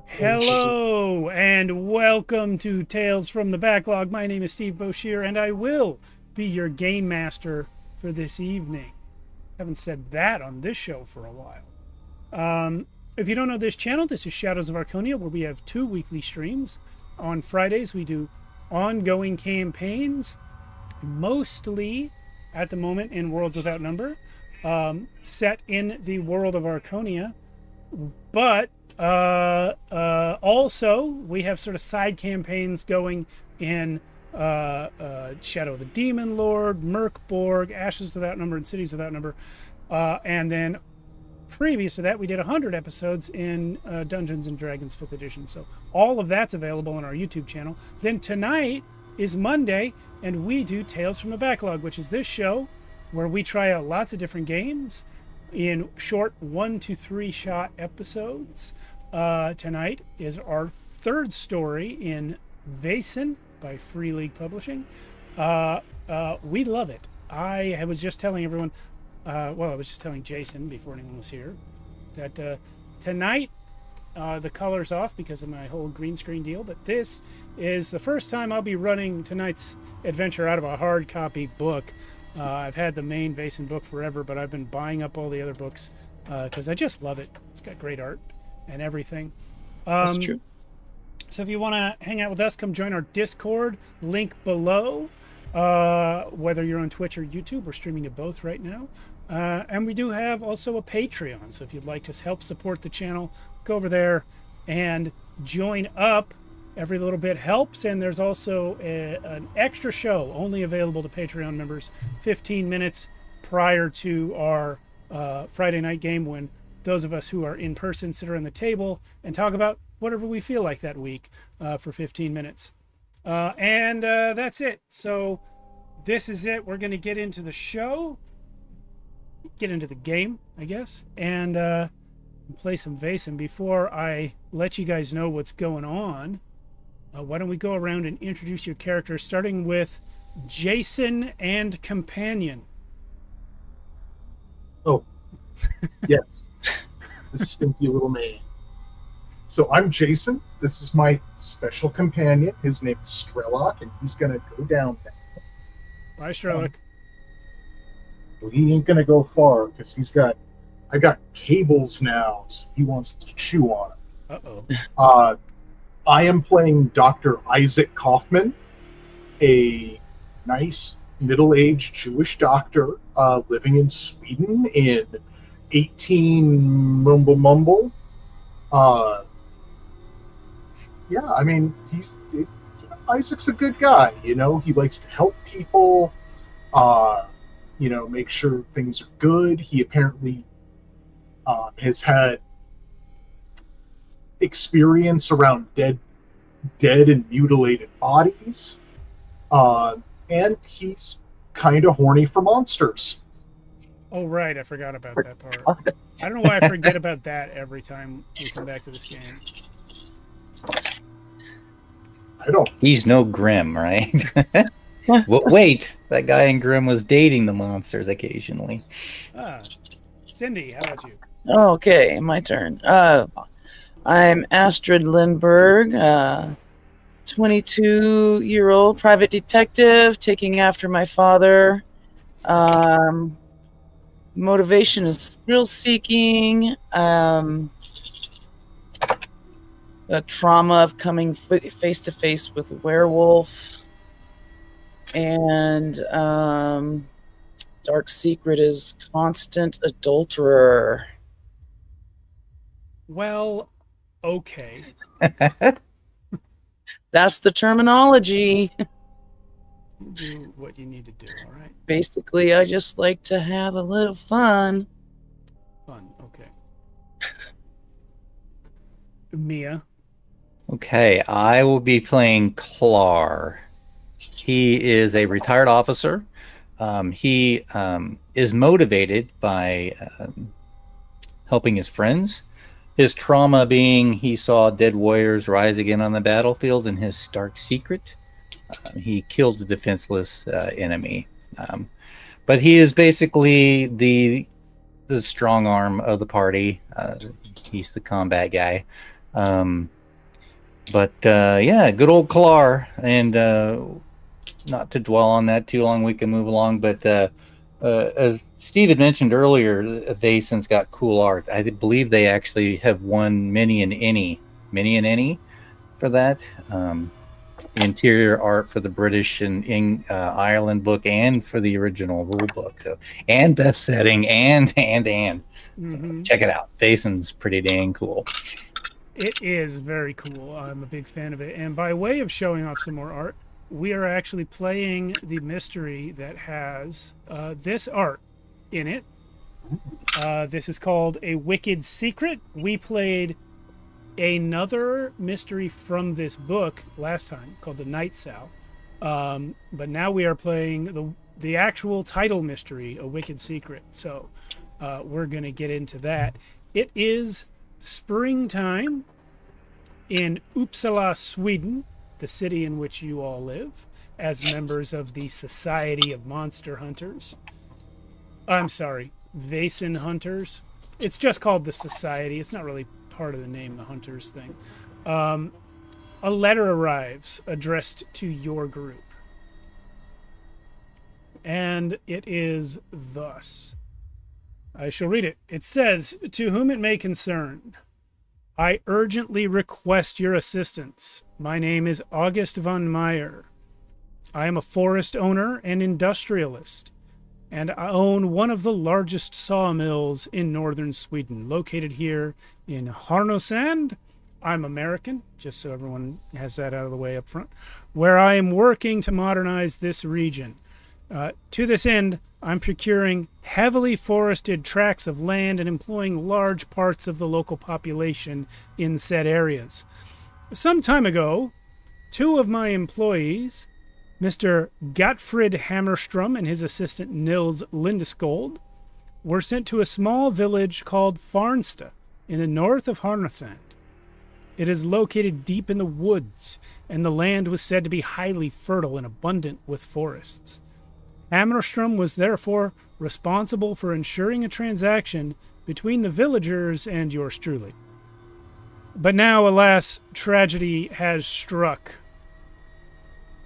Hello and welcome to Tales from the Backlog. My name is Steve Boshier and I will be your game master for this evening. Haven't said that on this show for a while. If you don't know this channel, this is Shadows of Archonia, where we have 2 weekly streams. On Fridays, we do ongoing campaigns, mostly at the moment in Worlds Without Number, set in the world of Archonia. But also, we have sort of side campaigns going in Shadow of the Demon Lord, Merkborg, Ashes Without Number, and Cities Without Number. And then previous to that, we did 100 episodes in Dungeons and Dragons 5th edition. So all of that's available on our YouTube channel. Then tonight is Monday, and we do Tales from the Backlog, which is this show where we try out lots of different games in short 1 to 3 shot episodes. Tonight is our third story in Vaesen by Free League Publishing. We love it. I was just telling everyone, I was just telling Jason before anyone was here, that tonight the color's off because of my whole green screen deal, but this is the first time I'll be running tonight's adventure out of a hard copy book. I've had the main Vaesen book forever, but I've been buying up all the other books because I just love it. It's got great art and everything. That's true. So if you want to hang out with us, come join our Discord, link below. Whether you're on Twitch or YouTube, we're streaming to both right now. And we do have also a Patreon, so if you'd like to help support the channel, go over there and join up. Every little bit helps, and there's also an extra show only available to Patreon members 15 minutes prior to our Friday night game, when those of us who are in person sit around the table and talk about whatever we feel like that week for 15 minutes. And that's it. So this is it. We're going to get into the show, get into the game, I guess, and play some Vaesen. Before I let you guys know what's going on, why don't we go around and introduce your characters, starting with Jason and companion. Oh, yes. This stinky little man. So I'm Jason. This is my special companion. His name is Strelok, and he's going to go down there. Bye, Strelok. Well, he ain't going to go far because I got cables now, so he wants to chew on them. Uh-oh. I am playing Dr. Isaac Kaufman, a nice middle-aged Jewish doctor living in Sweden in 18 mumble. Yeah, I mean, Isaac's a good guy, you know. He likes to help people, make sure things are good. He apparently has had experience around dead and mutilated bodies, and he's kind of horny for monsters. Oh, right. I forgot about that part. I don't know why I forget about that every time we come back to this game. I don't. He's no Grimm, right? Well, wait, that guy in Grimm was dating the monsters occasionally. Cindy, how about you? Okay, my turn. I'm Astrid Lindberg, 22-year-old private detective, taking after my father. Motivation is thrill-seeking. The trauma of coming face-to-face with a werewolf. And dark secret is constant adulterer. Well, okay. That's the terminology. Do what you need to do, all right? Basically, I just like to have a little fun. Fun, okay. Mia. Okay, I will be playing Clar. He is a retired officer. He is motivated by helping his friends. His trauma being he saw dead warriors rise again on the battlefield, and his stark secret, he killed a defenseless enemy. But he is basically the strong arm of the party. He's the combat guy. But yeah, good old Klar, and not to dwell on that too long, we can move along. But as Steve had mentioned earlier, Vaesen's got cool art. I believe they actually have won many an Ennie for that. Interior art for the British and Ireland book, and for the original rule book, so, and best setting, and so check it out. Vaesen's pretty dang cool. It is very cool. I'm a big fan of it. And by way of showing off some more art, we are actually playing the mystery that has this art in it. This is called A Wicked Secret. We played another mystery from this book last time called The Night Sow. But now we are playing the actual title mystery, A Wicked Secret. So we're going to get into that. It is springtime in Uppsala, Sweden, the city in which you all live, as members of the Society of Monster Hunters. I'm sorry, Vaesen Hunters. It's just called the Society. It's not really part of the name, the Hunters thing. A letter arrives addressed to your group. And it is thus. I shall read it. It says, "To whom it may concern, I urgently request your assistance. My name is August von Meyer. I am a forest owner and industrialist, and I own one of the largest sawmills in northern Sweden, located here in Härnösand. I'm American, just so everyone has that out of the way up front, where I am working to modernize this region. To this end, I'm procuring heavily forested tracts of land and employing large parts of the local population in said areas. Some time ago, two of my employees, Mr. Gottfried Hammerstrom and his assistant Nils Lindeskold, were sent to a small village called Färnsta in the north of Härnösand. It is located deep in the woods, and the land was said to be highly fertile and abundant with forests. Hammerstrom was therefore responsible for ensuring a transaction between the villagers and yours truly. But now, alas, tragedy has struck.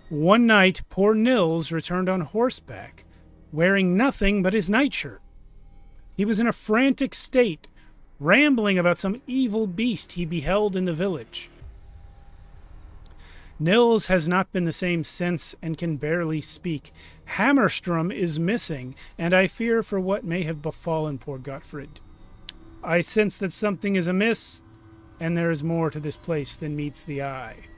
One night, poor Nils returned on horseback, wearing nothing but his nightshirt. He was in a frantic state, rambling about some evil beast he beheld in the village. Nils has not been the same since and can barely speak. Hammerstrom is missing, and I fear for what may have befallen poor Gottfried. I sense that something is amiss, and there is more to this place than meets the eye.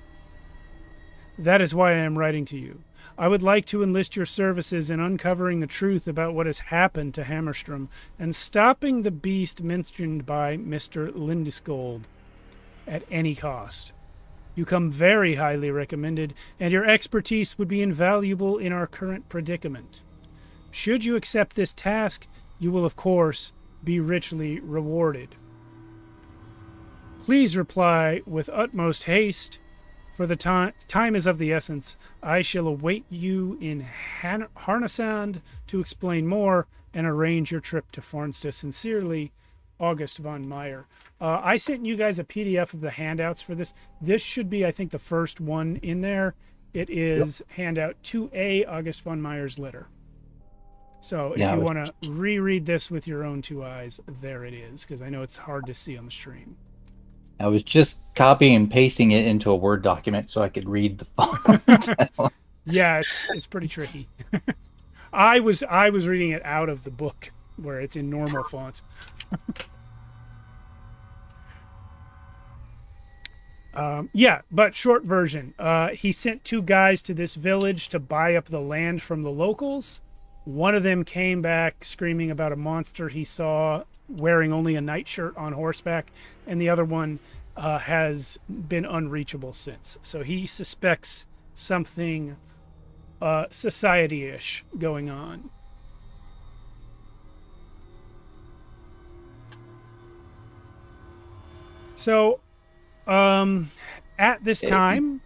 That is why I am writing to you. I would like to enlist your services in uncovering the truth about what has happened to Hammerstrom and stopping the beast mentioned by Mr. Lindeskold at any cost. You come very highly recommended, and your expertise would be invaluable in our current predicament. Should you accept this task, you will, of course, be richly rewarded. Please reply with utmost haste. For the time is of the essence. I shall await you in Härnösand to explain more and arrange your trip to Färnsta. Sincerely, August von Meyer." I sent you guys a PDF of the handouts for this. This should be, I think, the first one in there. It is handout 2A, August von Meyer's letter. So if you want to reread this with your own two eyes, there it is, because I know it's hard to see on the stream. I was just copying and pasting it into a Word document so I could read the font. Yeah, it's pretty tricky. I was reading it out of the book where it's in normal font. But short version. He sent two guys to this village to buy up the land from the locals. One of them came back screaming about a monster he saw wearing only a nightshirt on horseback, and the other one has been unreachable since. So he suspects something society-ish going on. So at this time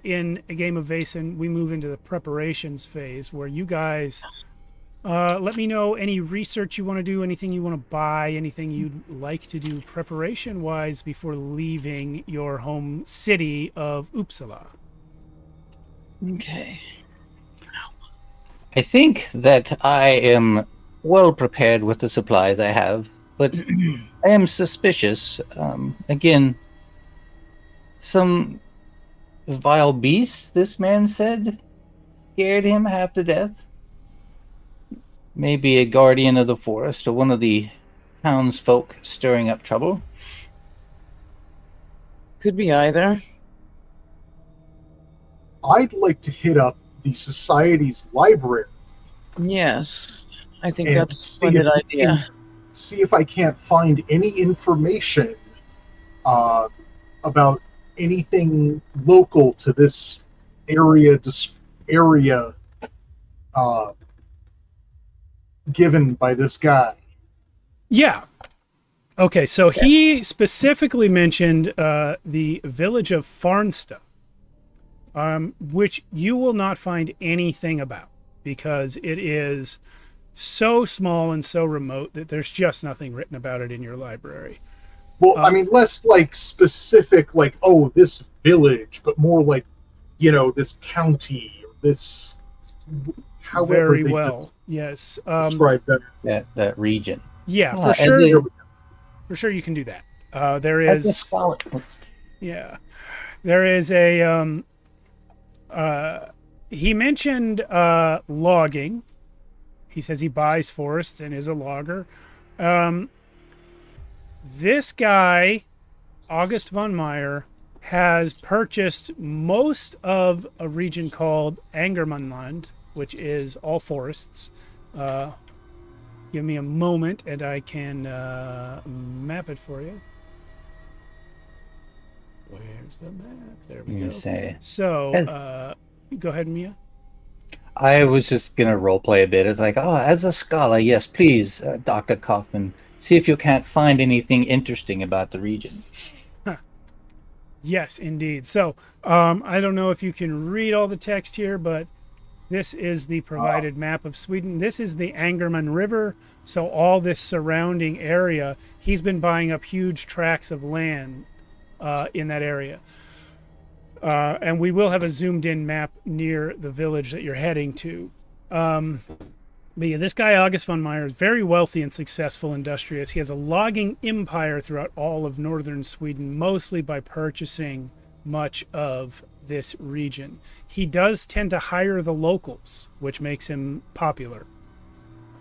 in a game of Vaesen, we move into the preparations phase where you guys Let me know any research you want to do, anything you want to buy, anything you'd like to do preparation-wise before leaving your home city of Uppsala. Okay. I think that I am well prepared with the supplies I have, but I am suspicious. Again, some vile beast, this man said, scared him half to death. Maybe a guardian of the forest or one of the townsfolk stirring up trouble. Could be either. I'd like to hit up the Society's library. Yes. I think And that's a see splendid if we idea. can- See if I can't find any information about anything local to this area given by this guy. Yeah. Okay, so he specifically mentioned the village of Färnsta, which you will not find anything about because it is so small and so remote that there's just nothing written about it in your library. Well, I mean, less like specific, like, oh, this village, but more like, this county or this. However Very they well. Yes. describe that. That region. Yeah, for As sure. a- For sure, you can do that. There As a is. scholar, Yeah, there is a. He mentioned logging. He says he buys forests and is a logger. This guy, August von Meyer, has purchased most of a region called Angermanland, which is all forests. Give me a moment and I can map it for you. Where's the map? There we you go. say. So, go ahead, Mia. I was just going to roleplay a bit. It's like, oh, as a scholar, yes, please, Dr. Kaufman, see if you can't find anything interesting about the region. Yes, indeed. So, I don't know if you can read all the text here, but this is the provided map of Sweden. This is the Angerman River. So all this surrounding area, he's been buying up huge tracts of land in that area. And we will have a zoomed in map near the village that you're heading to. But yeah, this guy, August von Meyer, is very wealthy and successful, industrious. He has a logging empire throughout all of northern Sweden, mostly by purchasing much of this region. He does tend to hire the locals, which makes him popular.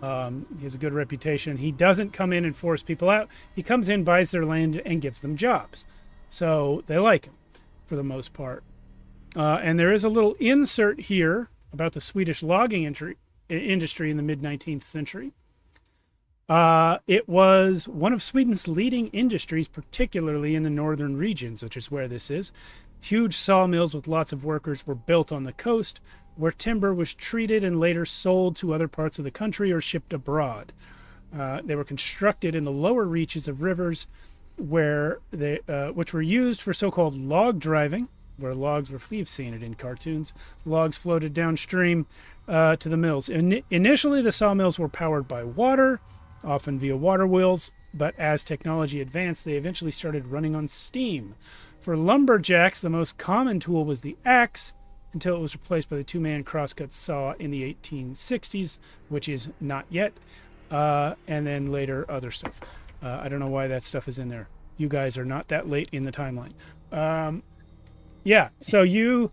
He has a good reputation. He doesn't come in and force people out. He comes in, buys their land, and gives them jobs. So they like him for the most part. And there is a little insert here about the Swedish logging industry in the mid-19th century. It was one of Sweden's leading industries, particularly in the northern regions, which is where this is. Huge sawmills with lots of workers were built on the coast, where timber was treated and later sold to other parts of the country or shipped abroad. They were constructed in the lower reaches of rivers, which were used for so-called log driving, where logs were, you've seen it in cartoons. Logs floated downstream to the mills. Initially, the sawmills were powered by water, often via water wheels, but as technology advanced, they eventually started running on steam. For lumberjacks, the most common tool was the axe, until it was replaced by the two-man crosscut saw in the 1860s, which is not yet, and then later other stuff. I don't know why that stuff is in there. You guys are not that late in the timeline. Yeah, so you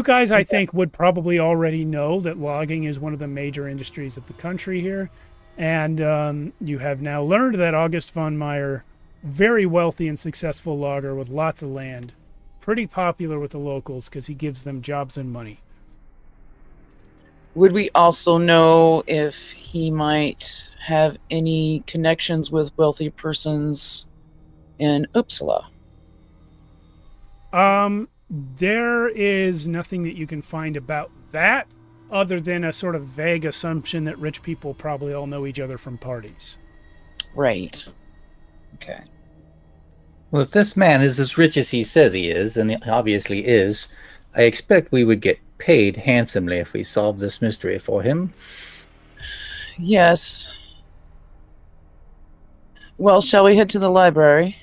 guys, I think, would probably already know that logging is one of the major industries of the country here. And you have now learned that August von Meyer, very wealthy and successful logger with lots of land, pretty popular with the locals because he gives them jobs and money. Would we also know if he might have any connections with wealthy persons in Uppsala? There is nothing that you can find about that other than a sort of vague assumption that rich people probably all know each other from parties. Right. Okay. Well, if this man is as rich as he says he is, and he obviously is, I expect we would get paid handsomely if we solve this mystery for him. Yes. Well, shall we head to the library?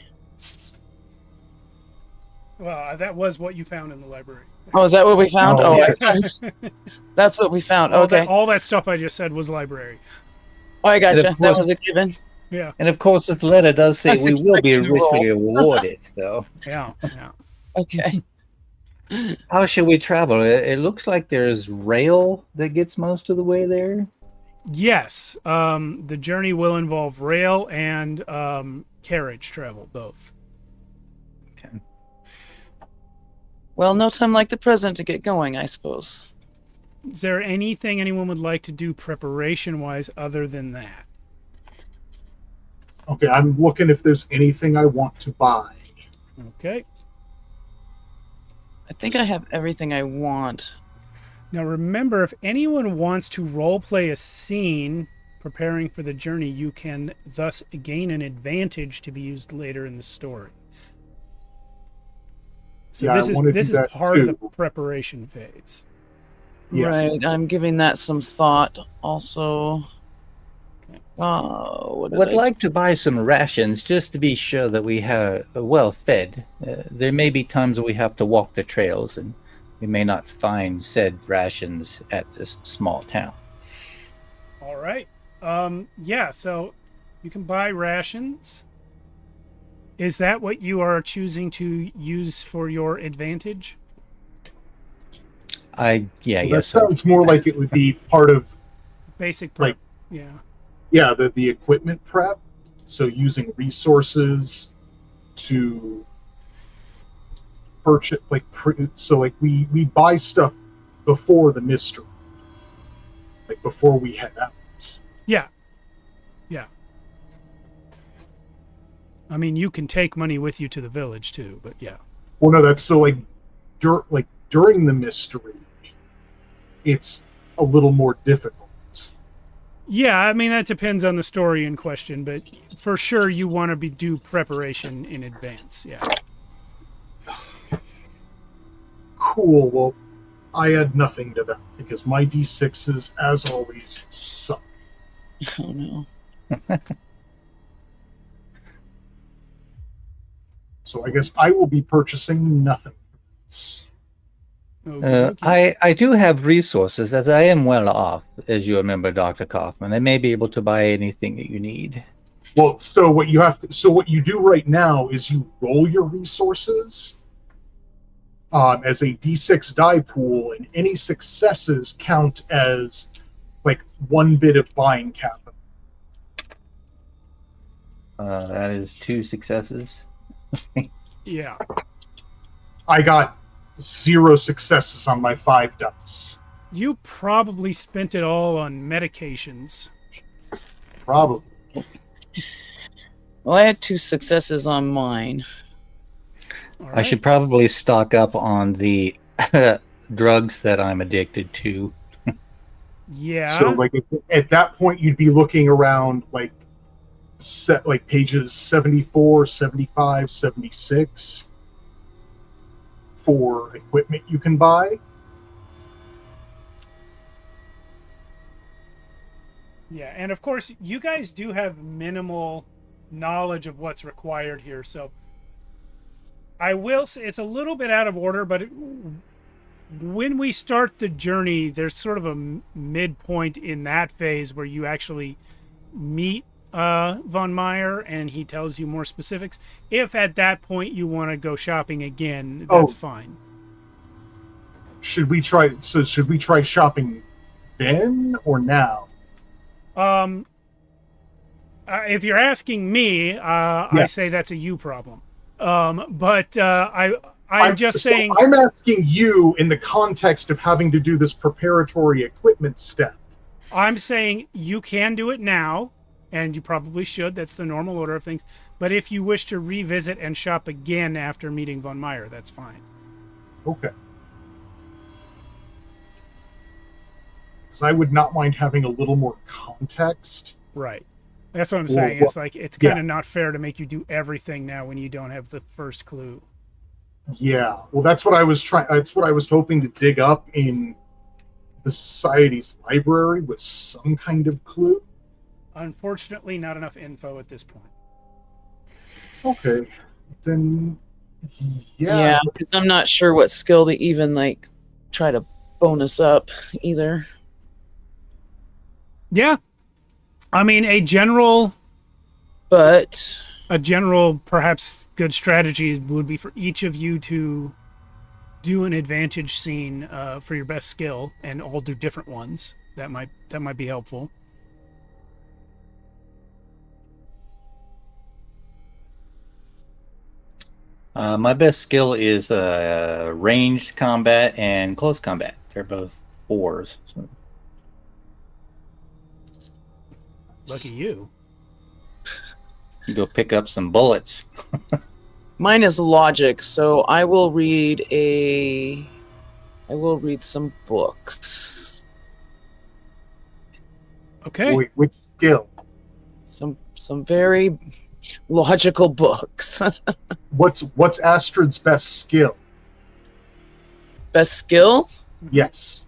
Well, that was what you found in the library. Oh, is that what we found? Oh, Oh, yeah. that's what we found. All Okay. all that stuff I just said was library. Oh, I And gotcha. of That course- was a given. Yeah, And of course, this letter does say That's we will be expecting a roll. richly rewarded. So, yeah. Okay. how should we travel? It looks like there's rail that gets most of the way there. Yes, the journey will involve rail and carriage travel, both. Okay. Well, no time like the present to get going, I suppose. Is there anything anyone would like to do preparation-wise other than that? Okay, I'm looking if there's anything I want to buy. Okay. I think I have everything I want. Now remember, if anyone wants to roleplay a scene preparing for the journey, you can thus gain an advantage to be used later in the story. So Yeah, I wanna do this is that part of the too. preparation phase. Yes. Right. I'm giving that some thought also. What did Would I- like to buy some rations just to be sure that we are well fed. There may be times we have to walk the trails, and we may not find said rations at this small town. All right. Yeah, so you can buy rations. Is that what you are choosing to use for your advantage? I That guess so. sounds more like it would be part of, Basic prep. Like- Yeah. the equipment prep. So using resources to purchase, we buy stuff before the mystery, like before we head out. Yeah. I mean, you can take money with you to the village too, but yeah. Well, no, that's so during the mystery, it's a little more difficult. Yeah, I mean that depends on the story in question, but for sure you want to do preparation in advance. Yeah. Cool. Well, I add nothing to that because my D6s, as always, suck. Oh no. So I guess I will be purchasing nothing. Okay. Uh, I do have resources, as I am well off, as you remember, Dr. Kaufman. I may be able to buy anything that you need. Well, so what you do right now is you roll your resources as a D6 die pool, and any successes count as like 1 bit of buying capital. That is 2 successes. Yeah. I got 0 successes on my 5 dice. You probably spent it all on medications. Probably. Well, I had 2 successes on mine. All I right. should probably stock up on the drugs that I'm addicted to. Yeah. So like at that point you'd be looking around like pages 74, 75, 76 for equipment you can buy. Yeah, and of course, you guys do have minimal knowledge of what's required here, so I will say it's a little bit out of order, but when we start the journey, there's sort of a midpoint in that phase where you actually meet Von Meyer, and he tells you more specifics. If at that point you want to go shopping again, that's fine. Should we try shopping then or now? If you're asking me, I Yes. say that's a you problem. But I'm just saying. I'm asking you in the context of having to do this preparatory equipment step. I'm saying you can do it now, and you probably should. That's the normal order of things. But if you wish to revisit and shop again after meeting Von Meyer, that's fine. Okay. Because I would not mind having a little more context. Right. That's what I'm Well, saying. It's like it's yeah. kind of not fair to make you do everything now when you don't have the first clue. Yeah, well, that's what I was trying. That's what I was hoping to dig up in the society's library with some kind of clue. Unfortunately, not enough info at this point. Okay, then Yeah, because I'm not sure what skill to even like try to bonus up either. Yeah, I mean But a general perhaps good strategy would be for each of you to do an advantage scene for your best skill, and all do different ones. That might be helpful. My best skill is ranged combat and close combat. They're both 4s. So. Lucky you. Go pick up some bullets. mine is logic, so I will read some books. Okay. Wait, which skill? Some very logical books. What's Astrid's best skill? Best skill? Yes.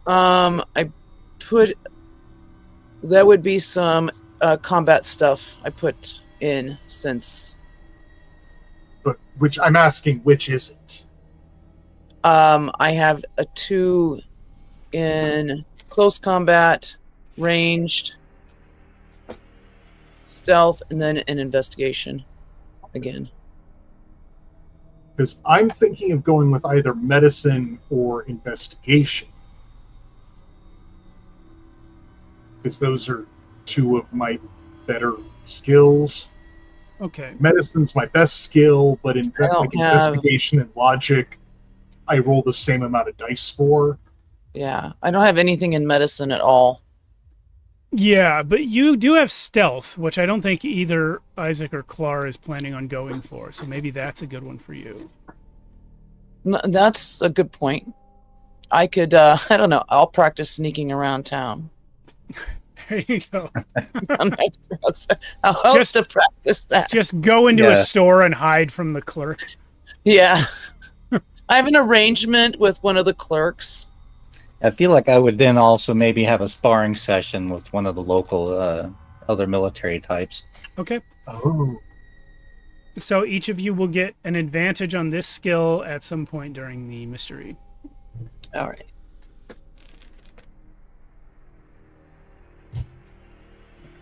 I put that would be some combat stuff I put in since But which I'm asking, which is it? I have a 2 in close combat, ranged, stealth, and then an investigation again. Because I'm thinking of going with either medicine or investigation. Because those are 2 of my better skills. Okay. Medicine's my best skill, but in don't investigation and logic, I roll the same amount of dice for. Yeah, I don't have anything in medicine at all. Yeah, but you do have stealth, which I don't think either Isaac or Clar is planning on going for. So maybe that's a good one for you. That's a good point. I could, I don't know, I'll practice sneaking around town. There you go. I'm not sure how else to practice that. Just go into a store and hide from the clerk. Yeah. I have an arrangement with one of the clerks. I feel like I would then also maybe have a sparring session with one of the local other military types. Okay. Oh. So each of you will get an advantage on this skill at some point during the mystery. All right.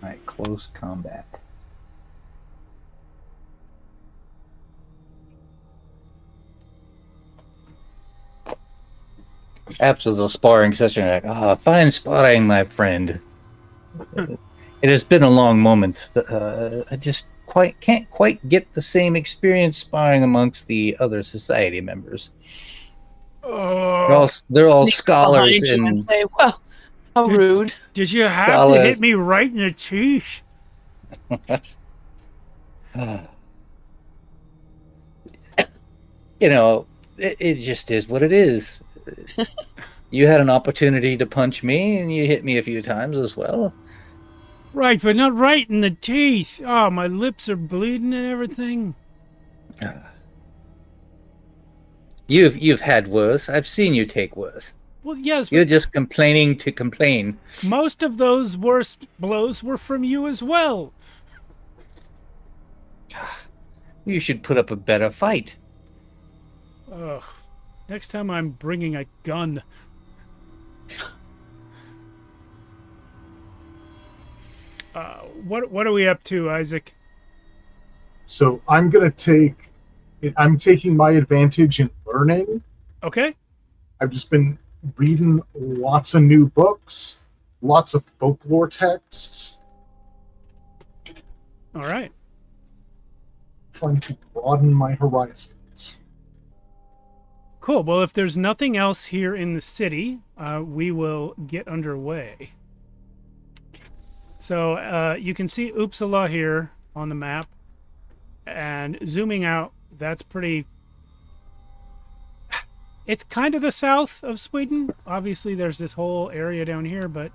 All right, close combat. After the sparring session, you're like, fine sparring, my friend. It has been a long moment. I just can't quite get the same experience sparring amongst the other society members. They're all scholars and say, "Well, how rude! Did you have to hit me right in the teeth?" You know, it just is what it is. You had an opportunity to punch me, and you hit me a few times as well. Right, but not right in the teeth. Oh, my lips are bleeding and everything. You've had worse. I've seen you take worse. Well, yes. You're just complaining to complain. Most of those worst blows were from you as well. You should put up a better fight. Ugh. Next time I'm bringing a gun. What are we up to, Isaac? So I'm taking my advantage in learning. Okay. I've just been reading lots of new books, lots of folklore texts. All right. Trying to broaden my horizons. Cool. Well, if there's nothing else here in the city, we will get underway. So you can see Uppsala here on the map, and zooming out, that's pretty... It's kind of the south of Sweden. Obviously, there's this whole area down here, but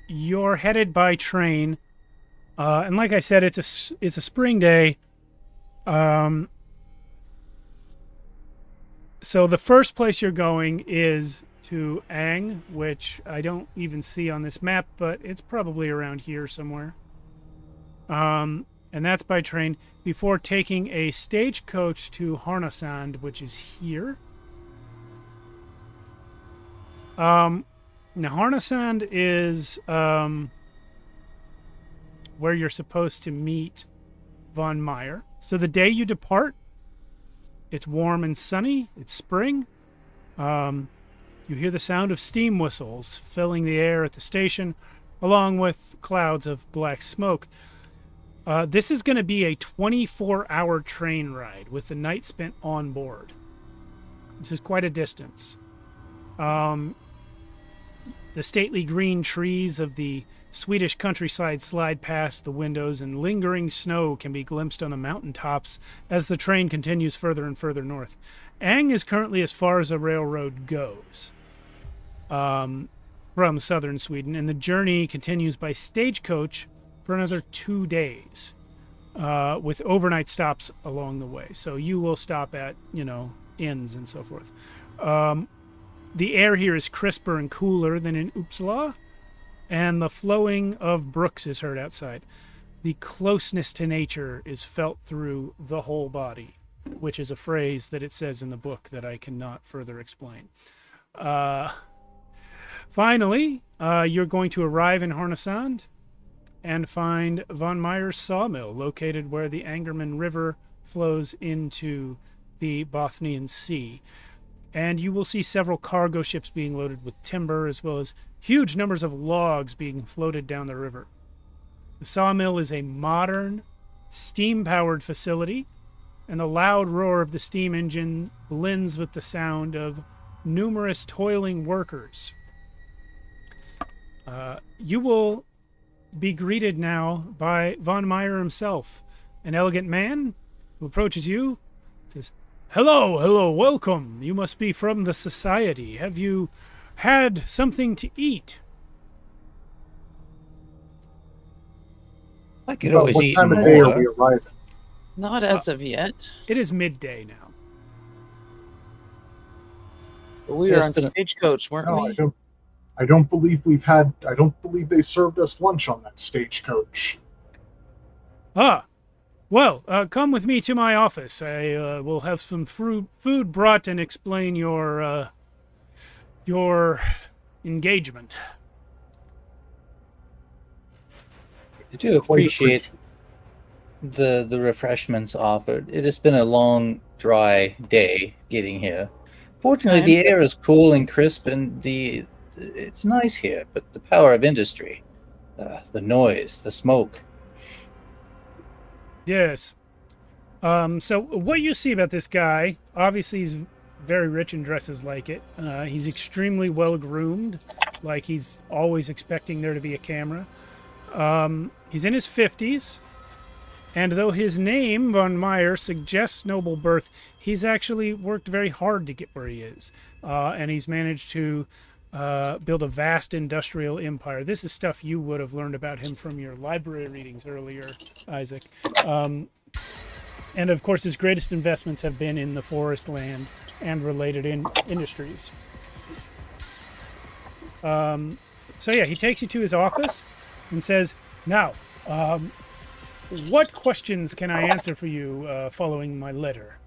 you're headed by train, and like I said, it's a spring day. So the first place you're going is to Ang, which I don't even see on this map, but it's probably around here somewhere. And that's by train, before taking a stagecoach to Harnasand, which is here. Now, Harnasand is where you're supposed to meet Von Meyer. So the day you depart, it's warm and sunny. It's spring. You hear the sound of steam whistles filling the air at the station, along with clouds of black smoke. This is going to be a 24-hour train ride with the night spent on board. This is quite a distance. The stately green trees of the Swedish countryside slide past the windows, and lingering snow can be glimpsed on the mountaintops as the train continues further and further north. Ang is currently as far as the railroad goes from southern Sweden, and the journey continues by stagecoach for another 2 days with overnight stops along the way. So you will stop at, inns and so forth. The air here is crisper and cooler than in Uppsala, and the flowing of brooks is heard outside. The closeness to nature is felt through the whole body, which is a phrase that it says in the book that I cannot further explain. Finally, you're going to arrive in Harnasand and find Von Meyer's sawmill, located where the Angerman River flows into the Bothnian Sea. And you will see several cargo ships being loaded with timber, as well as huge numbers of logs being floated down the river. The sawmill is a modern, steam-powered facility, and the loud roar of the steam engine blends with the sound of numerous toiling workers. You will be greeted now by Von Meyer himself, an elegant man who approaches you, says, Hello, welcome. You must be from the society. Have you had something to eat? I could always What eat time of day are more. we arriving? Not as of yet. It is midday now. But we were on It's been a- stagecoach, weren't No, we? I don't believe we've had. I don't believe they served us lunch on that stagecoach. Ah, well, come with me to my office. I will have some food brought and explain your engagement. I do appreciate the refreshments offered. It has been a long, dry day getting here. Fortunately, the air is cool and crisp, and it's nice here. But the power of industry, the noise, the smoke. Yes. So what you see about this guy, obviously he's very rich and dresses like it. He's extremely well groomed, like he's always expecting there to be a camera. He's in his 50s, and though his name, Von Meyer, suggests noble birth, he's actually worked very hard to get where he is. And he's managed to build a vast industrial empire. This is stuff you would have learned about him from your library readings earlier, Isaac. And of course, his greatest investments have been in the forest land and related industries. So yeah, he takes you to his office and says, now, what questions can I answer for you following my letter?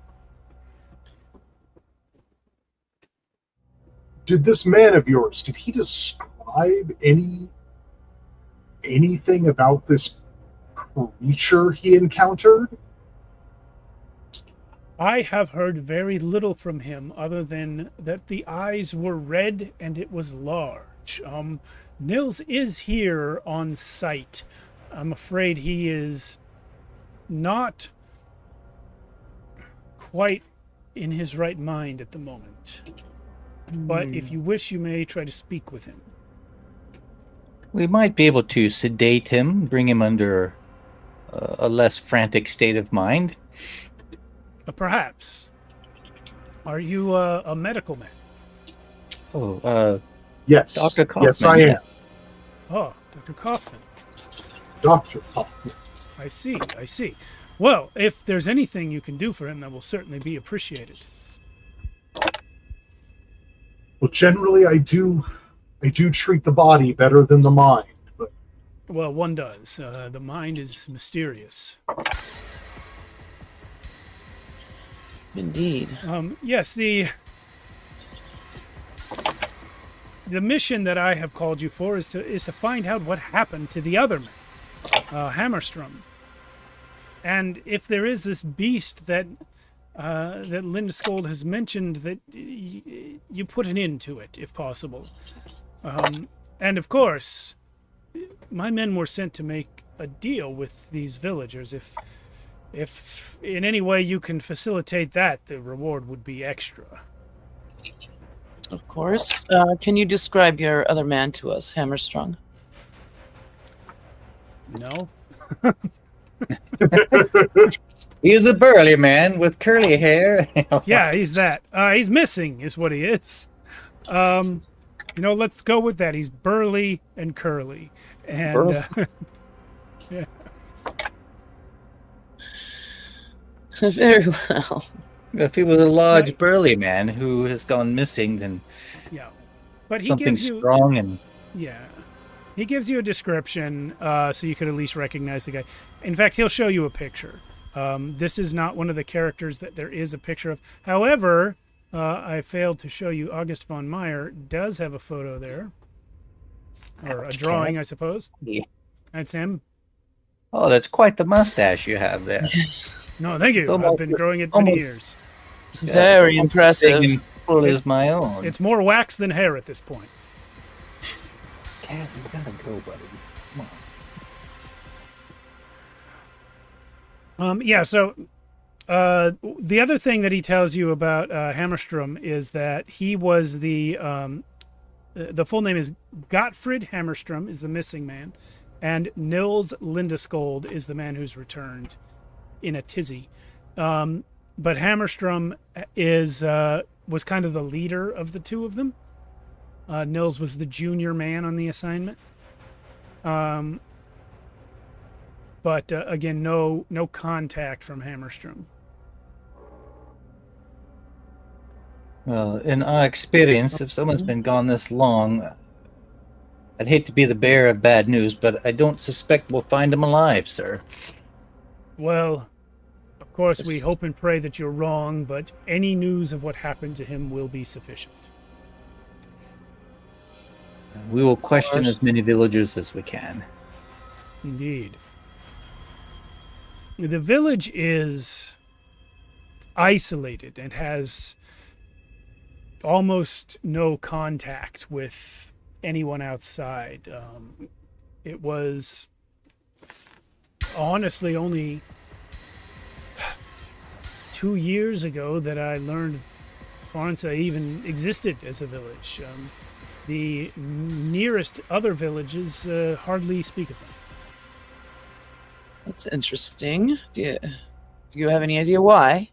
Did this man of yours, did he describe anything about this creature he encountered? I have heard very little from him other than that the eyes were red and it was large. Nils is here on site. I'm afraid he is not quite in his right mind at the moment. But if you wish, you may try to speak with him. We might be able to sedate him, bring him under a less frantic state of mind. Perhaps. Are you a medical man? Oh, Yes. Dr. Kaufman. Yes, I am. Oh, Dr. Kaufman. Dr. Hoffman. I see, I see. Well, if there's anything you can do for him, that will certainly be appreciated. Well, generally, I do treat the body better than the mind. But Well, one does. The mind is mysterious. Indeed. Yes, the mission that I have called you for is to find out what happened to the other man, Hammerstrom. And if there is this beast that Lindskold has mentioned, that you put an end to it, if possible. And of course, my men were sent to make a deal with these villagers. If in any way you can facilitate that, the reward would be extra. Of course. Can you describe your other man to us, Hammerstrong? No? He is a burly man with curly hair. Yeah, he's that. He's missing, is what he is. Let's go with that. He's burly and curly. And yeah. Very well. If he was a large, burly man who has gone missing, then Yeah. But he something gives you strong and Yeah. He gives you a description, so you could at least recognize the guy. In fact, he'll show you a picture. This is not one of the characters that there is a picture of. However, I failed to show you August von Meyer does have a photo there. Or a drawing, I suppose. Yeah. That's him. Oh, that's quite the mustache you have there. No, thank you. It's almost- I've been growing it many almost- years. It's very impressive. Big and full as my own. It's more wax than hair at this point. Cat, you gotta go, buddy. Come on. Yeah, so the other thing that he tells you about Hammerstrom is that he was the full name is Gottfried Hammerstrom is the missing man, and Nils Lindeskold is the man who's returned in a tizzy. But Hammerstrom was kind of the leader of the two of them. Nils was the junior man on the assignment. But again, no contact from Hammerstrom. Well, in our experience, if someone's been gone this long, I'd hate to be the bearer of bad news, but I don't suspect we'll find him alive, sir. Well, of course, we hope and pray that you're wrong, but any news of what happened to him will be sufficient. We will question as many villagers as we can. Indeed. The village is isolated and has almost no contact with anyone outside. It was honestly only 2 years ago that I learned Färnsta even existed as a village. The nearest other villages hardly speak of them. That's interesting. Do you have any idea why?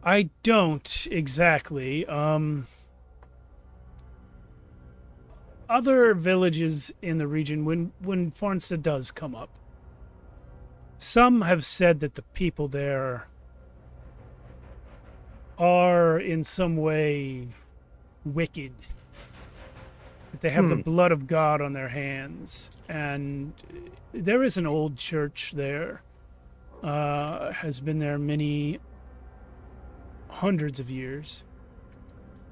I don't exactly. Other villages in the region, when Färnsta does come up, some have said that the people there are in some way wicked. That they have the blood of God on their hands. And there is an old church there. Has been there many hundreds of years.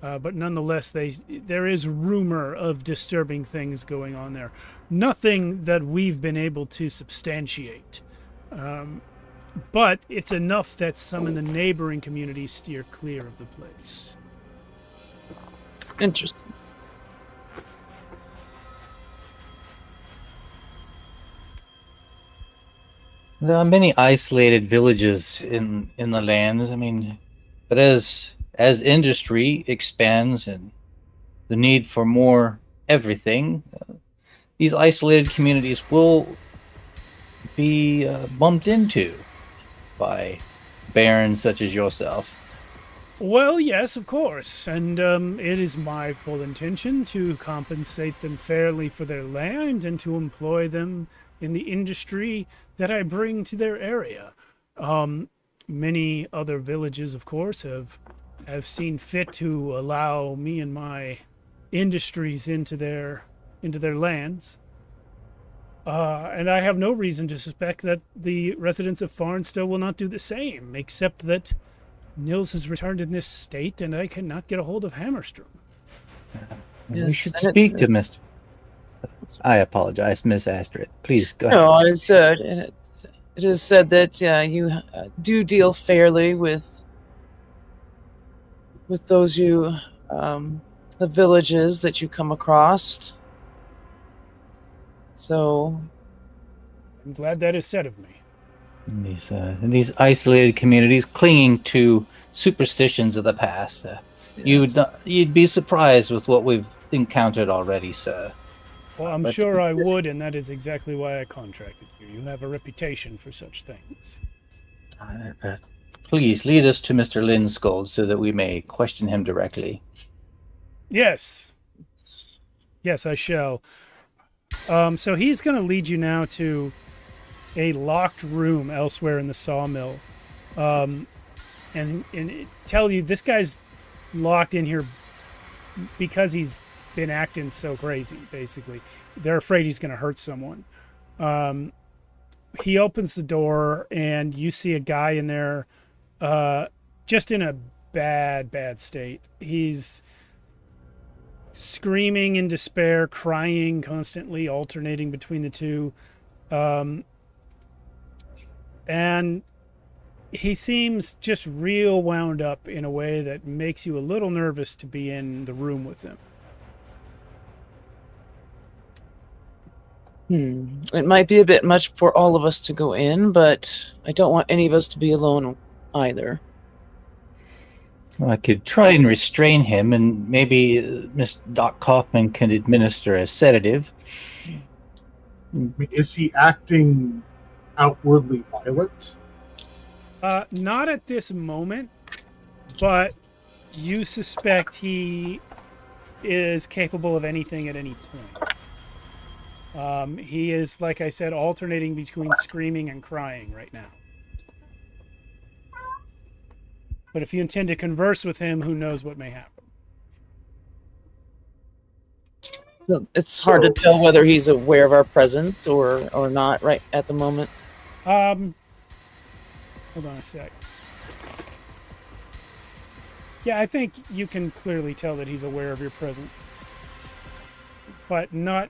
But nonetheless, there is rumor of disturbing things going on there. Nothing that we've been able to substantiate. But it's enough that some in the neighboring communities steer clear of the place. Interesting. There are many isolated villages in the lands. I mean, but as industry expands and the need for more everything, these isolated communities will be bumped into by barons such as yourself. Well, yes, of course, and it is my full intention to compensate them fairly for their land and to employ them in the industry that I bring to their area. Many other villages, of course, have seen fit to allow me and my industries into their lands. And I have no reason to suspect that the residents of Färnsta will not do the same, except that Nils has returned in this state, and I cannot get a hold of Hammerstrom. We Yes, should and speak to Mr. I apologize, Miss Astrid. Please go ahead. No, I said, and it is said that you do deal fairly with those the villages that you come across. So, I'm glad that is said of me. In these isolated communities clinging to superstitions of the past. yes. You'd be surprised with what we've encountered already, sir. Well, I'm But- sure I would, and that is exactly why I contracted you. You have a reputation for such things. Please lead us to Mr. Linskold so that we may question him directly. Yes. Yes, I shall. So he's going to lead you now to a locked room elsewhere in the sawmill, and tell you this guy's locked in here because he's been acting so crazy. Basically, they're afraid he's going to hurt someone. He opens the door, and you see a guy in there, just in a bad state. He's screaming in despair, crying constantly, alternating between the two. And he seems just real wound up in a way that makes you a little nervous to be in the room with him. It might be a bit much for all of us to go in, but I don't want any of us to be alone either. Well, I could try and restrain him, and maybe Miss Doc Kaufman can administer a sedative. I mean, is he acting outwardly violent? Not at this moment, but you suspect he is capable of anything at any point. He is, like I said, alternating between screaming and crying right now. But if you intend to converse with him, who knows what may happen. It's hard to tell whether he's aware of our presence or not right at the moment. Hold on a sec. Yeah, I think you can clearly tell that he's aware of your presence, but not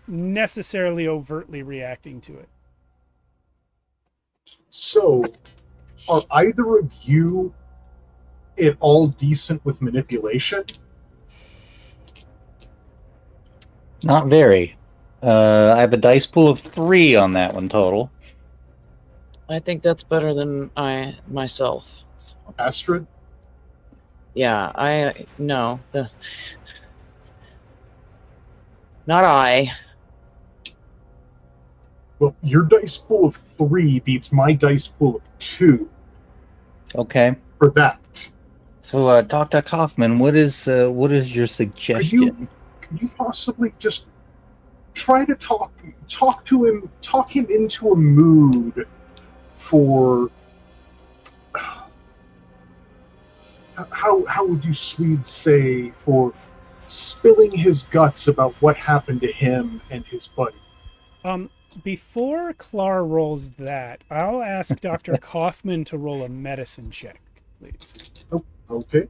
necessarily overtly reacting to it. So, are either of you at all decent with manipulation? Not very. I have a dice pool of 3 on that one total. I think that's better than I myself. So, Astrid? yeah, not I. Well, your dice pool of 3 beats my dice pool of 2 Okay. for that. So, Dr. Kaufman, what is your suggestion? Could you possibly just try to talk him into a mood for how would you Swedes say, for spilling his guts about what happened to him and his buddy? Before Clara rolls that, I'll ask Dr. Kaufman to roll a medicine check, please. Oh, okay.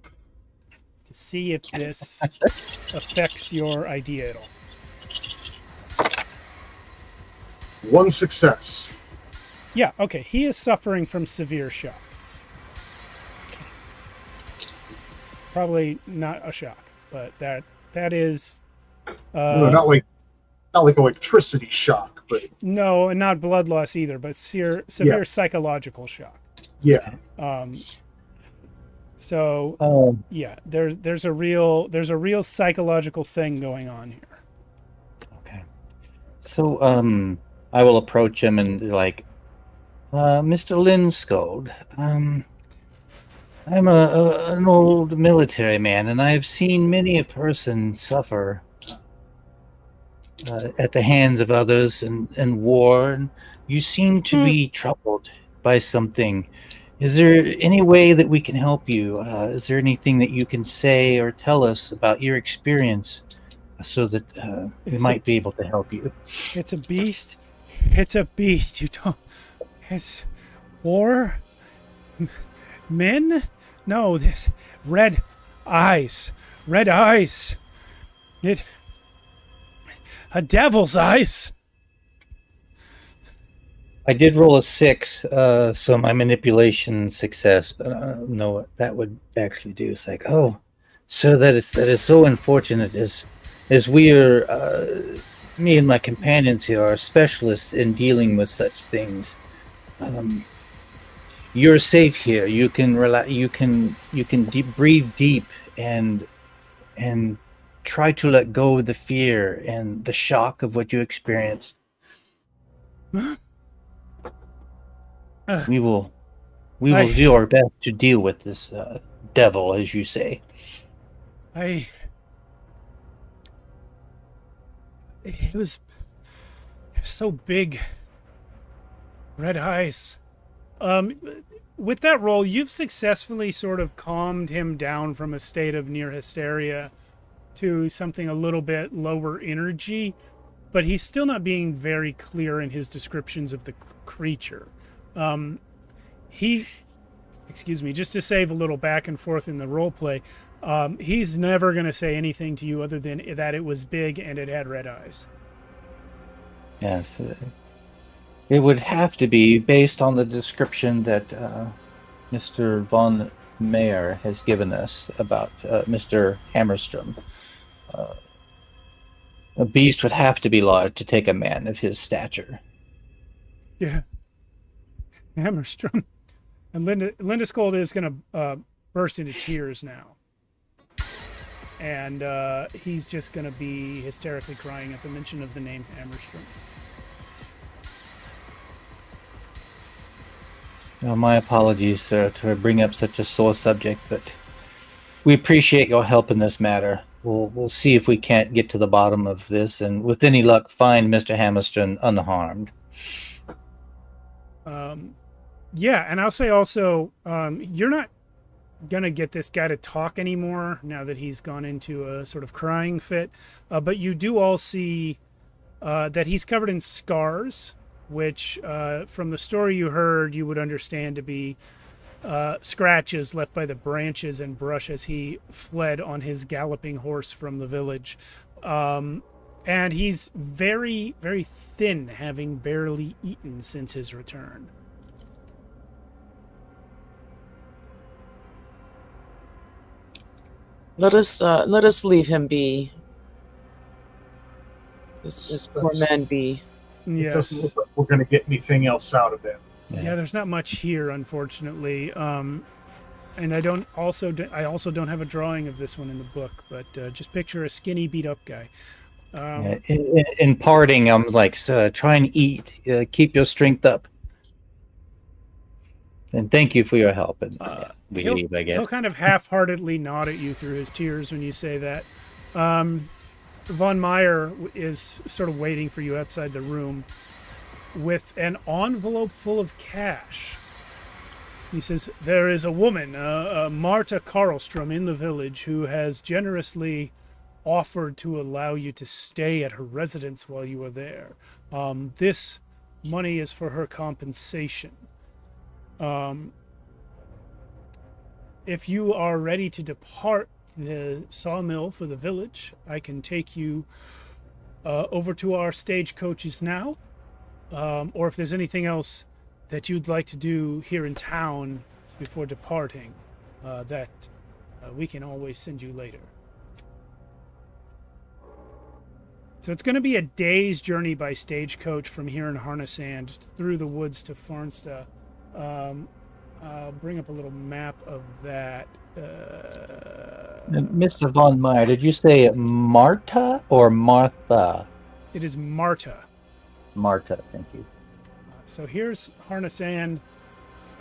To see if this affects your idea at all. 1 success. Yeah, okay. He is suffering from severe shock. Probably not a shock, but that is No, not like electricity shock, but no, and not blood loss either, but severe psychological shock. yeah. So yeah, there's a real psychological thing going on here. Okay. So, I will approach him and like, Mr. Linskold, I'm an old military man, and I've seen many a person suffer at the hands of others in war. And you seem to be troubled by something. Is there any way that we can help you? Is there anything that you can say or tell us about your experience so that we might be able to help you? It's a beast. It's a beast. You don't. It's war. Men? No, this red eyes. Red eyes. A devil's eyes. I did roll a 6, so my manipulation success, but I don't know what that would actually do. It's like, oh, so that is so unfortunate. As we are, me and my companions here are specialists in dealing with such things. You're safe here. You can relax. You can breathe deep and try to let go of the fear and the shock of what you experienced. We will do our best to deal with this devil, as you say. It was so big. Red eyes. With that roll, you've successfully sort of calmed him down from a state of near hysteria to something a little bit lower energy, but he's still not being very clear in his descriptions of the creature. Just to save a little back and forth in the role play, he's never going to say anything to you other than that it was big and it had red eyes. Yes. It would have to be based on the description that Mr. von Mayer has given us about Mr. Hammerstrom. A beast would have to be large to take a man of his stature. Yeah. Hammerstrom. And Linda Skold is going to burst into tears now. And he's just going to be hysterically crying at the mention of the name Hammerstrom. My apologies, sir, to bring up such a sore subject, but we appreciate your help in this matter. We'll see if we can't get to the bottom of this, and with any luck, find Mr. Hammerstrom unharmed. Yeah, and I'll say also, you're not gonna get this guy to talk anymore now that he's gone into a sort of crying fit, but you do all see that he's covered in scars, which from the story you heard you would understand to be scratches left by the branches and brush as he fled on his galloping horse from the village. And he's very, very thin, having barely eaten since his return. Let us leave him be. This poor man be. It doesn't look like we're going to get anything else out of him. Yeah, there's not much here, unfortunately. And I also don't have a drawing of this one in the book, but just picture a skinny, beat-up guy. In parting, I'm like, try and eat. Keep your strength up. And thank you for your help. And we leave, I guess. He'll kind of half-heartedly nod at you through his tears when you say that. Von Meyer is sort of waiting for you outside the room with an envelope full of cash. He says, there is a woman, Marta Karlstrom, in the village who has generously offered to allow you to stay at her residence while you are there. This money is for her compensation. If you are ready to depart the sawmill for the village, I can take you over to our stagecoaches now. Or if there's anything else that you'd like to do here in town before departing, that we can always send you later. So it's going to be a day's journey by stagecoach from here in Harnessand through the woods to Färnsta. I'll bring up a little map of that. Mr. Von Meyer, did you say Marta or Martha? It is Marta. Marta, thank you. So here's Harnessand.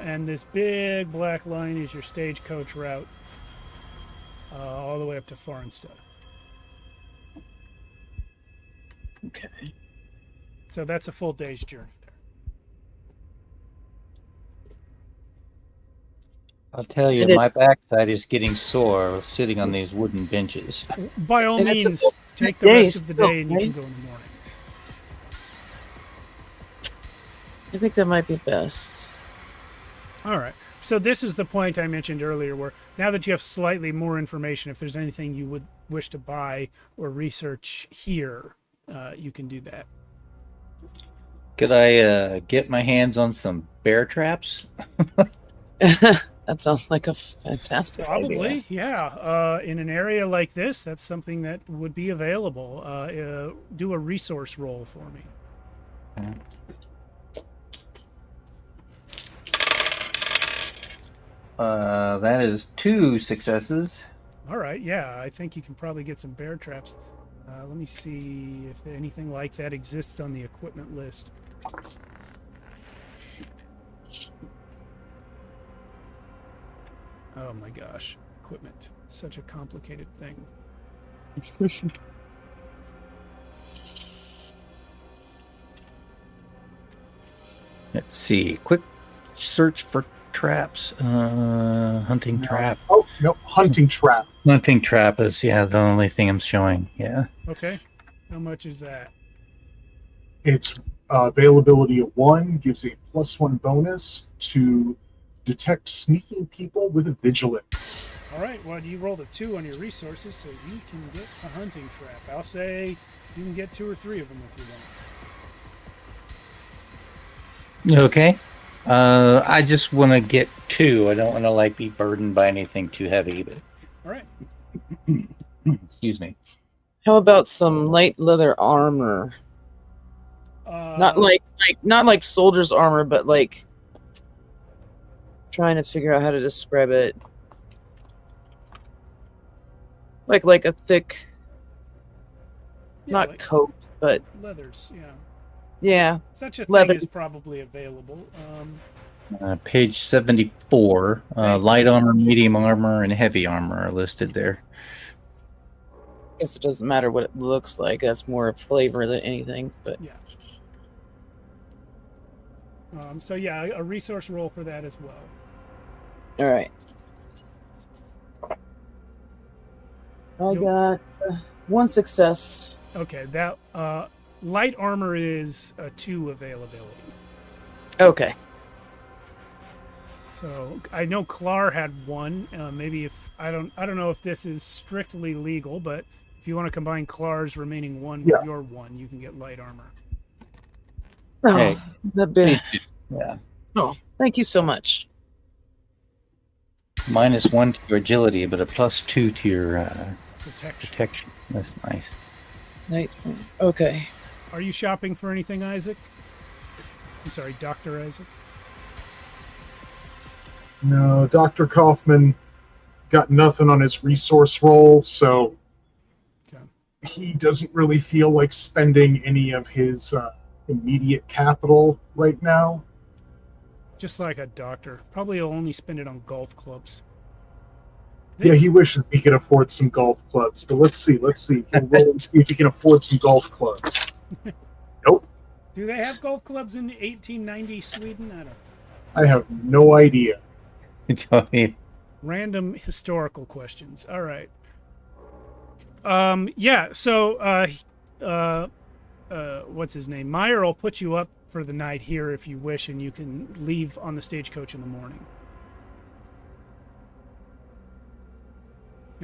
And this big black line is your stagecoach route, all the way up to Färnsta. Okay. So that's a full day's journey. I'll tell you, And my it's- backside is getting sore sitting on these wooden benches. By all And it's a means, full take the day rest of the still, day and you can right? go in the morning. I think that might be best. All right. So this is the point I mentioned earlier where now that you have slightly more information, if there's anything you would wish to buy or research here, you can do that. Could I get my hands on some bear traps? That sounds like a fantastic idea. Probably, yeah. In an area like this, that's something that would be available. Do a resource roll for me. That is 2 successes. All right, yeah. I think you can probably get some bear traps. Let me see if anything like that exists on the equipment list. Oh my gosh, equipment. Such a complicated thing. Let's see. Quick search for traps. Hunting trap. Oh, no, hunting trap. Hunting trap is, yeah, the only thing I'm showing. Yeah. Okay. How much is that? Its availability of 1 gives a +1 bonus to detect sneaking people with a vigilance. All right, well, you rolled a 2 on your resources, so you can get a hunting trap. I'll say you can get 2 or 3 of them if you want. Okay. I just want to get 2. I don't want to like be burdened by anything too heavy. But All right. excuse me. How about some light leather armor? Not like soldier's armor, but like trying to figure out how to describe it. Like a thick, yeah, not like coat, but leathers. Yeah, yeah. such a thing Leathers. is probably available. Page 74. Light armor, medium armor, and heavy armor are listed there. I guess it doesn't matter what it looks like. That's more flavor than anything. But Yeah. So yeah, a resource roll for that as well. all right, I got 1 success. Okay, that light armor is a 2 availability. Okay. So I know Clar had 1. Maybe if I don't know if this is strictly legal, but if you want to combine Clar's remaining 1 with your 1, you can get light armor. Oh, Hey. that bit. Yeah. Oh, thank you so much. -1 to your agility, but a +2 to your Protection. protection. That's nice. Okay. Are you shopping for anything, Isaac? I'm sorry, Dr. Isaac. No, Dr. Kaufman got nothing on his resource roll, so Okay. he doesn't really feel like spending any of his immediate capital right now. Just like a doctor. Probably will only spend it on golf clubs. Yeah, he wishes he could afford some golf clubs, but let's see. He'll roll and see if he can afford some golf clubs. Nope, Do they have golf clubs in 1890 Sweden? I don't know. I have no idea. Tony. Random historical questions. All right. Yeah, so what's his name? Meyer will put you up for the night here if you wish, and you can leave on the stagecoach in the morning.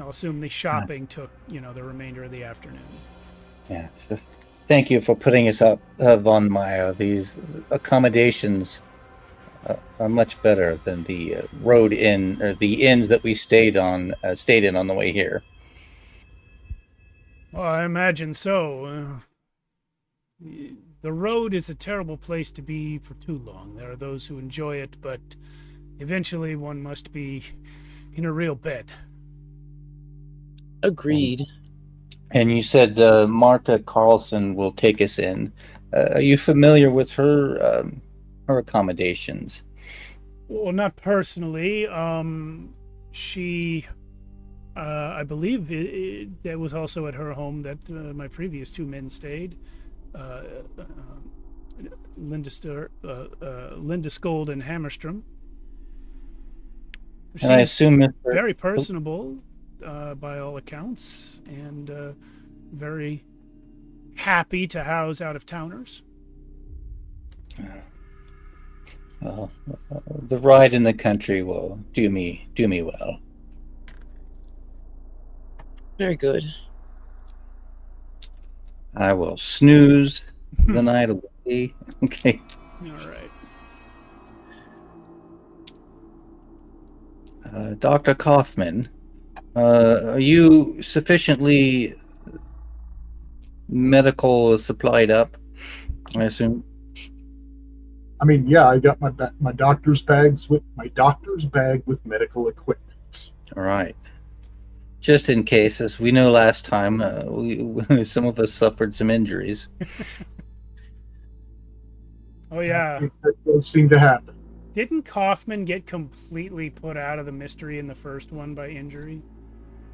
I'll assume the shopping took, the remainder of the afternoon. Yeah. Just thank you for putting us up, Von Meyer. These accommodations are much better than the road inn or the inns that we stayed in on the way here. Well, I imagine so. The road is a terrible place to be for too long. There are those who enjoy it, but eventually one must be in a real bed. Agreed. And you said Marta Carlson will take us in. Are you familiar with her accommodations? Well, not personally. She, I believe that was also at her home that my previous two men stayed. Linda Skold and Hammerstrom. And I assume Mr. very personable by all accounts, and very happy to house out-of-towners. Well, the ride in the country will do me well. Very good. I will snooze the night away. Okay. All right. Dr. Kaufman, are you sufficiently medical supplied up, I assume? I mean, yeah, I got my doctor's bag with medical equipment. All right. Just in case, as we know last time, some of us suffered some injuries. Oh, yeah. That does seem to happen. Didn't Kaufman get completely put out of the mystery in the first one by injury?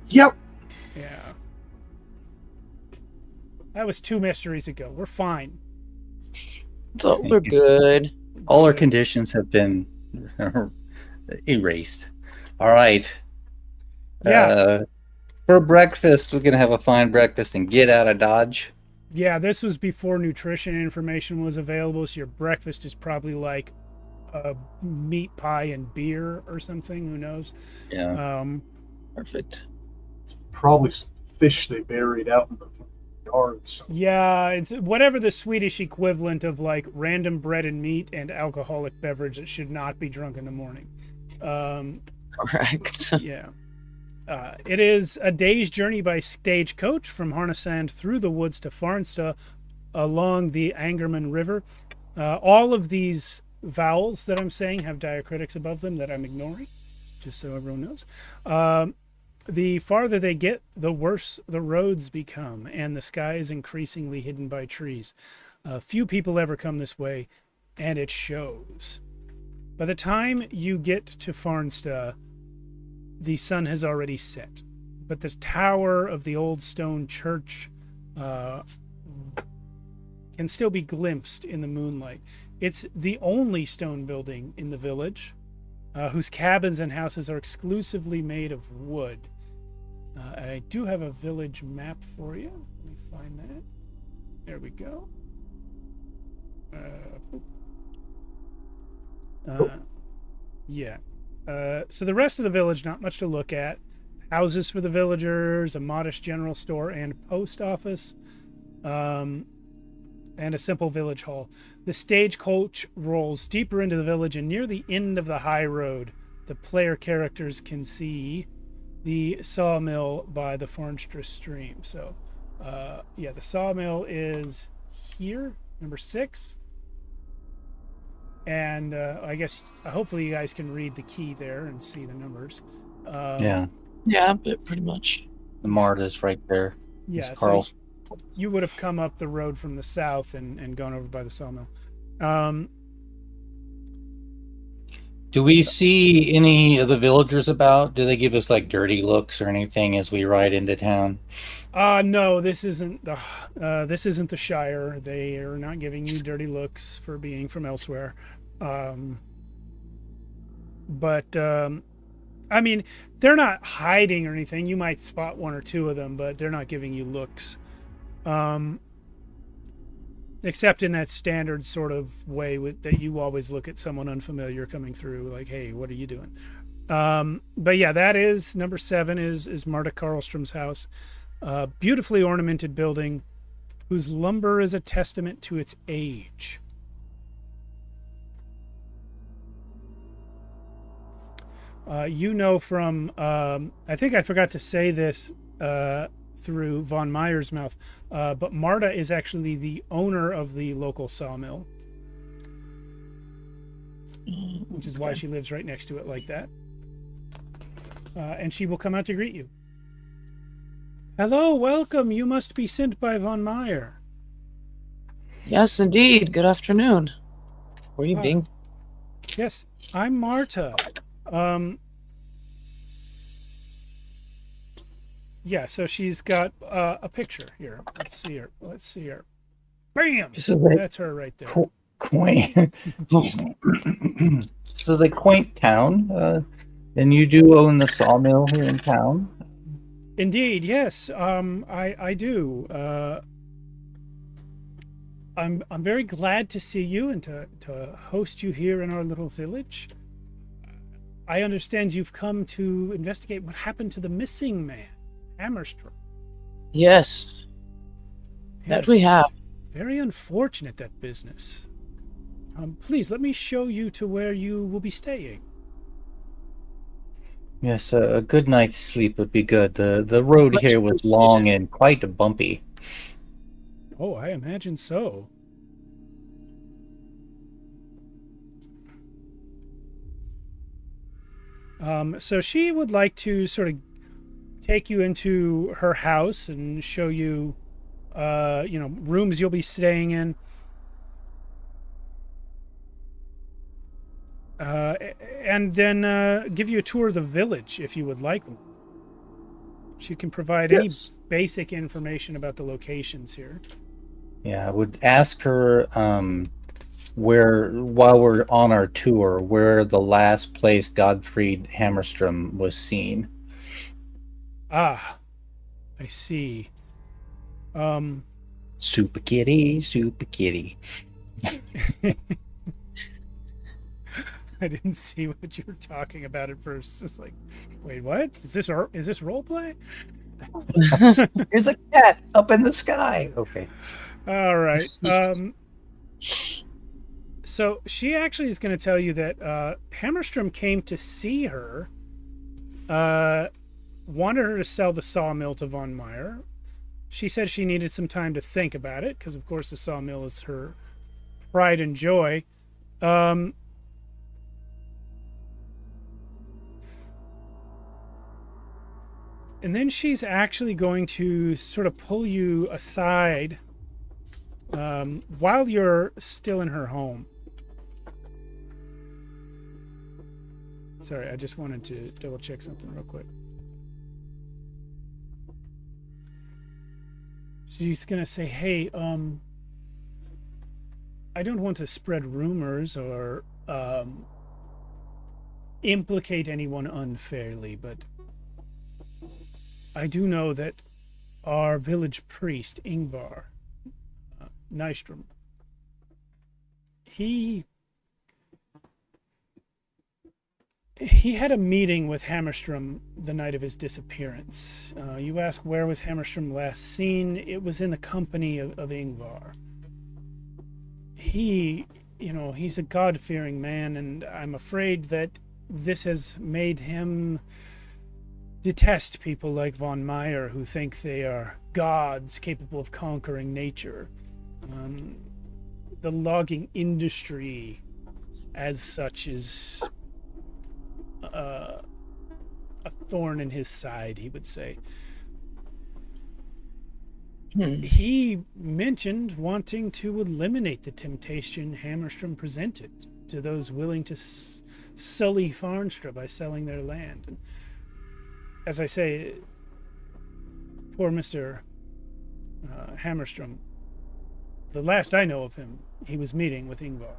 Yep. Yeah. That was 2 mysteries ago. We're fine. So we're good. All our conditions have been erased. All right. Yeah. For breakfast, we're going to have a fine breakfast and get out of Dodge. Yeah, this was before nutrition information was available, so your breakfast is probably like a meat pie and beer or something. Who knows? Yeah. Perfect. It's probably some fish they buried out in the yards. Yeah, it's whatever the Swedish equivalent of like random bread and meat and alcoholic beverage that should not be drunk in the morning. Correct. Yeah. It is a day's journey by stagecoach from Harnessand through the woods to Färnsta along the Angerman River. All of these vowels that I'm saying have diacritics above them that I'm ignoring, just so everyone knows. The farther they get, the worse the roads become, and the sky is increasingly hidden by trees. Few people ever come this way, and it shows. By the time you get to Färnsta, the sun has already set, but the tower of the old stone church can still be glimpsed in the moonlight. It's the only stone building in the village, whose cabins and houses are exclusively made of wood. I do have a village map for you. Let me find that. There we go. Yeah. So the rest of the village, not much to look at. Houses for the villagers, a modest general store and post office, and a simple village hall. The stagecoach rolls deeper into the village, and near the end of the high road, the player characters can see the sawmill by the Färnsta stream. So, yeah, the sawmill is here, number 6. And I guess hopefully you guys can read the key there and see the numbers. Yeah. Yeah, but pretty much. The Marta's right there. Yeah, Carl. so you would have come up the road from the south and gone over by the sawmill. Do we see any of the villagers about? Do they give us like dirty looks or anything as we ride into town? No, this isn't the Shire. They are not giving you dirty looks for being from elsewhere. But I mean, they're not hiding or anything. You might spot 1 or 2 of them, but they're not giving you looks. Except in that standard sort of way that you always look at someone unfamiliar coming through, like, hey, what are you doing? But yeah, that is number 7 is Marta Karlstrom's house. Beautifully ornamented building whose lumber is a testament to its age. You know from, I think I forgot to say this through Von Meyer's mouth, but Marta is actually the owner of the local sawmill, which is why she lives right next to it like that. And she will come out to greet you. Hello, welcome. You must be sent by Von Meyer. Yes, indeed. Good afternoon. Or evening. Yes. I'm Marta. Yeah, so she's got a picture here. Let's see her. Bam! So they That's her right there. quaint. So the quaint town, and you do own the sawmill here in town. Indeed, yes. I do. I'm very glad to see you and to host you here in our little village. I understand you've come to investigate what happened to the missing man, Hammerstrom. Yes, that we have. Very unfortunate, that business. Please, let me show you to where you will be staying. Yes, a good night's sleep would be good. The road Much here was appreciated. long and quite bumpy. Oh, I imagine so. So she would like to sort of take you into her house and show you, rooms you'll be staying in. And then give you a tour of the village if you would like one. She can provide any Yes. basic information about the locations here. Yeah, I would ask her where, while we're on our tour, where the last place Godfried Hammerstrom was seen. Ah, I see. Super kitty, super kitty. I didn't see what you were talking about at first. It's like, wait, what? Is this role play? There's a cat up in the sky. Okay. All right. So she actually is going to tell you that Hammerstrom came to see her, wanted her to sell the sawmill to von Meyer. She said she needed some time to think about it because, of course, the sawmill is her pride and joy. And then she's actually going to sort of pull you aside while you're still in her home. Sorry, I just wanted to double check something real quick. She's going to say, hey, I don't want to spread rumors or implicate anyone unfairly, but I do know that our village priest, Ingvar Nystrom, he had a meeting with Hammerstrom the night of his disappearance. You ask, where was Hammerstrom last seen? It was in the company of Ingvar. He's a God-fearing man, and I'm afraid that this has made him detest people like von Meyer who think they are gods capable of conquering nature. The logging industry as such is a thorn in his side, he would say. He mentioned wanting to eliminate the temptation Hammerstrom presented to those willing to sully Färnsta by selling their land. And as I say, poor Mr. Hammerstrom, the last I know of him, he was meeting with Ingvar.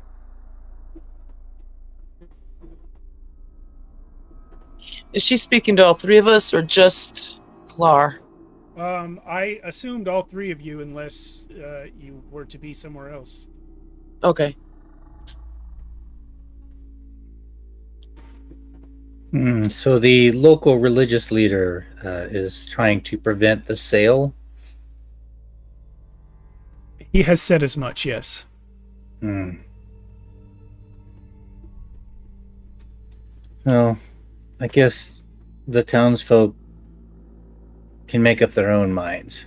Is she speaking to all three of us or just Klar? I assumed all three of you, unless you were to be somewhere else. Okay. So the local religious leader is trying to prevent the sale. He has said as much, yes. Well, I guess the townsfolk can make up their own minds.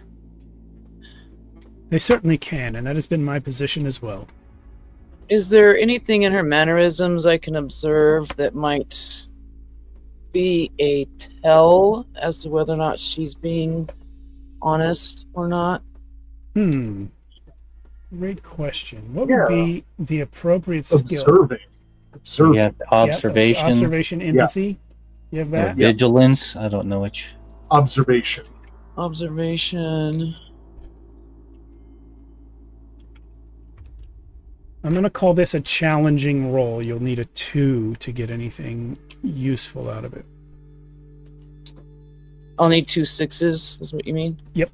They certainly can, and that has been my position as well. Is there anything in her mannerisms I can observe that might be a tell as to whether or not she's being honest or not? Great question. What would be the appropriate skill? Observing. Observe. You have Yep, observation, observation, empathy. You have or that. vigilance. I don't know which. Observation. Observation. I'm going to call this a challenging roll. You'll need a 2 to get anything useful out of it. I'll need 2 6s, is what you mean? Yep.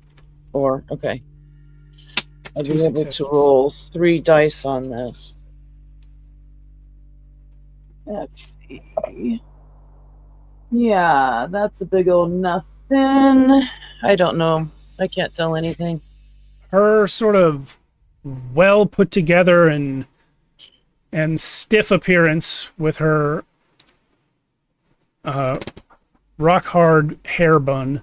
Or, okay. I'll 2 be able successes. to roll 3 dice on this. Let's see. Yeah, that's a big old nothing. I don't know. I can't tell anything. Her sort of well put together and stiff appearance with her rock hard hair bun.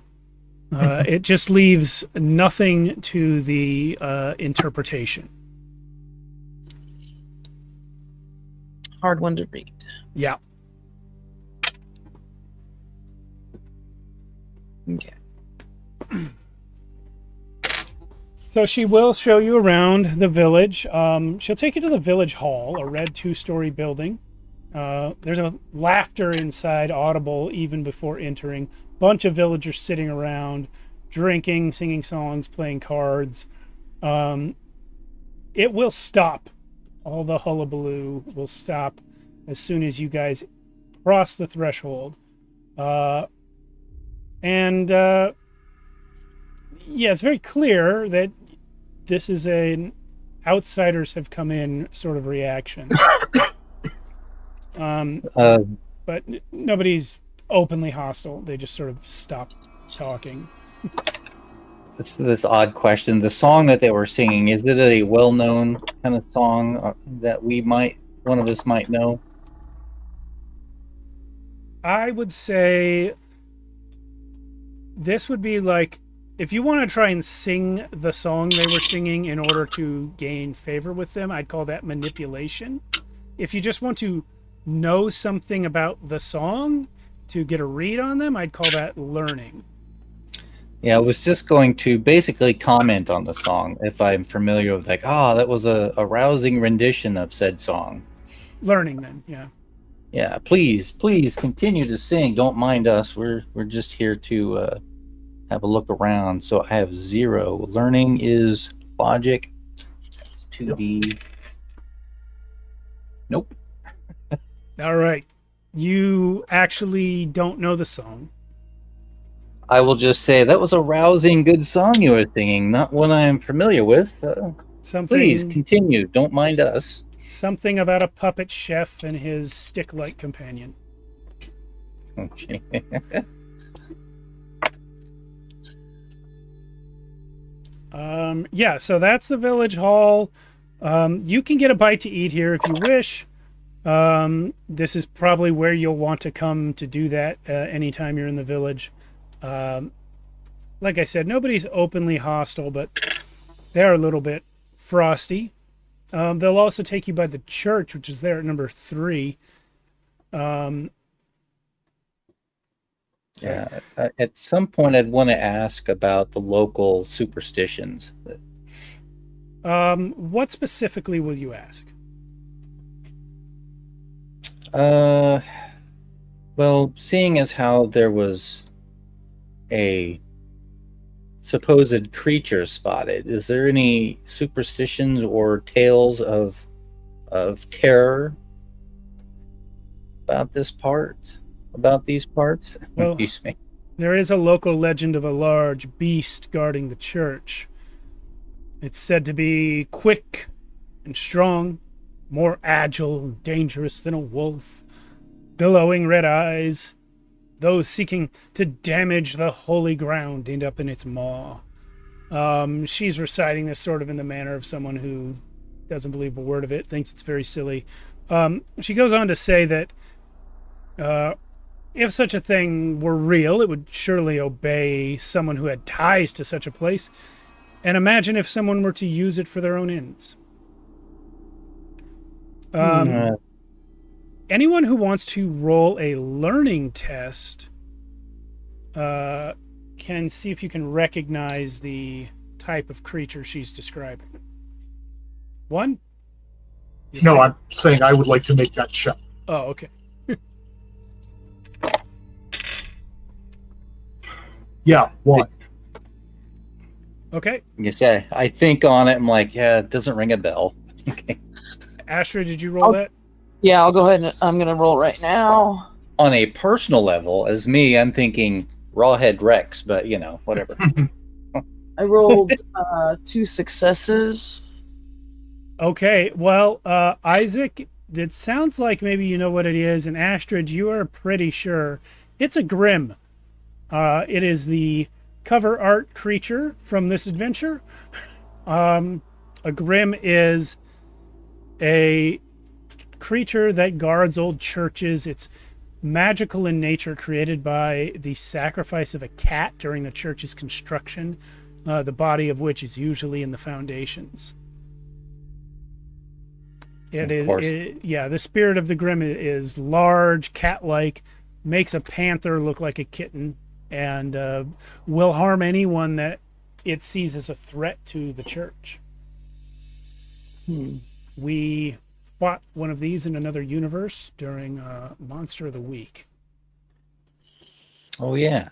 It just leaves nothing to the interpretation. Hard one to read. Yeah. Okay. So she will show you around the village. She'll take you to the village hall, a red 2-story building. There's a laughter inside, audible even before entering. Bunch of villagers sitting around, drinking, singing songs, playing cards. It will stop. All the hullabaloo will stop as soon as you guys cross the threshold. Yeah, it's very clear that this is an outsiders have come in sort of reaction. But nobody's openly hostile. They just sort of stop talking. This odd question. The song that they were singing, is it a well-known kind of song that one of us might know? I would say this would be like, if you want to try and sing the song they were singing in order to gain favor with them, I'd call that manipulation. If you just want to know something about the song to get a read on them, I'd call that learning. Yeah, I was just going to basically comment on the song if I'm familiar with, like, that was a rousing rendition of said song. Learning then, yeah. Yeah, please continue to sing. Don't mind us. We're just here to have a look around. So I have 0. Learning is logic. 2D. Nope. All right. You actually don't know the song. I will just say that was a rousing, good song you were singing. Not one I am familiar with. Please continue. Don't mind us. Something about a puppet chef and his stick-like companion. Okay. Yeah, so that's the village hall. You can get a bite to eat here if you wish. This is probably where you'll want to come to do that anytime you're in the village. Like I said, nobody's openly hostile, but they're a little bit frosty. They'll also take you by the church, which is there at number 3. Yeah, at some point I'd want to ask about the local superstitions. What specifically will you ask? Well, seeing as how there was a supposed creature spotted, is there any superstitions or tales of terror about these parts? Well, Excuse me. there is a local legend of a large beast guarding the church. It's said to be quick and strong, more agile and dangerous than a wolf, glowing red eyes. Those seeking to damage the holy ground end up in its maw. She's reciting this sort of in the manner of someone who doesn't believe a word of it, thinks it's very silly. She goes on to say that if such a thing were real, it would surely obey someone who had ties to such a place. And imagine if someone were to use it for their own ends. Anyone who wants to roll a learning test can see if you can recognize the type of creature she's describing. 1. No, I'm saying I would like to make that check. Oh, okay. Yeah, 1. Okay. You say, I think on it. I'm like, yeah, it doesn't ring a bell. Okay. Astra, did you roll that? Yeah, I'll go ahead and I'm going to roll right now. On a personal level, as me, I'm thinking Rawhead Rex, but whatever. I rolled 2 successes. Okay. Well, Isaac, it sounds like maybe you know what it is, and Astrid, you are pretty sure it's a Grim. It is the cover art creature from this adventure. A Grim is a creature that guards old churches. It's magical in nature, created by the sacrifice of a cat during the church's construction, the body of which is usually in the foundations. The spirit of the Grim is large, cat-like, makes a panther look like a kitten, and will harm anyone that it sees as a threat to the church. We fought one of these in another universe during Monster of the Week. Oh, yeah.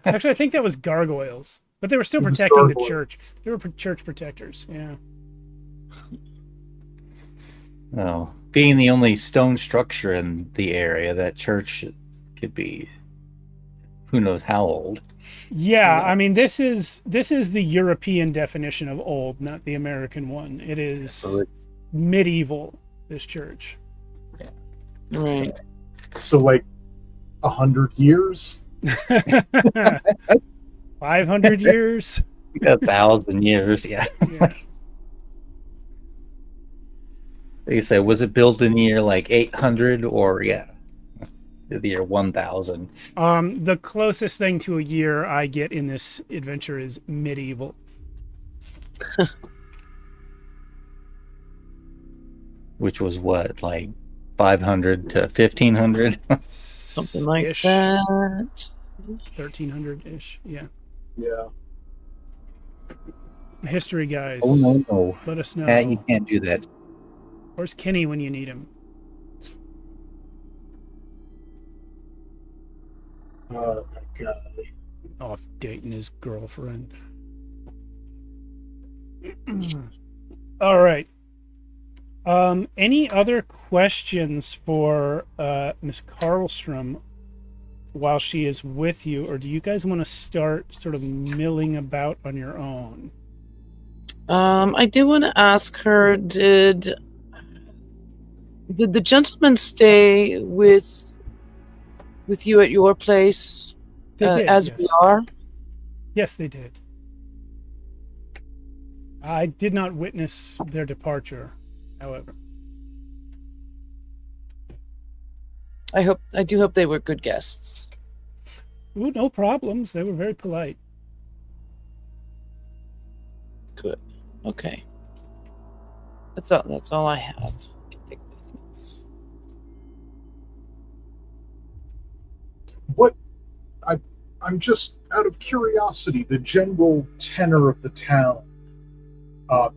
Actually, I think that was gargoyles, but they were still protecting the church. They were church protectors, yeah. Oh, being the only stone structure in the area, that church could be who knows how old. Yeah, I mean, this is the European definition of old, not the American one. It is medieval, this church. Right. So, like, 100 years? 500 years? 1,000 years, yeah. Yeah. They say, was it built in the year like 800 or the year 1000? The closest thing to a year I get in this adventure is medieval. Which was what, like 500 to 1500? Something like Ish. that. 1300-ish, yeah. Yeah. History guys. Oh, no. Let us know. Pat, you can't do that. Where's Kenny when you need him? That guy. Off dating his girlfriend. All right. Any other questions for Miss Karlstrom while she is with you, or do you guys want to start sort of milling about on your own? I do want to ask her, did the gentleman stay with you at your place They did, as yes. we are? Yes, they did. I did not witness their departure, however. I do hope they were good guests. Ooh, no problems. They were very polite. Good. Okay. That's all I have. I think nothing else. What? I'm just out of curiosity, the general tenor of the town,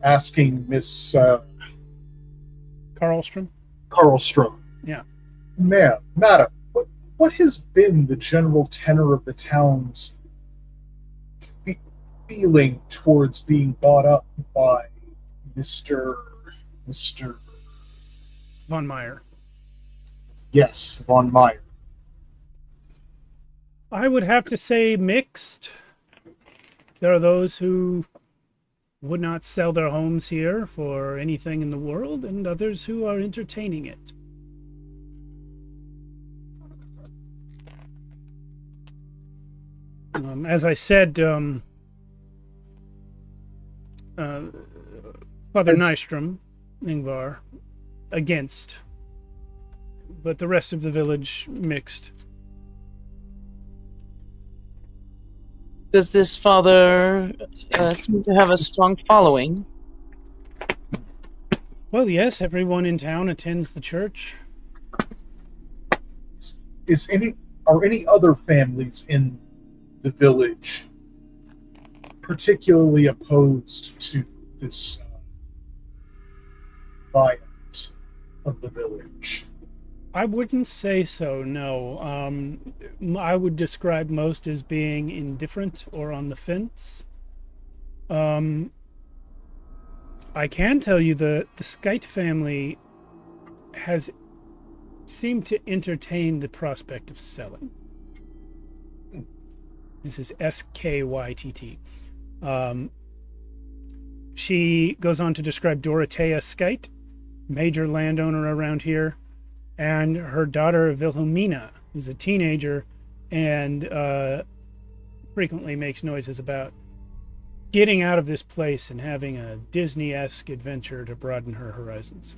asking Miss Karlstrom? Karlstrom. Yeah. Madam, what has been the general tenor of the town's feeling towards being bought up by Mr. Von Meyer. Yes, Von Meyer. I would have to say mixed. There are those who would not sell their homes here for anything in the world, and others who are entertaining it. As I said, Father Nystrom, Ingvar, against, but the rest of the village mixed. Does this father seem to have a strong following? Well, yes, everyone in town attends the church. Are any other families in the village particularly opposed to this buyout? of the village? I wouldn't say so, no. I would describe most as being indifferent or on the fence. I can tell you the Skite family has seemed to entertain the prospect of selling. This is Skytt. She goes on to describe Dorothea Skite, major landowner around here, and her daughter Wilhelmina, who's a teenager and frequently makes noises about getting out of this place and having a Disney-esque adventure to broaden her horizons.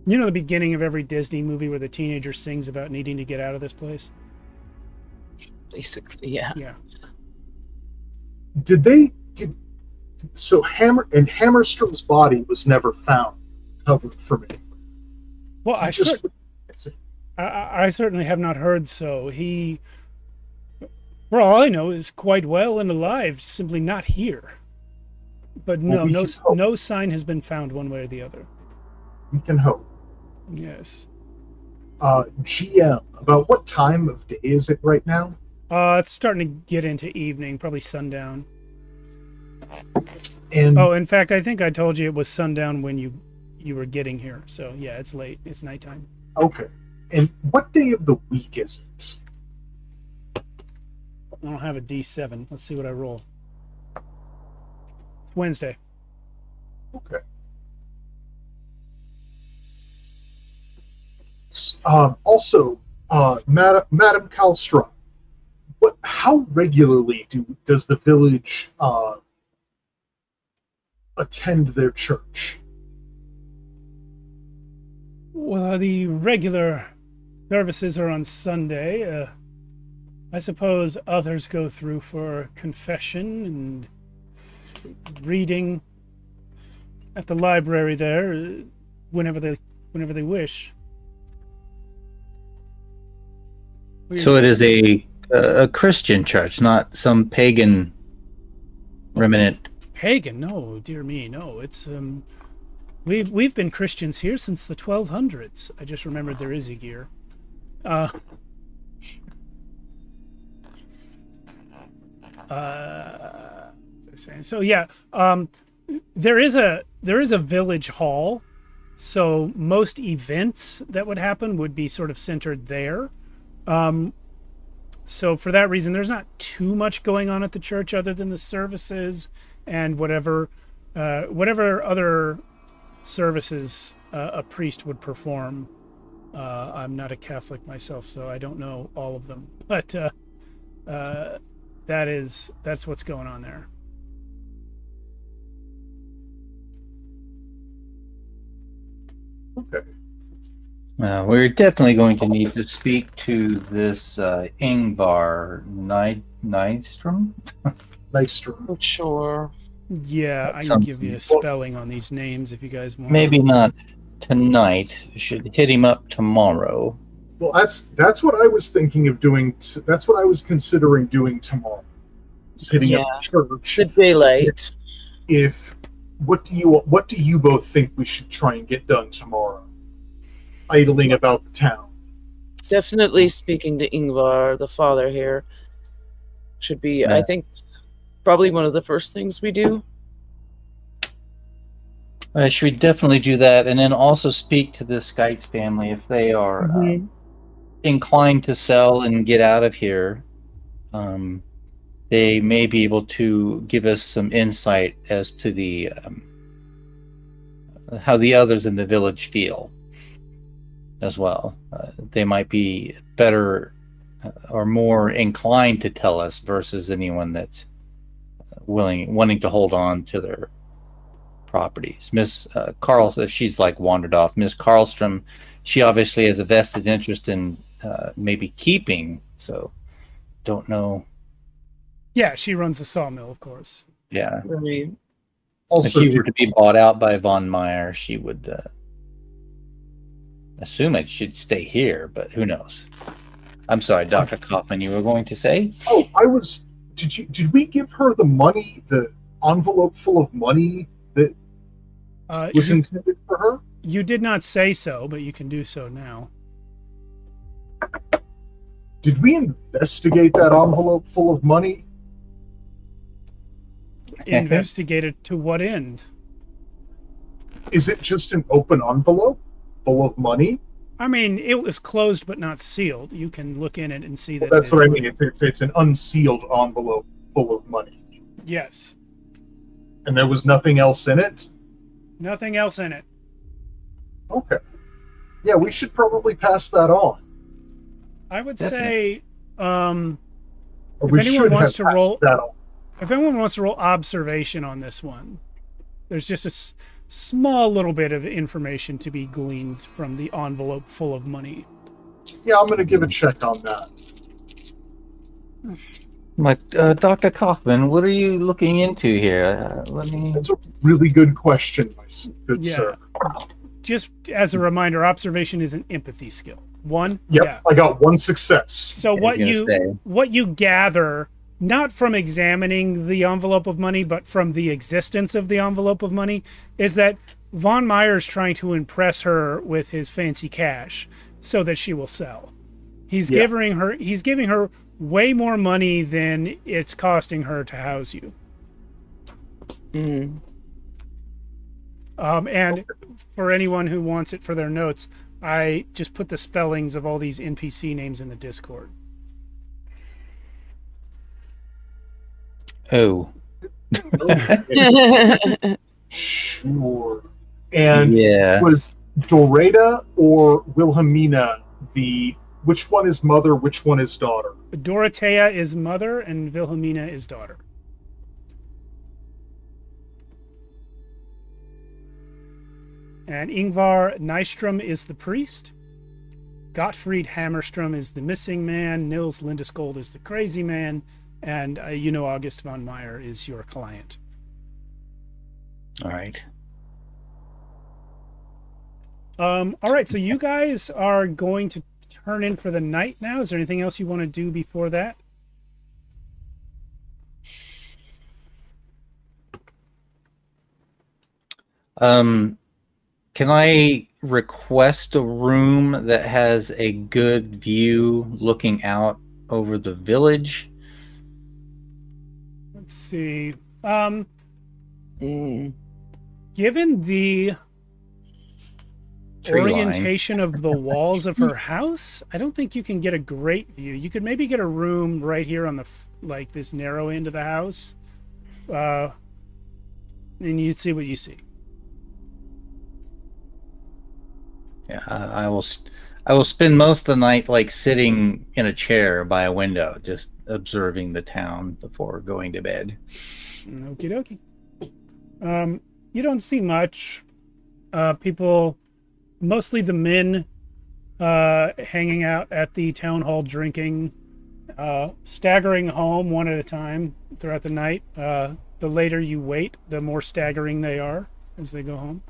You know the beginning of every Disney movie where the teenager sings about needing to get out of this place? Basically, yeah. Yeah. So Hammerstrom's body was never found covered from it. Well, I certainly have not heard so. He, for all I know, is quite well and alive, simply not here. But no sign has been found one way or the other. We can hope. Yes. GM, about what time of day is it right now? It's starting to get into evening, probably sundown. And in fact, I think I told you it was sundown when you were getting here. So yeah, it's late. It's nighttime. Okay. And what day of the week is it? I don't have a D7. Let's see what I roll. It's Wednesday. Okay. Also, Madam Kalstra, how regularly does the village attend their church? Well, the regular services are on Sunday. I suppose others go through for confession and reading at the library there whenever they wish. So it is a Christian church, not some pagan remnant. Pagan? No, dear me, no. It's we've been Christians here since the 1200s. I just remembered there is a year. So yeah, there is a village hall. So most events that would happen would be sort of centered there. So for that reason, there's not too much going on at the church other than the services and whatever other services a priest would perform. I'm not a Catholic myself, so I don't know all of them, but that's what's going on there. Okay. We're definitely going to need to speak to this Ingvar Nystrom. Nystrom. Sure. Yeah, I can give you a spelling on these names if you guys want. Maybe not tonight. Should hit him up tomorrow. Well, that's what I was thinking of doing. That's what I was considering doing tomorrow. Hitting up the church. The daylight. What do you both think we should try and get done tomorrow? Idling about the town. Definitely speaking to Ingvar, the father here, should be, Yeah. I think, probably one of the first things we do. Should we definitely do that, and then also speak to the Skites family if they are inclined to sell and get out of here. They may be able to give us some insight as to the how the others in the village feel as well. They might be better or more inclined to tell us versus anyone that's wanting to hold on to their properties. Miss Carl, if she's like wandered off, Miss Karlstrom, she obviously has a vested interest in maybe keeping, so don't know. Yeah, she runs the sawmill, of course. Yeah. Right. Also, if she were to be bought out by Von Meyer, she would assume it should stay here, but who knows? I'm sorry, Dr. Kaufman, you were going to say? Oh, did we give her the money, the envelope full of money that was intended for her? You did not say so, but you can do so now. Did we investigate that envelope full of money? Investigate it to what end? Is it just an open envelope full of money? I mean, it was closed but not sealed. You can look in it and see that. Well, that's what I mean. It's an unsealed envelope full of money. Yes. And there was nothing else in it? Nothing else in it. Okay. Yeah, we should probably pass that on. I would say, Or if we anyone should wants have to roll, passed that on. if anyone wants to roll observation on this one, there's just a small little bit of information to be gleaned from the envelope full of money. Yeah, I'm going to give a check on that. Dr. Kaufman, what are you looking into here? Let me. That's a really good question, my good Yeah. sir. Just as a reminder, observation is an empathy skill. One. Yep, Yeah. I got one success. So I was gonna what you gather, not from examining the envelope of money, but from the existence of the envelope of money, is that Von Meyer's trying to impress her with his fancy cash so that she will sell. He's giving her way more money than it's costing her to house you. Mm. And for anyone who wants it for their notes, I just put the spellings of all these NPC names in the Discord. Oh. Sure. And Yeah. was Dorada or Wilhelmina which one is mother, which one is daughter? Dorothea is mother and Wilhelmina is daughter. And Ingvar Nystrom is the priest. Gottfried Hammerstrom is the missing man. Nils Lindeskold is the crazy man. And August von Meyer is your client. All right. All right, so you guys are going to turn in for the night now. Is there anything else you want to do before that? Can I request a room that has a good view looking out over the village? Let's see. Mm. Given the Tree line. orientation of the walls of her house, I don't think you can get a great view. You could maybe get a room right here on the this narrow end of the house, and you'd see what you see. Yeah, I will spend most of the night sitting in a chair by a window, just observing the town before going to bed. Okie dokie. You don't see much. People, mostly the men, hanging out at the town hall drinking, staggering home one at a time throughout the night. The later you wait, the more staggering they are as they go home.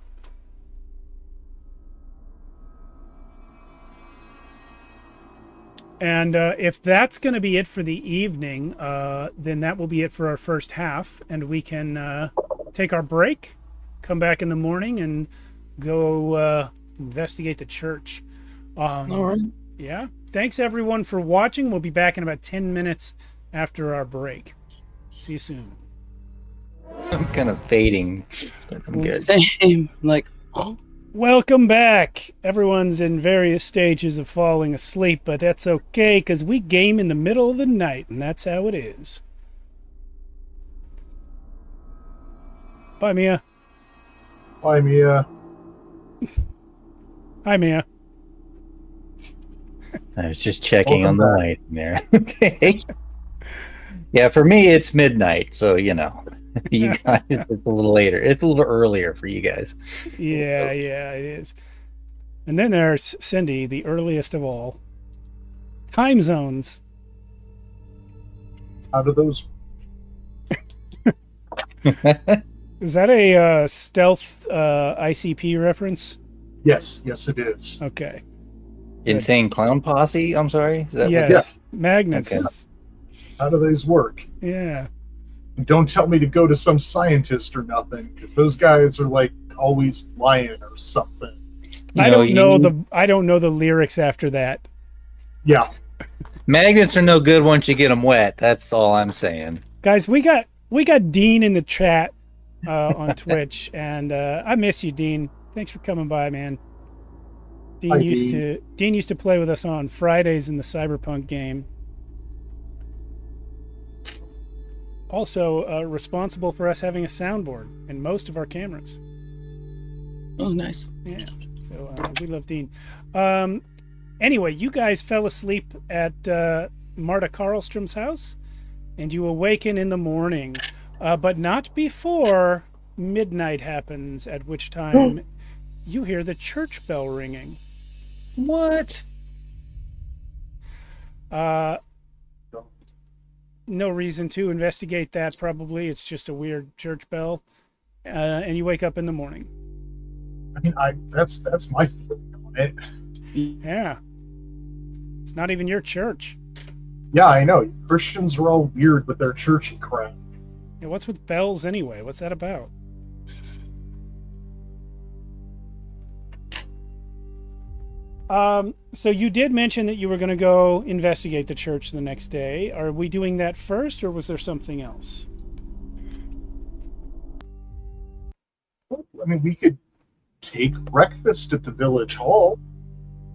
And if that's going to be it for the evening, then that will be it for our first half, and we can take our break, come back in the morning, and go investigate the church. All right. Yeah. Thanks, everyone, for watching. We'll be back in about 10 minutes after our break. See you soon. I'm kind of fading, but I'm good. Same. Welcome back. Everyone's in various stages of falling asleep, but that's okay, because we game in the middle of the night, and that's how it is. Bye, Mia. Hi, Mia. Hi, Mia. I was just checking Welcome on the back. light there. Okay. Yeah, for me it's midnight, so you guys it's a little later. It's a little earlier for you guys. Yeah, it is. And then there's Cindy, the earliest of all. Time zones. How do those? Is that a stealth ICP reference? Yes, it is. Okay. Insane Clown Posse? I'm sorry? Is that Yes. Magnets. Okay. How do those work? Yeah. Don't tell me to go to some scientist or nothing, because those guys are like always lying or something. You I know, don't know the lyrics after that. Yeah. Magnets are no good once you get them wet. That's all I'm saying. Guys, we got Dean in the chat on Twitch, and I miss you, Dean. Thanks for coming by, man. Dean used to play with us on Fridays in the Cyberpunk game. Also responsible for us having a soundboard in most of our cameras. Oh, nice. Yeah, so we love Dean. Anyway, you guys fell asleep at Marta Karlstrom's house, and you awaken in the morning, but not before midnight happens, at which time you hear the church bell ringing. What? No reason to investigate that, probably. It's just a weird church bell. And you wake up in the morning. I mean, that's my feeling on it. Yeah. It's not even your church. Yeah, I know. Christians are all weird with their churchy crap. Yeah, what's with bells anyway? What's that about? So you did mention that you were going to go investigate the church the next day. Are we doing that first, or was there something else? I mean, we could take breakfast at the village hall.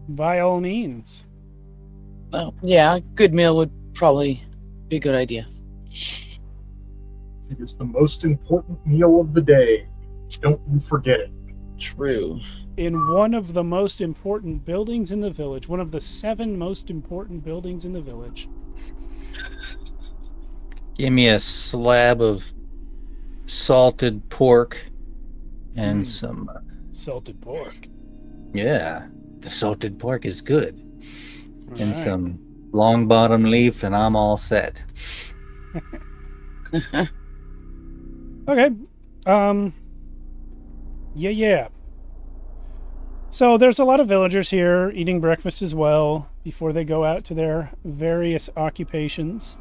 By all means. Oh, yeah, a good meal would probably be a good idea. It is the most important meal of the day. Don't you forget it. True. In one of the most important buildings in the village, one of the 7 most important buildings in the village. Give me a slab of salted pork and some... salted pork. Yeah, the salted pork is good. All And right. some long bottom leaf, and I'm all set. Okay. Yeah. So there's a lot of villagers here eating breakfast as well before they go out to their various occupations.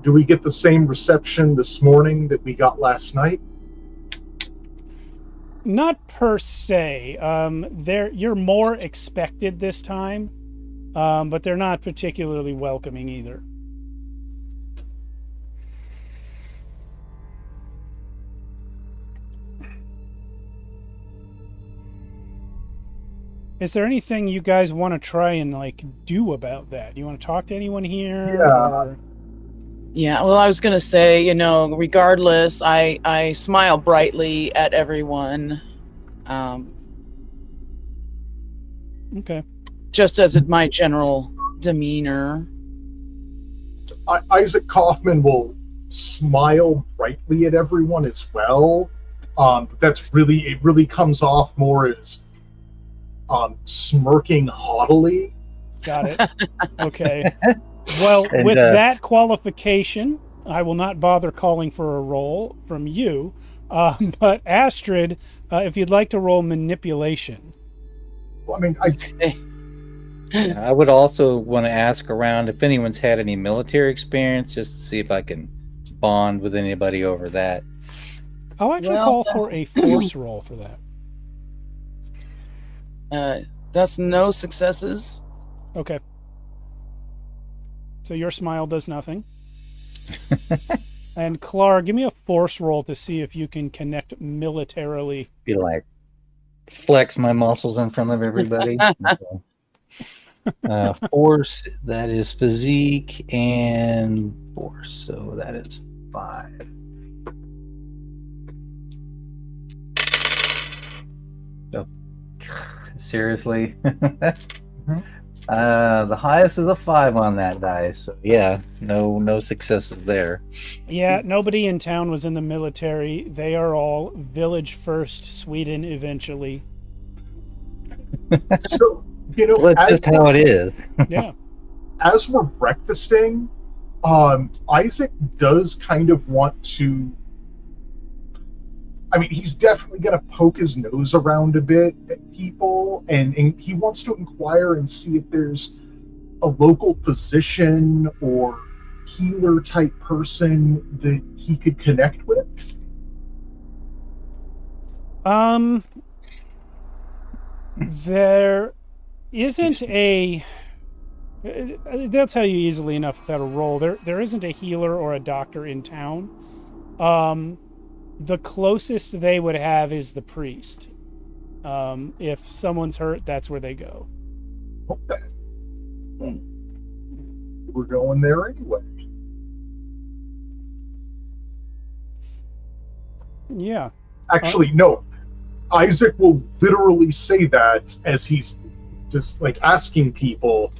Do we get the same reception this morning that we got last night? Not per se. You're more expected this time, but they're not particularly welcoming either. Is there anything you guys want to try and do about that? You want to talk to anyone here? Yeah. Or... Yeah, well, I was going to say, regardless, I smile brightly at everyone. Okay. Just as my general demeanor. Isaac Kaufman will smile brightly at everyone as well. But it really comes off more as smirking haughtily. Got it. Okay. Well, And, with that qualification, I will not bother calling for a roll from you. But Astrid, if you'd like to roll manipulation. Well, I mean, I would also want to ask around if anyone's had any military experience, just to see if I can bond with anybody over that. I'll actually call for a force roll for that. That's no successes. Okay. So your smile does nothing. And Clark, give me a force roll to see if you can connect militarily. Be like, flex my muscles in front of everybody. Force, that is physique, and force, so that is 5. Oh, seriously? The highest is a 5 on that dice, so yeah, no successes there. Yeah, nobody in town was in the military. They are all village first, Sweden eventually. so Well, that's just how it is. Yeah. as we're breakfasting, Isaac does kind of want to. I mean, he's definitely going to poke his nose around a bit at people, and he wants to inquire and see if there's a local physician or healer type person that he could connect with? There isn't a. They'll tell you easily enough without a roll. There isn't a healer or a doctor in town. The closest they would have is the priest. If someone's hurt, that's where they go. Okay. We're going there anyway. Yeah. Actually, no. Isaac will literally say that as he's just like asking people,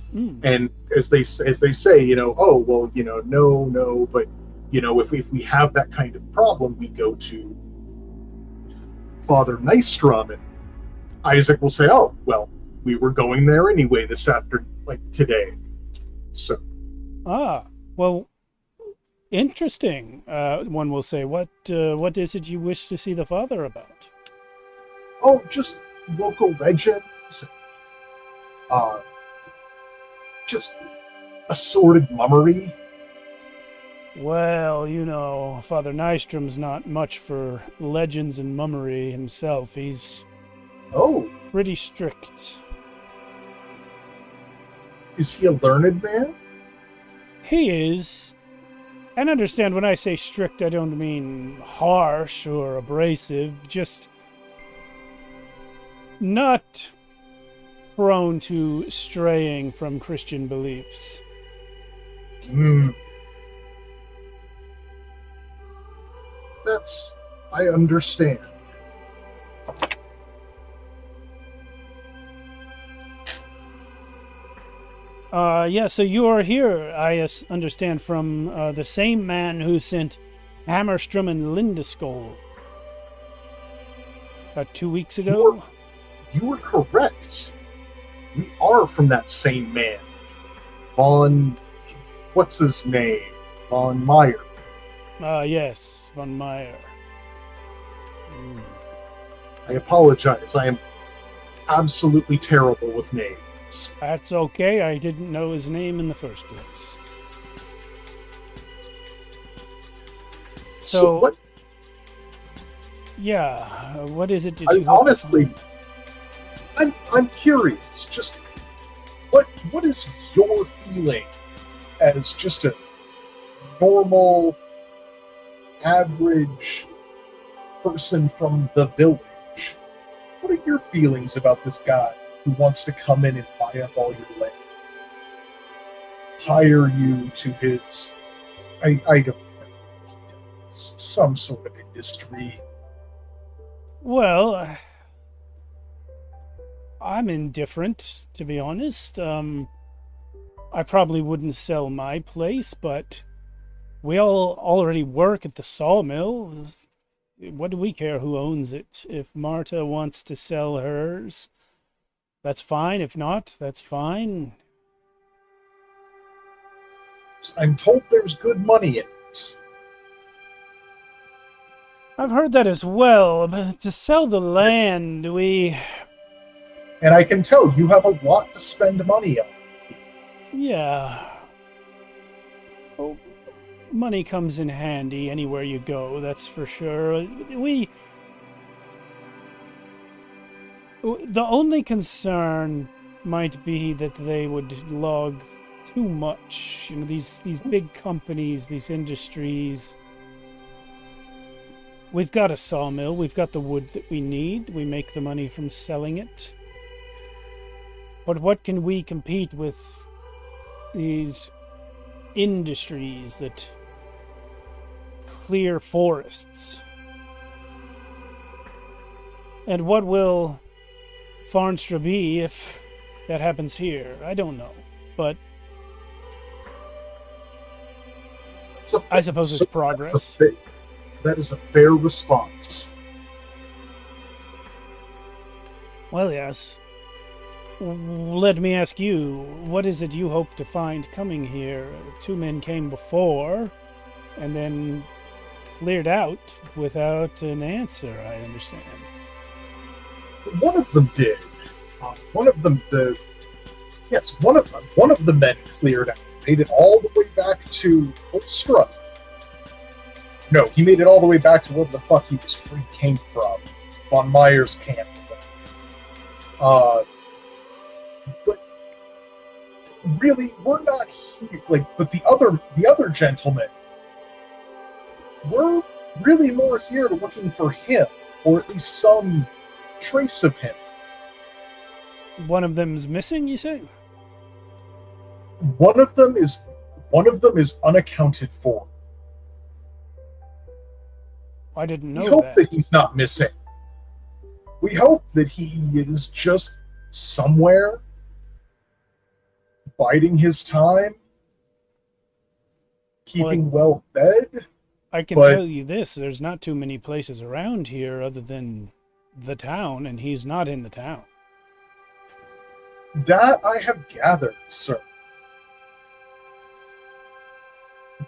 and as they say, you know, oh well, you know, no, but you know, if we have that kind of problem, we go to Father Nystrom, and Isaac will say, oh well, we were going there anyway today. So. Well, interesting. One will say, what is it you wish to see the father about? Oh, just local legends. Just assorted mummery. Well, you know, Father Nystrom's not much for legends and mummery himself. He's pretty strict. Is he a learned man? He is. And understand, when I say strict, I don't mean harsh or abrasive, just not prone to straying from Christian beliefs. I understand. So you are here, I understand, from the same man who sent Hammerstrom and Lindeskol about 2 weeks ago? You were correct. We are from that same man. What's his name? Von Meyer. Yes, Von Meyer. I apologize. I am absolutely terrible with names. That's okay. I didn't know his name in the first place. So what? Yeah, what is it that you honestly, I'm curious. Just what is your feeling as just a normal, average person from the village? What are your feelings about this guy who wants to come in and buy up all your land, hire you to his, I don't know, some sort of industry? Well, I'm indifferent, to be honest. I probably wouldn't sell my place, but we all already work at the sawmill. What do we care who owns it? If Marta wants to sell hers, that's fine. If not, that's fine. I'm told there's good money in it. I've heard that as well, but to sell the land, And I can tell you have a lot to spend money on. Yeah. Oh, money comes in handy anywhere you go, that's for sure. The only concern might be that they would log too much. You know, these big companies, these industries. We've got a sawmill, we've got the wood that we need, we make the money from selling it. But what can we compete with these industries that clear forests? And what will Färnsta be if that happens here? I don't know, but I suppose it's progress. That is a fair response. Well, yes. Let me ask you, what is it you hope to find coming here? 2 men came before, and then cleared out without an answer, I understand. One of them did. One of them, the Yes, one of the men cleared out, made it all the way back to Ulstra. No, he made it all the way back to where the fuck he was free came from, Von Meyer's camp. But really, we're not here. But the other gentlemen, we're really more here looking for him, or at least some trace of him. One of them's missing, you say? One of them is unaccounted for. I didn't know We hope that. that he's not missing. We hope that he is just somewhere biding his time, keeping well fed. I can but- tell you this, there's not too many places around here other than the town, and he's not in the town. That I have gathered, sir.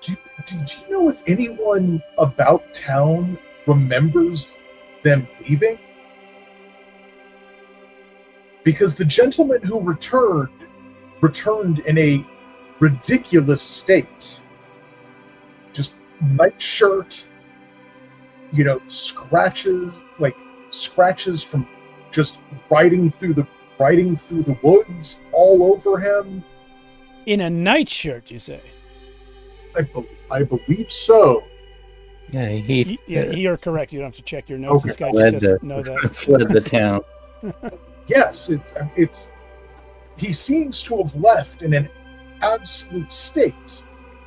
Did you know if anyone about town remembers them leaving? Because the gentleman who returned in a ridiculous state. Just nightshirt, scratches from just riding through the woods all over him. In a nightshirt, you say? I believe so. Yeah, You're correct. You don't have to check your notes. Okay. This guy just doesn't know that. fled the town. Yes, it's. He seems to have left in an absolute state,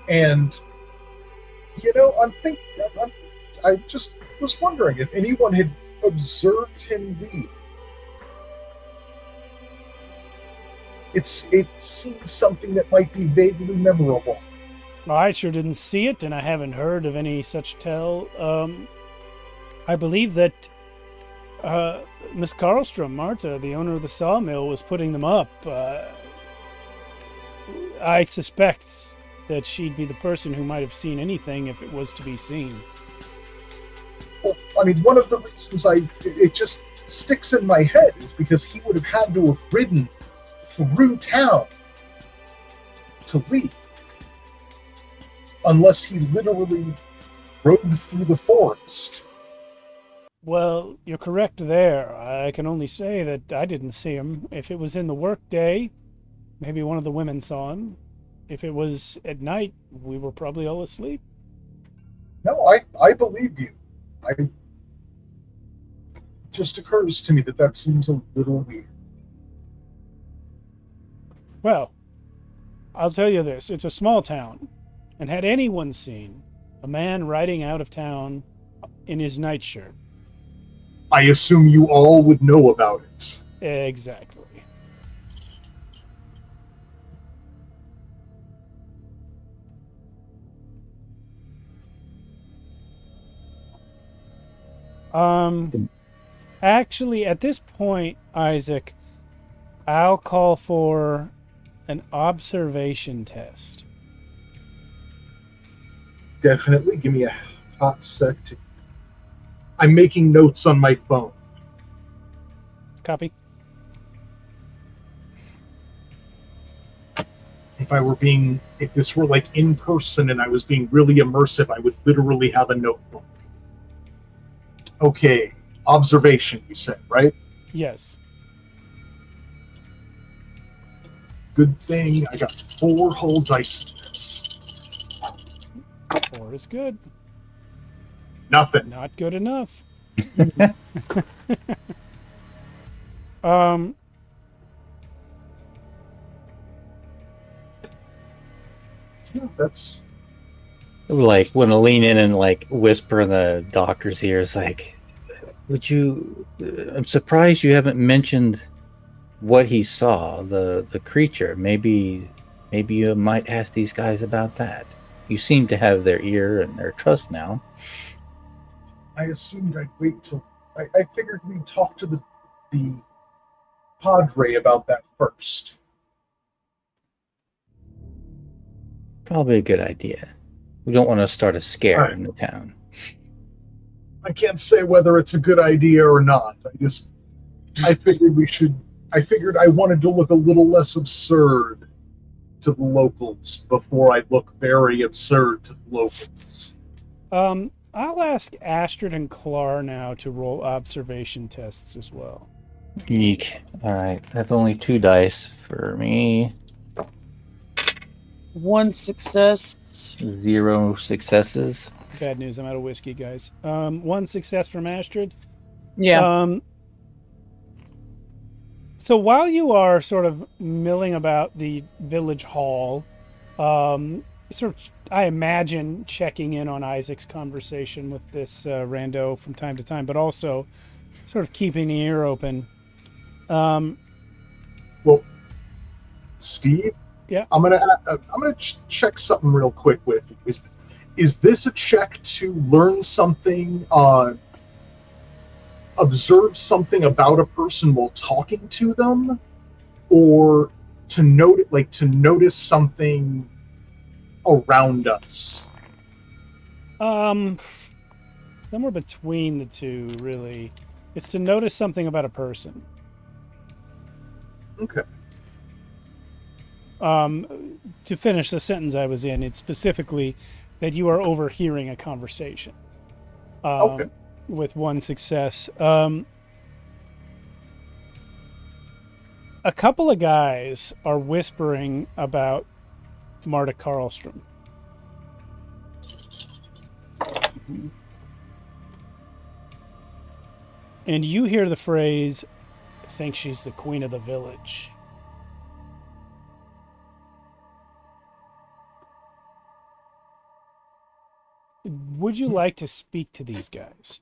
and I just was wondering if anyone had observed him leave. It seems something that might be vaguely memorable. Well, I sure didn't see it, and I haven't heard of any such tell. I believe that Miss Karlstrom, Marta, the owner of the sawmill, was putting them up. I suspect that she'd be the person who might have seen anything if it was to be seen. Well, I mean, one of the reasons it just sticks in my head is because he would have had to have ridden through town to leave. Unless he literally rode through the forest. Well, you're correct there. I can only say that I didn't see him. If it was in the work day, maybe one of the women saw him. If it was at night, we were probably all asleep. No, I believe you. It just occurs to me that seems a little weird. Well, I'll tell you this. It's a small town. And had anyone seen a man riding out of town in his nightshirt? I assume you all would know about it. Exactly. Actually, at this point, Isaac, I'll call for an observation test. Definitely. Give me a hot sec. I'm making notes on my phone. Copy. If this were like in person and I was being really immersive, I would literally have a notebook. Okay, observation, you said, right? Yes. Good thing I got 4 whole dice in this. 4 is good. Nothing. Not good enough. Yeah, that's Like, want to lean in and like whisper in the doctor's ears, like, "Would you? I'm surprised you haven't mentioned what he saw, the creature. Maybe you might ask these guys about that. You seem to have their ear and their trust now." I assumed I'd wait till I figured we'd talk to the Padre about that first. Probably a good idea. We don't want to start a scare Right. in the town. I can't say whether it's a good idea or not. I figured we should I figured I wanted to look a little less absurd to the locals before I look very absurd to the locals. I'll ask Astrid and Clar now to roll observation tests as well. Eek. All right, that's only 2 dice for me. 1 success. 0 successes. Bad news, I'm out of whiskey, guys. 1 success from Astrid. Yeah. So while you are sort of milling about the village hall, sort of, I imagine checking in on Isaac's conversation with this rando from time to time, but also sort of keeping the ear open. Well, Steve, yeah, I'm gonna check something real quick with you. Is this a check to learn something, observe something about a person while talking to them, or to notice something around us? Somewhere between the two, really. It's to notice something about a person. Okay. To finish the sentence I was in, it's specifically that you are overhearing a conversation. Okay. With 1 success. A couple of guys are whispering about Marta Karlstrom. And you hear the phrase, "I think she's the queen of the village." Would you like to speak to these guys?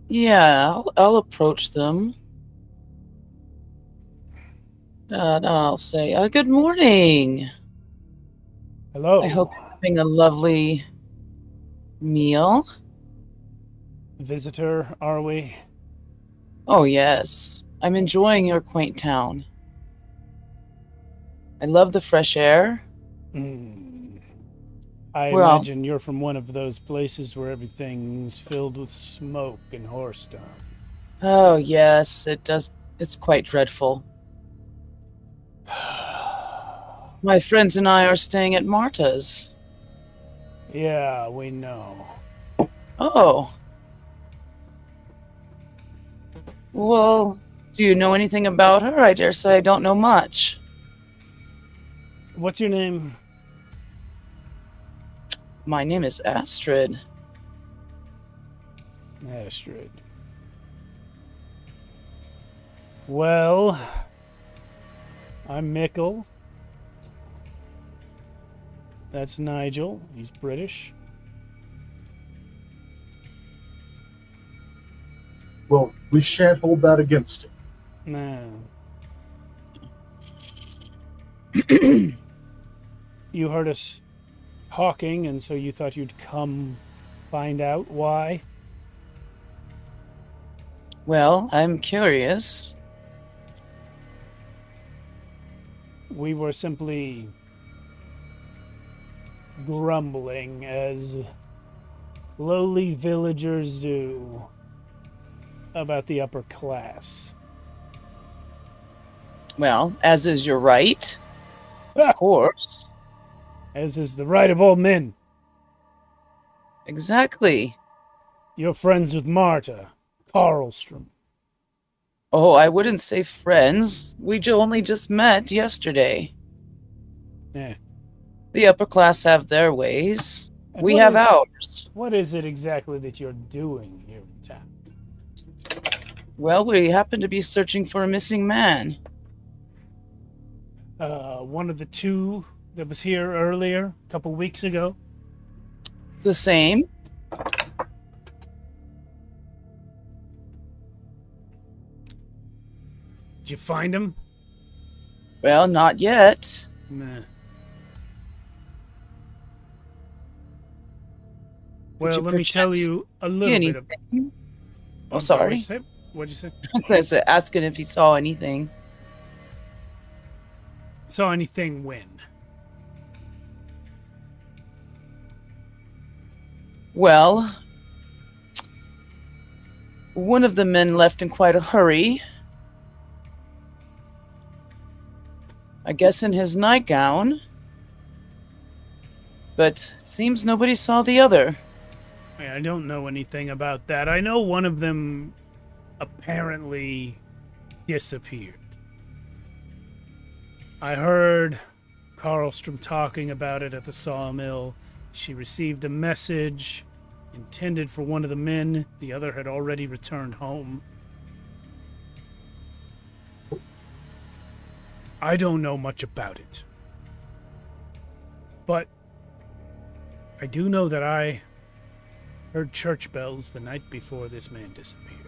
Yeah, I'll approach them. And I'll say, good morning. Hello. I hope you're having a lovely meal. Visitor, are we? Oh, yes. I'm enjoying your quaint town. I love the fresh air. I Well, imagine you're from one of those places where everything's filled with smoke and horror stuff. Oh, yes, it does. It's quite dreadful. My friends and I are staying at Marta's. Yeah, we know. Oh. Well, do you know anything about her? I dare say I don't know much. What's your name? My name is Astrid. Astrid. Well, I'm Mikkel. That's Nigel. He's British. Well, we shan't hold that against him. No. You heard us talking, and so you thought you'd come find out why? Well, I'm curious. We were simply grumbling as lowly villagers do about the upper class. Well, as is your right. Of course. As is the right of all men. Exactly. You're friends with Marta Karlstrom. Oh, I wouldn't say friends. We only just met yesterday. Yeah. The upper class have their ways. And We what have is- ours. What is it exactly that you're doing here in town? Well, we happen to be searching for a missing man. One of the two that was here earlier, a couple weeks ago. The same. Did you find him? Well, not yet. Nah. Did Well, you let me tell perchance you a see little bit of... anything? Oh, I'm sorry. What'd you say? So I said, asking if he saw anything. Saw anything when? Well, One of the men left in quite a hurry. I guess in his nightgown. But it seems nobody saw the other. I don't know anything about that. I know one of them apparently disappeared. I heard Karlstrom talking about it at the sawmill. She received a message intended for one of the men. The other had already returned home. I don't know much about it. But I do know that I heard church bells the night before this man disappeared.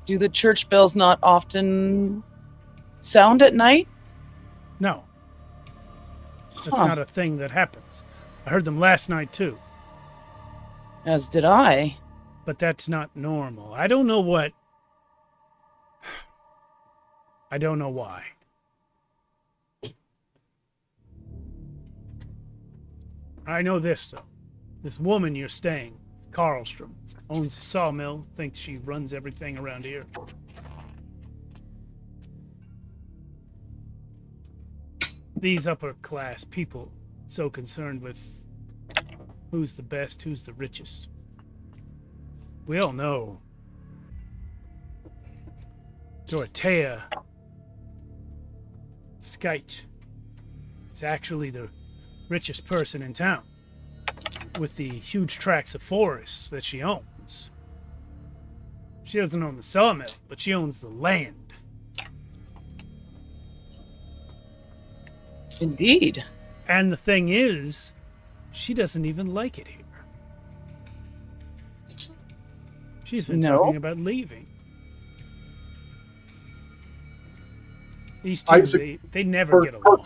Do the church bells not often sound at night? No. That's not a thing that happens. I heard them last night too. As did I. But that's not normal. I don't know what... I don't know why. I know this, though. This woman you're staying with, Karlstrom, owns a sawmill, thinks she runs everything around here. These upper-class people, so concerned with who's the best, who's the richest. We all know Dorothea Skite is actually the richest person in town, with the huge tracts of forests that she owns. She doesn't own the sawmill, but she owns the land. Indeed. And the thing is, she doesn't even like it here. She's been talking about leaving. These two, Isaac they never get along.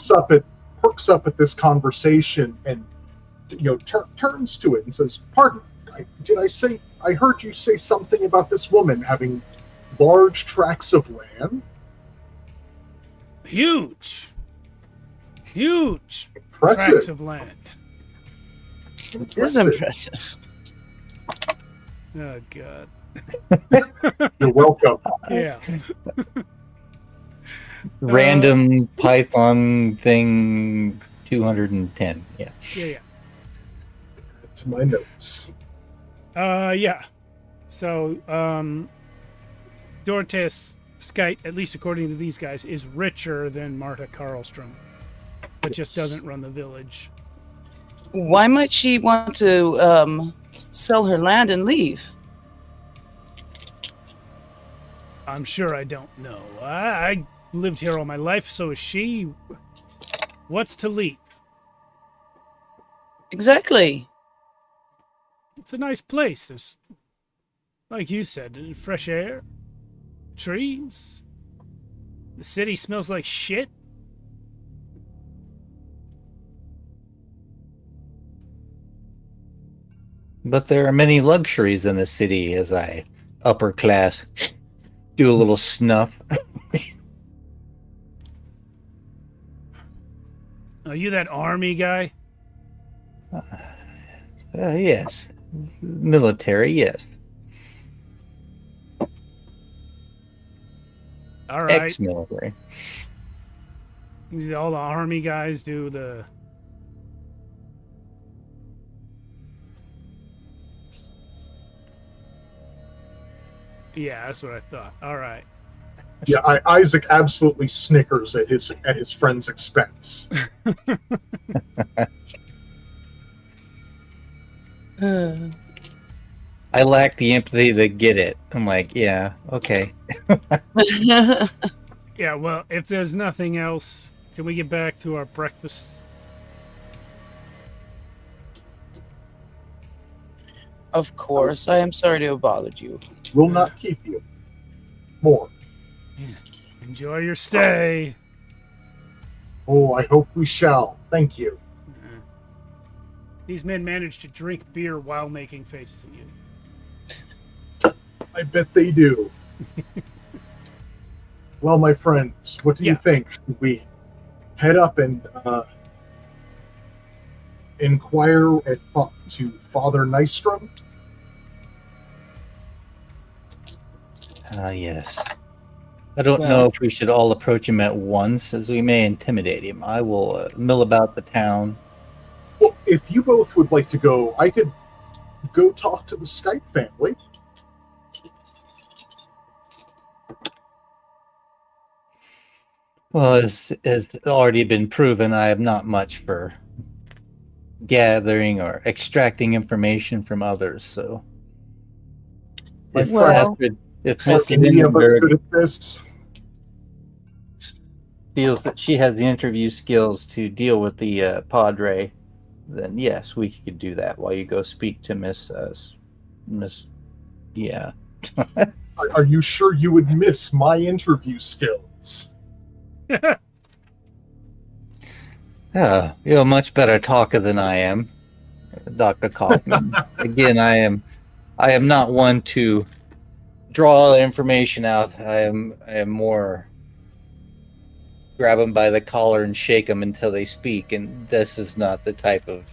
Perks up at this conversation and turns to it and says, "Pardon, I heard you say something about this woman having large tracts of land?" Huge Impressive. tracts of land. It is impressive. Oh, God. You're welcome. Yeah. Random Python thing 210. Yeah. Yeah. To my notes. Yeah. So, Dorothea Skite, at least according to these guys, is richer than Marta Karlstrom, but just doesn't run the village. Why might she want to sell her land and leave? I'm sure I don't know. I lived here all my life, so is she. What's to leave? Exactly. It's a nice place. There's, like you said, fresh air, trees. The city smells like shit. But there are many luxuries in the city, as I upper class do a little snuff. Are you that army guy? Yes. Military, yes. All right. Ex-military. All the army guys do the... Yeah, that's what I thought. All right. Yeah, Isaac absolutely snickers at his friend's expense. I lack the empathy to get it. I'm like, yeah, okay. Yeah, well, if there's nothing else, can we get back to our breakfast? Of course. I am sorry to have bothered you. Will not keep you. More. Enjoy your stay. Oh, I hope we shall. Thank you. These men manage to drink beer while making faces at you. I bet they do. Well, my friends, what do you think? Should we head up and inquire to Father Nystrom? Yes. I don't Well- know if we should all approach him at once, as we may intimidate him. I will mill about the town. Well, if you both would like to go, I could go talk to the Skype family. Well, as has already been proven, I have not much for gathering or extracting information from others. So, if Well- if Are Miss any of us Lindenberg good at this? feels that she has the interview skills to deal with the Padre, then yes, we could do that while you go speak to Miss. Yeah. Are you sure you would miss my interview skills? Yeah, you're a much better talker than I am, Dr. Kaufman. Again, I am not one to draw the information out. I am more grab them by the collar and shake them until they speak, and this is not the type of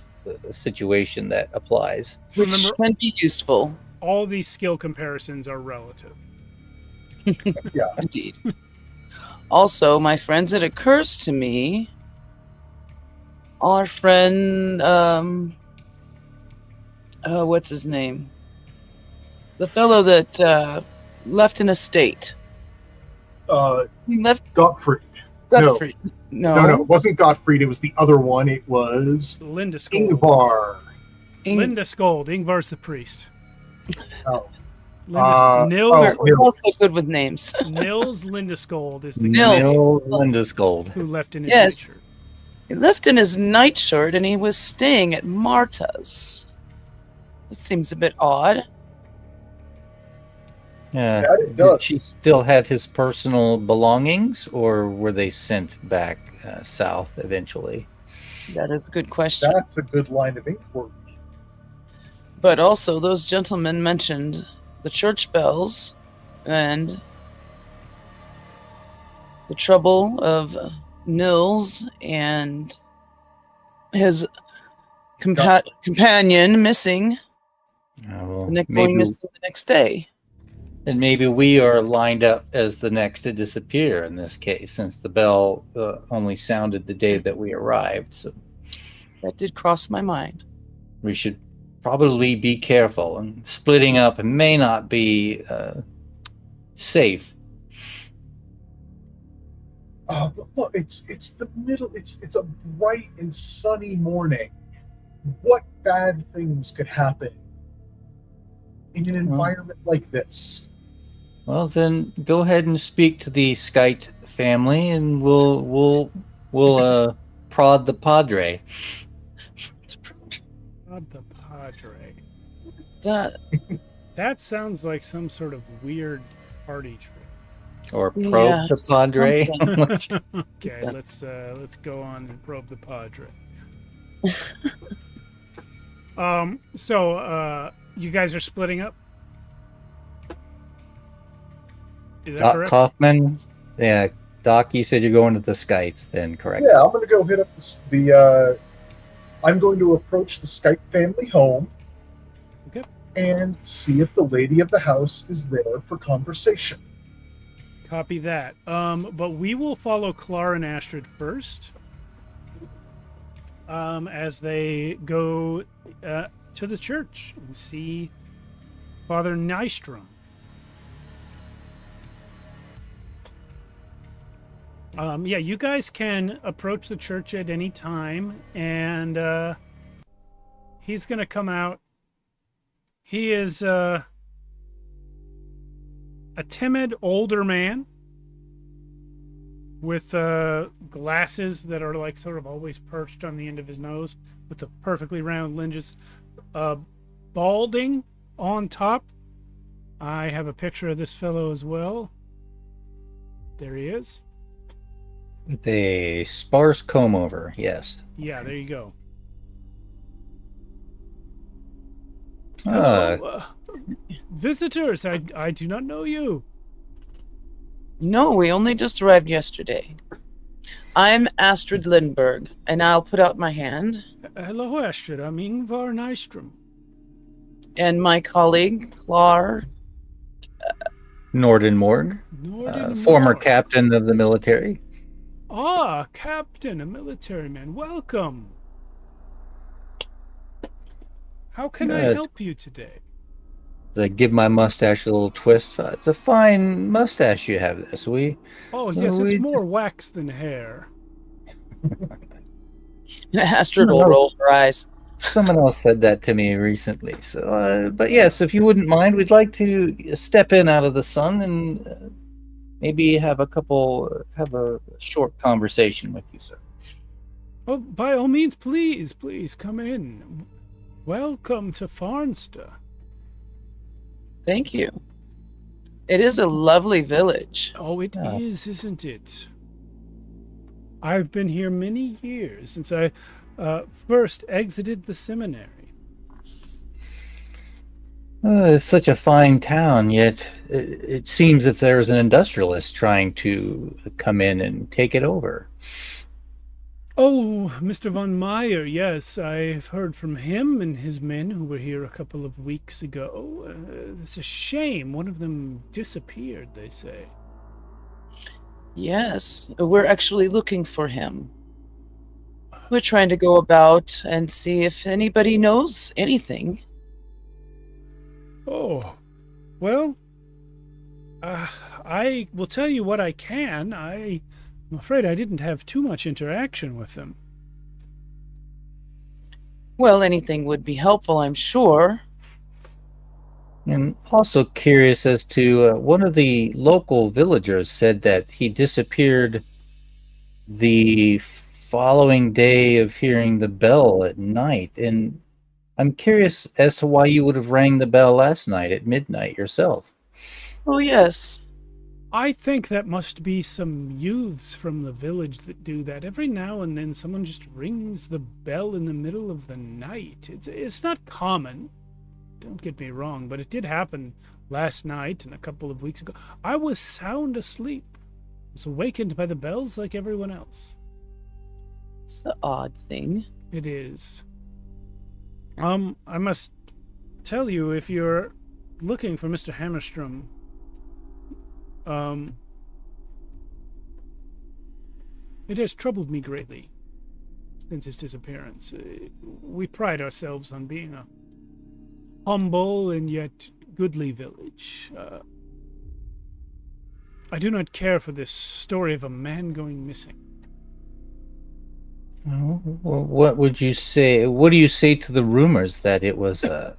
situation that applies. Which Remember- can be useful, All these skill comparisons are relative. indeed. Also, my friends, it occurs to me, our friend, what's his name? The fellow that left an estate. He left Gottfried. Godfrey. No, No, it wasn't Gottfried. It was the other one. It was Linda Skold. Ingvar. Linda Skold. Ingvar's the priest. Oh. Nils, We're also good with names. Nils Linda Skold is the Nils. guy Lindeskold. who left in his Yes. nightshirt. He left in his nightshirt and he was staying at Marta's. It seems a bit odd. Yeah. Yeah, it Did does. she still have his personal belongings, or were they sent back south eventually? That is a good question. That's a good line of inquiry. But also, those gentlemen mentioned the church bells and the trouble of Nils and his companion missing, Well, going maybe, missing the next day. and maybe we are lined up as the next to disappear in this case, since the bell only sounded the day that we arrived. So That did cross my mind. we should probably be careful, and splitting up may not be safe. But look, it's the middle. It's a bright and sunny morning. What bad things could happen in an environment like this? Well, then go ahead and speak to the Skite family, and we'll prod the Padre. Not the Padre. That sounds like some sort of weird party trick. Or probe Yeah, the Padre. something. Okay, let's go on and probe the Padre. So you guys are splitting up? Is that Doc correct? Kaufman? Yeah, Doc, you said you're going to the Skites then, correct? Yeah, I'm going to go hit up I'm going to approach the Skype family home. Okay. And see if the lady of the house is there for conversation. Copy that. But we will follow Clara and Astrid first. As they go to the church and see Father Nystrom. Yeah, you guys can approach the church at any time, and he's going to come out. He is a timid older man with glasses that are like sort of always perched on the end of his nose with the perfectly round lenses, balding on top. I have a picture of this fellow as well. There he is. With a sparse comb over, yes. Yeah, there you go. Uh, Hello, visitors, I do not know you. No, we only just arrived yesterday. I'm Astrid Lindberg, and I'll put out my hand. Hello, Astrid. I'm Ingvar Nystrom. And my colleague, Clar. Nordenmorg, former captain of the military. Ah, captain, a military man. Welcome. How can I help you today? To give my mustache a little twist. It's a fine mustache you have there. Oh, yes, it's more wax than hair. Astrid will roll her eyes. Someone else said that to me recently. So, but yes, if you wouldn't mind, we'd like to step in out of the sun and maybe have a short conversation with you, sir. Oh, by all means, please come in. Welcome to Färnsta. Thank you. It is a lovely village. Oh, it is, isn't it? I've been here many years since I first exited the seminary. It's such a fine town, yet it seems that there's an industrialist trying to come in and take it over. Oh, Mr. von Meyer, yes, I've heard from him and his men who were here a couple of weeks ago. It's a shame. One of them disappeared, they say. Yes, we're actually looking for him. We're trying to go about and see if anybody knows anything. Oh, well, I will tell you what I can. I'm afraid I didn't have too much interaction with them. Well, anything would be helpful, I'm sure. And also curious as to one of the local villagers said that he disappeared the following day of hearing the bell at night. And I'm curious as to why you would have rang the bell last night at midnight yourself. Oh, yes. I think that must be some youths from the village that do that. Every now and then someone just rings the bell in the middle of the night. It's not common, don't get me wrong, but it did happen last night and a couple of weeks ago. I was sound asleep. I was awakened by the bells like everyone else. It's an odd thing. It is. I must tell you, if you're looking for Mr. Hammerstrom, it has troubled me greatly since his disappearance. We pride ourselves on being a humble and yet goodly village. I do not care for this story of a man going missing. What would you say? What do you say to the rumors that it was a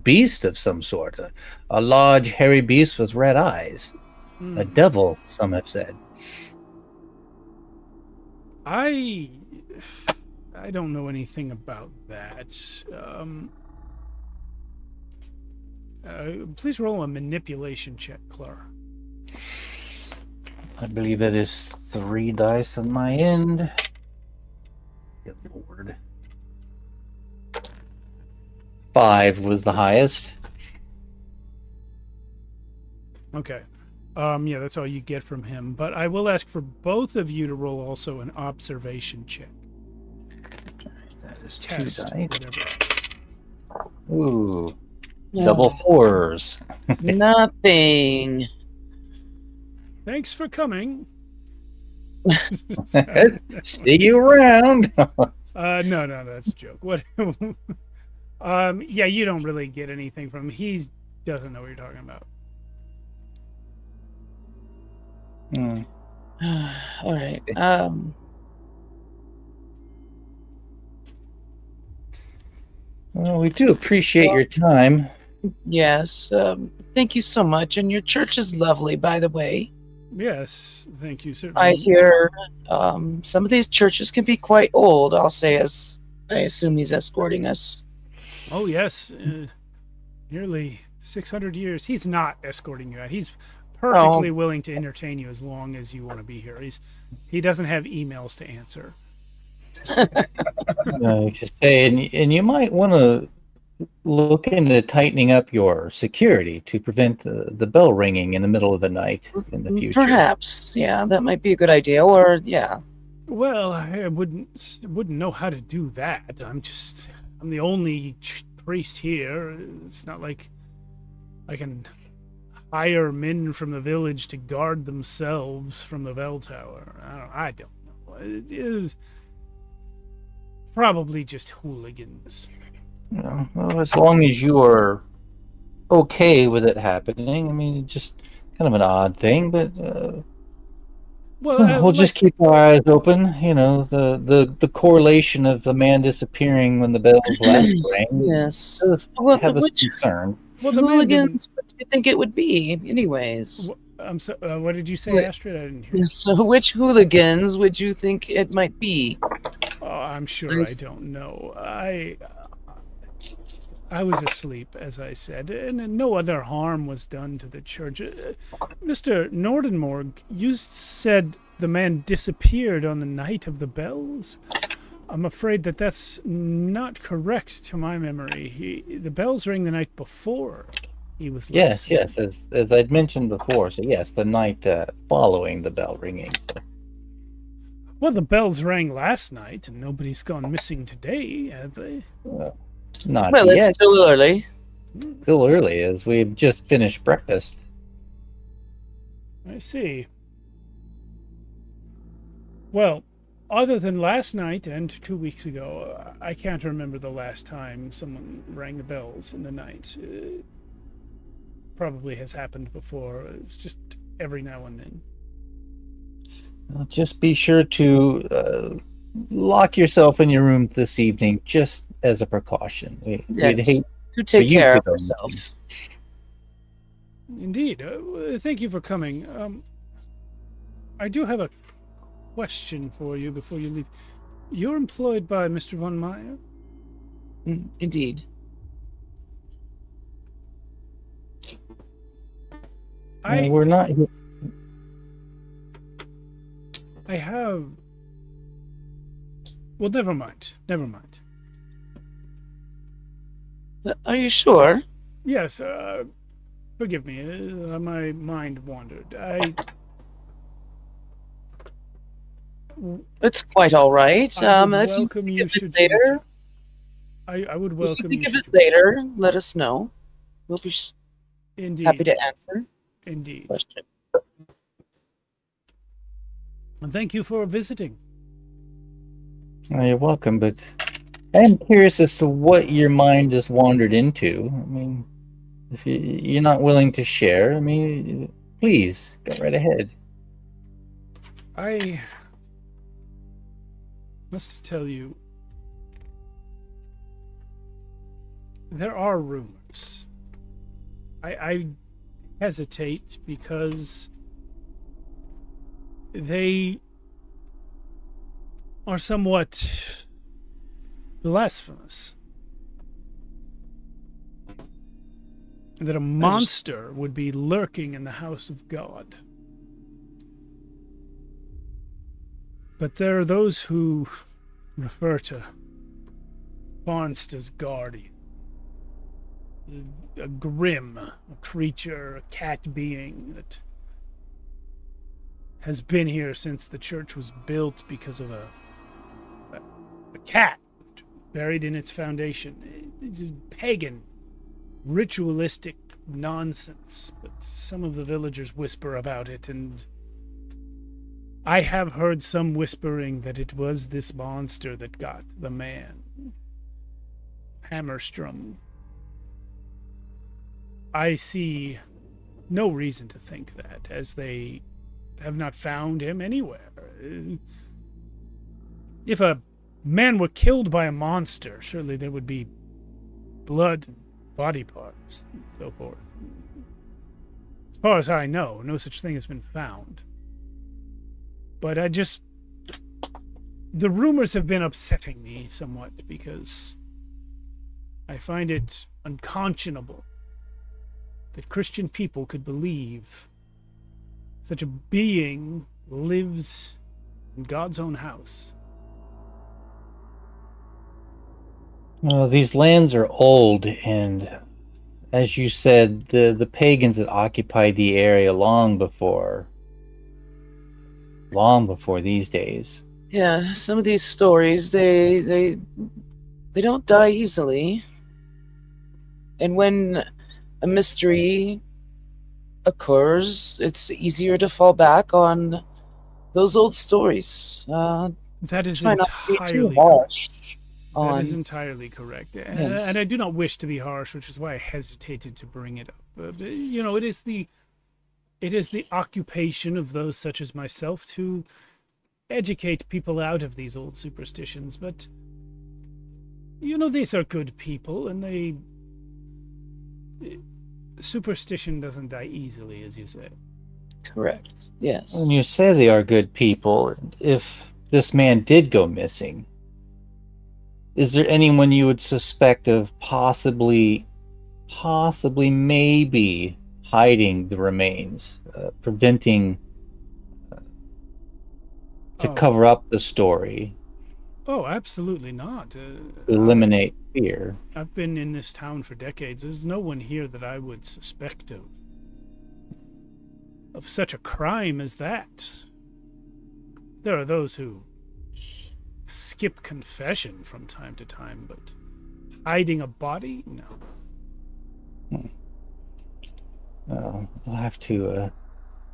beast of some sort, a large hairy beast with red eyes, a devil? Some have said. I don't know anything about that. Please roll a manipulation check, Clara. I believe it is 3 dice on my end. Good Lord. 5 was the highest. Okay. Yeah, that's all you get from him. But I will ask for both of you to roll also an observation check. That is Test, 2 dice. whatever. Ooh. Double 4s. Nothing. Thanks for coming. See you around. No, that's a joke. What? Yeah, you don't really get anything from him. He doesn't know what you're talking about. All right. Well, we do appreciate your time. Yes. Thank you so much. And your church is lovely, by the way. Yes, thank you, certainly. I hear some of these churches can be quite old, I'll say, as I assume he's escorting us. Oh, yes. Nearly 600 years. He's not escorting you out. He's perfectly willing to entertain you as long as you want to be here. He doesn't have emails to answer. Just say, and you might want to look into tightening up your security to prevent the bell ringing in the middle of the night in the future. Perhaps, yeah, that might be a good idea. Or yeah, Well, I wouldn't know how to do that. I'm the only priest here. It's not like I can hire men from the village to guard themselves from the bell tower. I don't know. It is probably just hooligans. Well, as long as you are okay with it happening, I mean, just kind of an odd thing, but we'll just keep our eyes open. You know, the correlation of the man disappearing when the bells last rang. yes. Does have us concerned. Well, the man didn't. Hooligans, what do you think it would be, anyways? I'm so. What did you say, Astrid? I didn't hear. Yeah, so, which hooligans would you think it might be? Oh, I'm sure I don't know. I was asleep, as I said, and no other harm was done to the church. Mr. Nordenmorg, you said the man disappeared on the night of the bells? I'm afraid that that's not correct to my memory. The bells rang the night before he was Yes, listening. as I'd mentioned before. So yes, the night following the bell ringing. Well, the bells rang last night, and nobody's gone missing today, have they? Not Well, yet. it's still early. Still early, as we've just finished breakfast. I see. Well, other than last night and 2 weeks ago, I can't remember the last time someone rang the bells in the night. Probably has happened before. It's just every now and then. Well, just be sure to lock yourself in your room this evening, just as a precaution. We'd Yes. hate You take for you care to of go yourself. Indeed. Thank you for coming. I do have a question for you before you leave. You're employed by Mr. von Meyer? Indeed. We're not. I have... Well, never mind. Never mind. Are you sure? Yes, forgive me. My mind wandered. It's quite all right. I would If you welcome think you of should it later, I would if welcome you you. think of should it later, let us know. We'll be Indeed. happy to answer Indeed. the question. And thank you for visiting. You're welcome, but I am curious as to what your mind just wandered into. I mean, if you're not willing to share, I mean, please go right ahead. I must tell you, there are rumors. I hesitate because they are somewhat blasphemous. That a monster would be lurking in the house of God. But there are those who refer to Färnsta's guardian. A grim creature, a cat being that has been here since the church was built because of a cat buried in its foundation. It's pagan, ritualistic nonsense, but some of the villagers whisper about it, and I have heard some whispering that it was this monster that got the man, Hammerstrom. I see no reason to think that, as they have not found him anywhere. If a man were killed by a monster, surely there would be blood and body parts and so forth. As far as I know, no such thing has been found. But the rumors have been upsetting me somewhat because I find it unconscionable that Christian people could believe such a being lives in God's own house. Well, these lands are old, and as you said, the pagans had occupied the area long before these days. Yeah, some of these stories they don't die easily. And when a mystery occurs, it's easier to fall back on those old stories. That is Try not to be too entirely correct. harsh. That is entirely correct. Yes. And I do not wish to be harsh, which is why I hesitated to bring it up. You know, it is the occupation of those such as myself to educate people out of these old superstitions. But, you know, these are good people, and superstition doesn't die easily, as you say. Correct. Yes. When you say they are good people, if this man did go missing, is there anyone you would suspect of possibly maybe hiding the remains, preventing to cover up the story, Oh, absolutely not. eliminate fear? I've been in this town for decades. There's no one here that I would suspect of such a crime as that. There are those who skip confession from time to time, but hiding a body? No. Oh, I'll have to.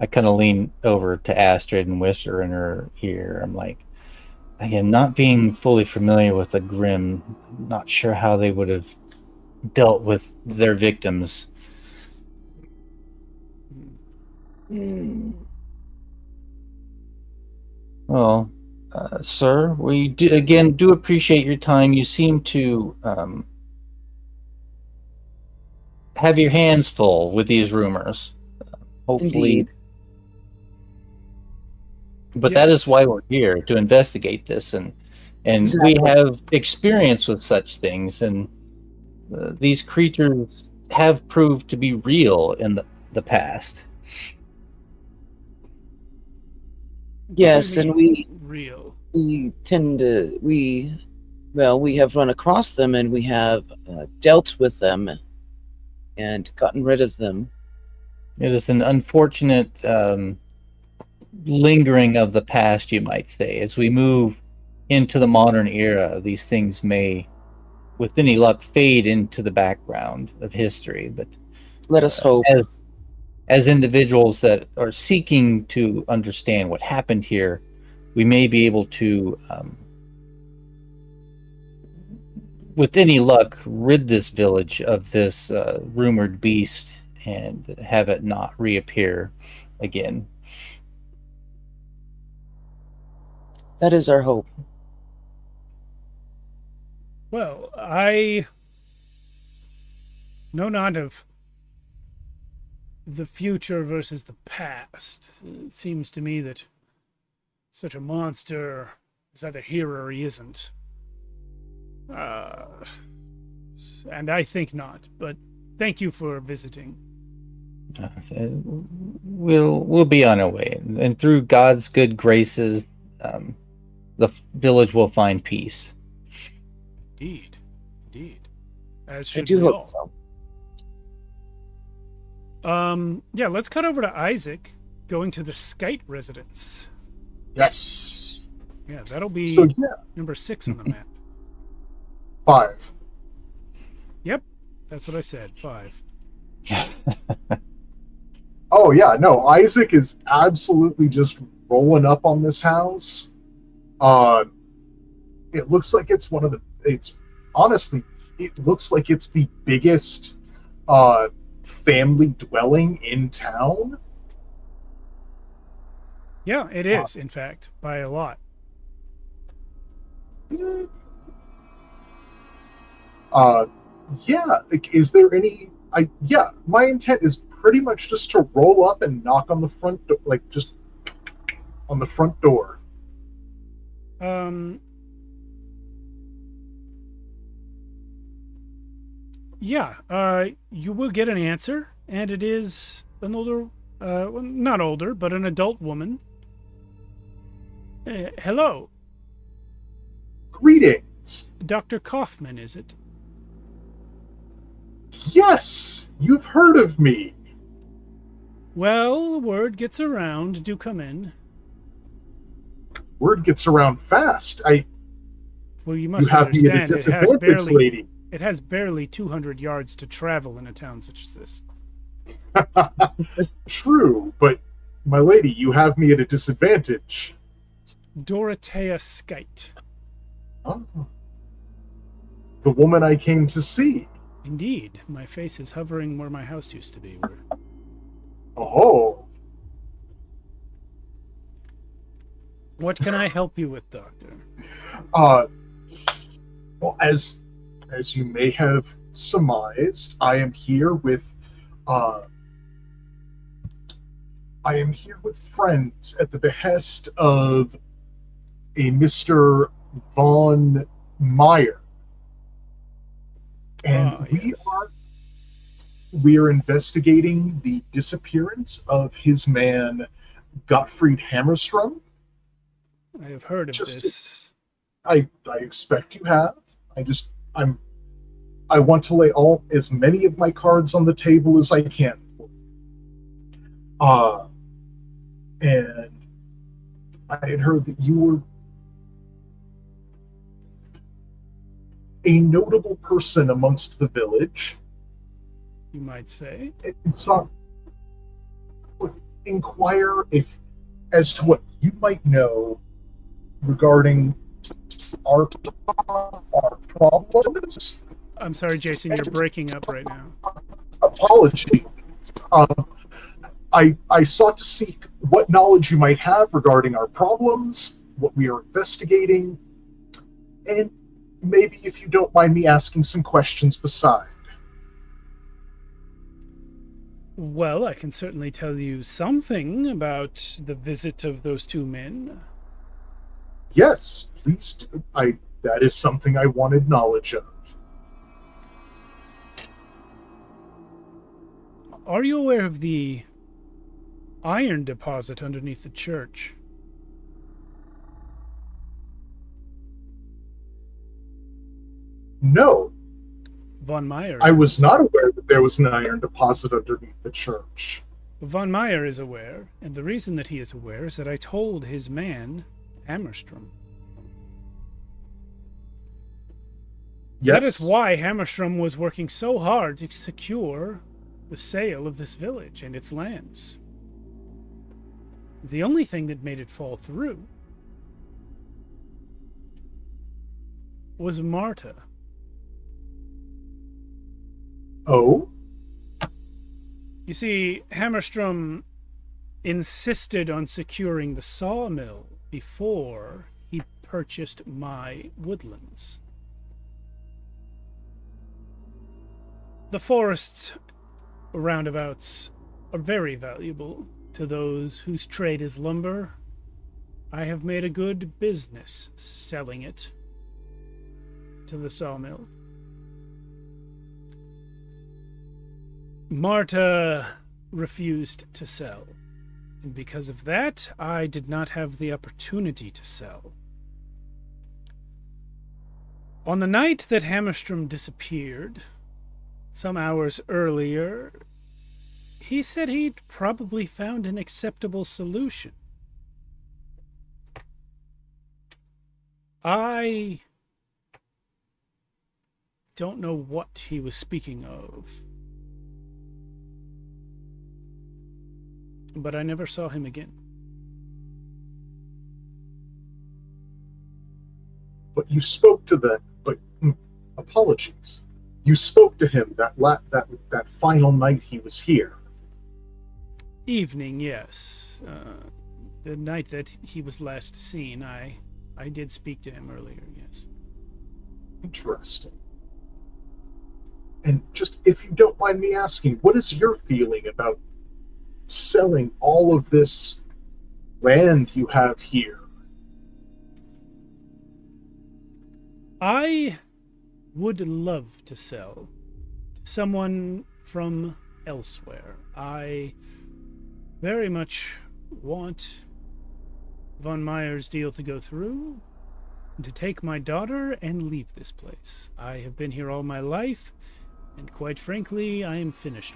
I kind of lean over to Astrid and whisper in her ear. I'm like, again, not being fully familiar with the Grimm, not sure how they would have dealt with their victims. Well, sir, we do appreciate your time. You seem to have your hands full with these rumors. Hopefully. Indeed. But that is why we're here, to investigate this, and Exactly. we have experience with such things, and these creatures have proved to be real in the past. Yes, and we real. tend to we have run across them, and we have dealt with them and gotten rid of them. It is an unfortunate lingering of the past, you might say. As we move into the modern era, these things may, with any luck, fade into the background of history. But let us hope, as individuals that are seeking to understand what happened here, we may be able to, with any luck, rid this village of this rumored beast and have it not reappear again. that is our hope. Well, I know not of the future versus the past. It seems to me that such a monster is either here or he isn't. And I think not, but thank you for visiting. We'll be on our way, and through God's good graces, the village will find peace. Indeed. As I should do we hope all. so. Yeah, let's cut over to Isaac going to the Skite residence. Yes. Yeah, that'll be So yeah, number 6 on the map. 5. Yep, that's what I said. 5. Oh yeah, no, Isaac is absolutely just rolling up on this house. It looks like it's it looks like it's the biggest family dwelling in town. Yeah, it is, in fact, by a lot. Yeah, like, is there any my intent is pretty much just to roll up and knock on the front just on the front door. Yeah, you will get an answer, and it is an older, well, not older, but an adult woman. Hello, Greetings. Dr. Kaufman, is it? Yes, you've heard of me. Well, word gets around. Do come in. Word gets around fast. Well, you You must have me at a understand disadvantage, lady. it has barely 200 yards to travel in a town such as this. True, but my lady, you have me at a disadvantage. Dorothea Skite. Oh. The woman I came to see. Indeed, my face is hovering where my house used to be. Oh. What can I help you with, Doctor? Well, as you may have surmised, I am here with friends at the behest of a Mr. Von Meyer. And yes. we are investigating the disappearance of his man Gottfried Hammerstrom. I have heard of this. I expect you have. I want to lay as many of my cards on the table as I can. And I had heard that you were a notable person amongst the village. You might say. And so inquire as to what you might know regarding our problems. I'm sorry, Jason, you're breaking up right now. Apology. I sought to seek what knowledge you might have regarding our problems, what we are investigating, and maybe if you don't mind me asking some questions beside. Well, I can certainly tell you something about the visit of those two men. Yes, please do. That is something I wanted knowledge of. Are you aware of the iron deposit underneath the church? No. Von Meyer. I was not aware that there was an iron deposit underneath the church. Von Meyer is aware, and the reason that he is aware is that I told his man, Hammerstrom. Yes. That is why Hammerstrom was working so hard to secure the sale of this village and its lands. The only thing that made it fall through was Marta. Oh? You see, Hammerstrom insisted on securing the sawmill before he purchased my woodlands. The forests roundabouts are very valuable to those whose trade is lumber. I have made a good business selling it to the sawmill. Marta refused to sell, and because of that, I did not have the opportunity to sell. On the night that Hammerstrom disappeared, some hours earlier, he said he'd probably found an acceptable solution. I don't know what he was speaking of, but I never saw him again. But you spoke to apologies. You spoke to him that final night he was here. Evening, yes. The night that he was last seen, I did speak to him earlier, yes. Interesting. And just, if you don't mind me asking, what is your feeling about selling all of this land you have here? I would love to sell to someone from elsewhere. I very much want Von Meyer's deal to go through, and to take my daughter and leave this place. I have been here all my life, And quite frankly, I am finished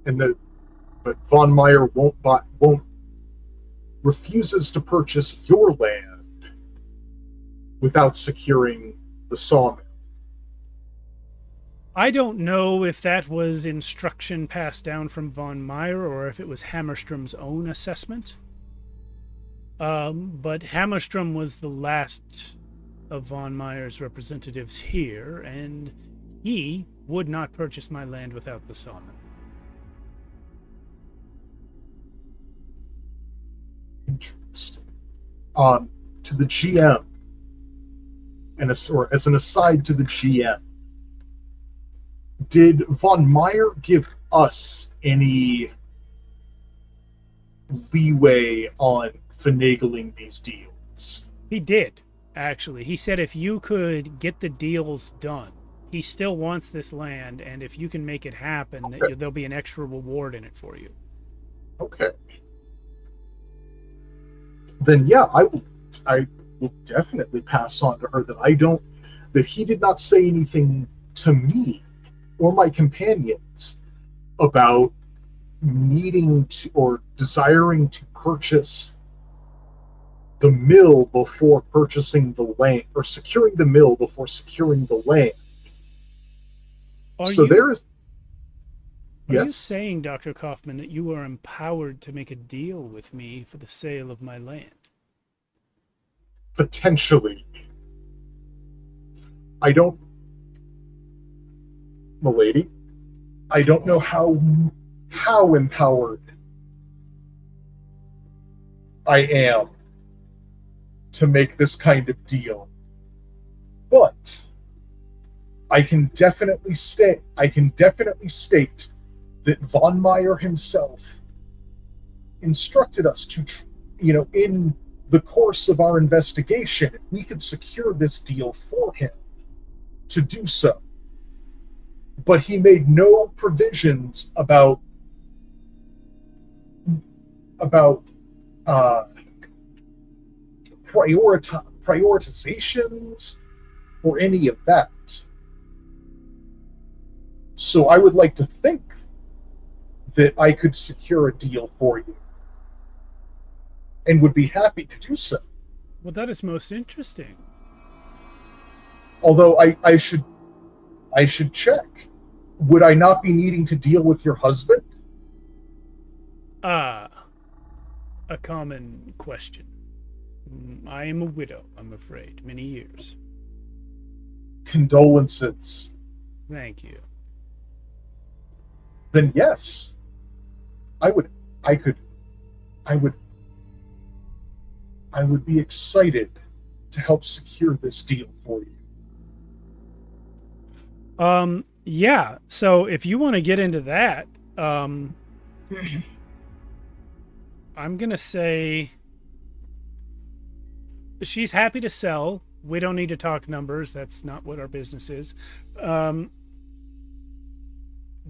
with it. But von Meyer won't refuses to purchase your land without securing the sawmill. I don't know if that was instruction passed down from von Meyer or if it was Hammerstrom's own assessment. But Hammerstrom was the last of von Meyer's representatives here, and he would not purchase my land without the sawmill. Interesting. To the GM, or as an aside to the GM, did von Meyer give us any leeway on finagling these deals? He did, actually. He said if you could get the deals done, he still wants this land, and if you can make it happen, Okay. there'll be an extra reward in it for you. Okay. Then yeah, I will definitely pass on to her that he did not say anything to me or my companions about needing to or desiring to purchase the mill before purchasing the land, or securing the mill before securing the land. Are you saying, Dr. Kaufman, that you are empowered to make a deal with me for the sale of my land? Potentially. I don't, milady, I don't know how empowered I am to make this kind of deal. But I can definitely state that von Meyer himself instructed us to, in the course of our investigation, if we could secure this deal for him, to do so. But he made no provisions about prioritizations or any of that. So I would like to think that I could secure a deal for you, and would be happy to do so. Well, that is most interesting. Although I should check. Would I not be needing to deal with your husband? A common question. I am a widow, I'm afraid. Many years. Condolences. Thank you. Then yes, I would be excited to help secure this deal for you. Yeah, so if you want to get into that, I'm gonna say she's happy to sell. We don't need to talk numbers. That's not what our business is.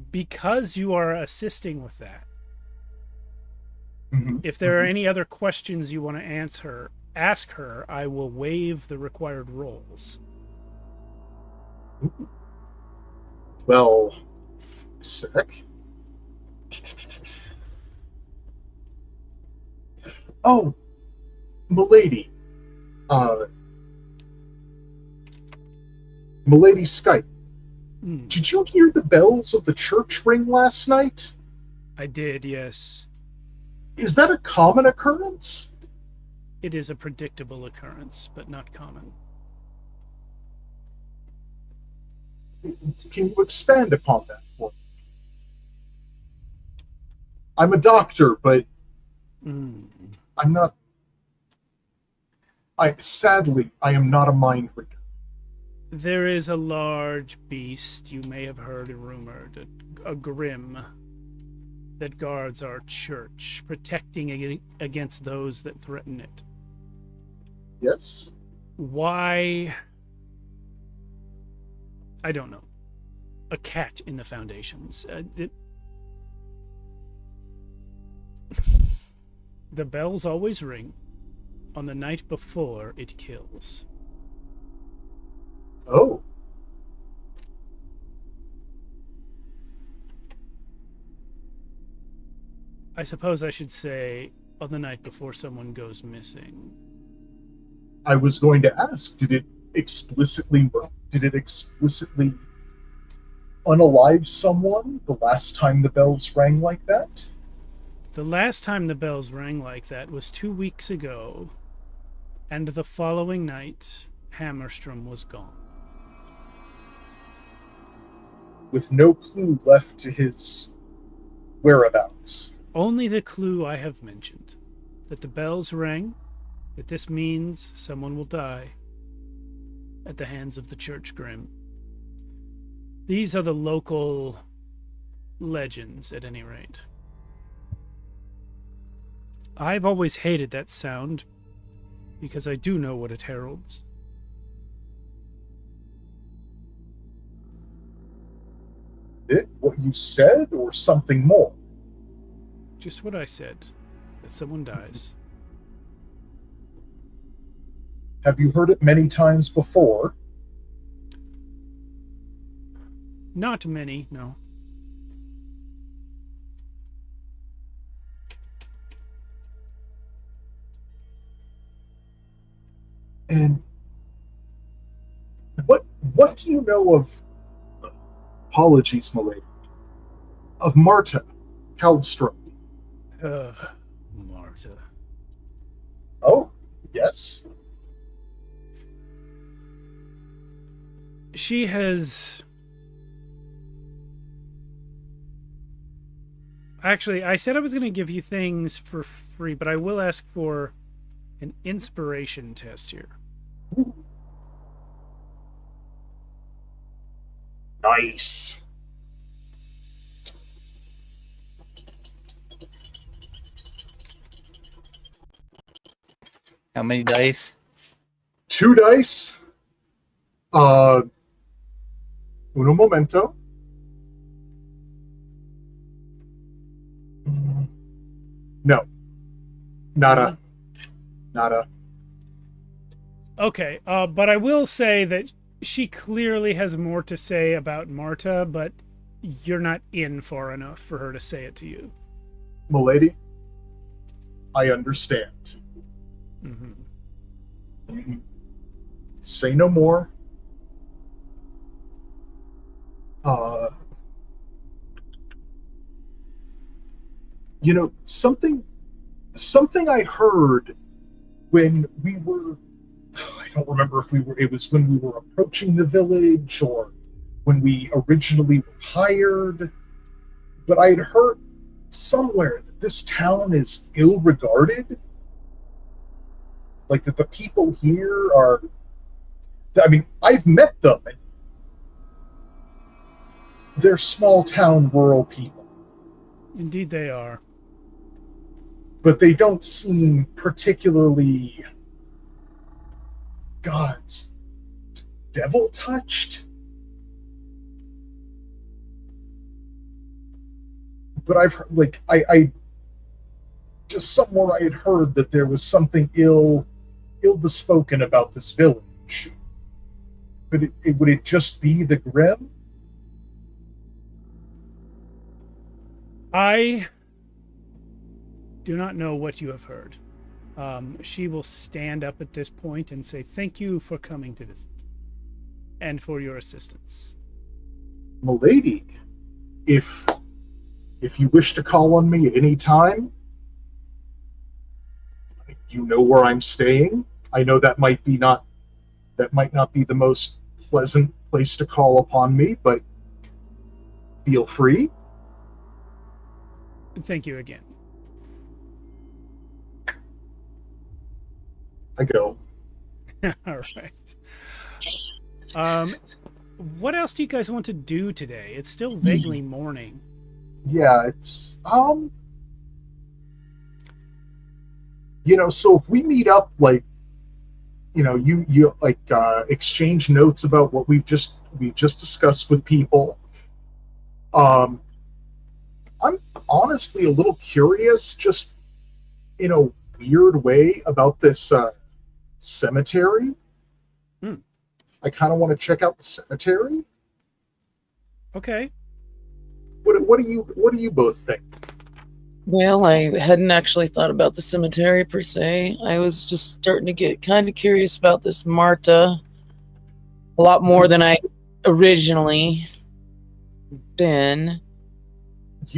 Because you are assisting with that, if there are any other questions you want to ask her, I will waive the required rolls. Well, sec. Oh, milady. Milady Skype. Did you hear the bells of the church ring last night? I did, yes. Is that a common occurrence? It is a predictable occurrence, but not common. Can you expand upon that for me? I'm a doctor, but I'm not. Sadly, I am not a mind reader. There is a large beast, you may have heard rumored, a grim, that guards our church, protecting against those that threaten it. Yes? Why? I don't know. A cat in the foundations. The bells always ring. on the night before it kills. Oh. I suppose I should say on the night before someone goes missing. I was going to ask, did it explicitly unalive someone the last time the bells rang like that? The last time the bells rang like that was 2 weeks ago, and the following night, Hammerstrom was gone. With no clue left to his whereabouts. Only the clue I have mentioned, that the bells rang, that this means someone will die at the hands of the Church Grim. These are the local legends, at any rate. I've always hated that sound, because I do know what it heralds. It, what you said, or something more? Just what I said, that someone dies. Have you heard it many times before? Not many, no. And what do you know of, apologies, milady, of Marta Kaldstrom? Marta. Oh, yes. She has... Actually, I said I was going to give you things for free, but I will ask for an inspiration test here. Nice. How many dice? 2 dice. Uno momento. No. Nada. Nada. Okay, but I will say that she clearly has more to say about Marta, but you're not in far enough for her to say it to you. Milady, I understand. Mm-hmm. Say no more. You know, something I heard when we were, I don't remember if it was when we were approaching the village or when we originally were hired, but I had heard somewhere that this town is ill-regarded. Like that the people here are, I mean, I've met them, and they're small-town rural people. Indeed they are. But they don't seem particularly, God's devil-touched. But I've heard, like, I just somewhere I had heard that there was something ill-bespoken about this village. But would it just be the Grim? I do not know what you have heard. She will stand up at this point and say, "Thank you for coming to visit and for your assistance." Milady, if you wish to call on me at any time, you know where I'm staying. I know that might not be the most pleasant place to call upon me, but feel free. Thank you again. I go. All right. What else do you guys want to do today? It's still vaguely morning. Yeah, it's you know, so if we meet up, like, you know, you like exchange notes about what we've just discussed with people. I'm honestly a little curious, just, you know, weird way about this cemetery. I kind of want to check out the cemetery. Okay. What do you both think? Well, I hadn't actually thought about the cemetery per se. I was just starting to get kind of curious about this Marta a lot more than I originally been.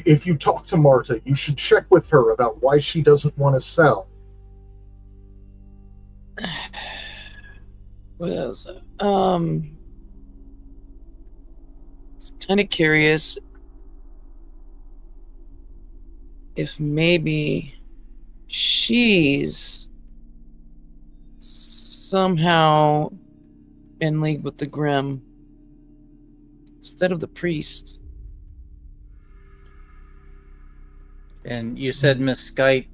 If you talk to Marta, you should check with her about why she doesn't want to sell. What else? It's kind of curious if maybe she's somehow in league with the Grimm instead of the priest. And you said Miss Skype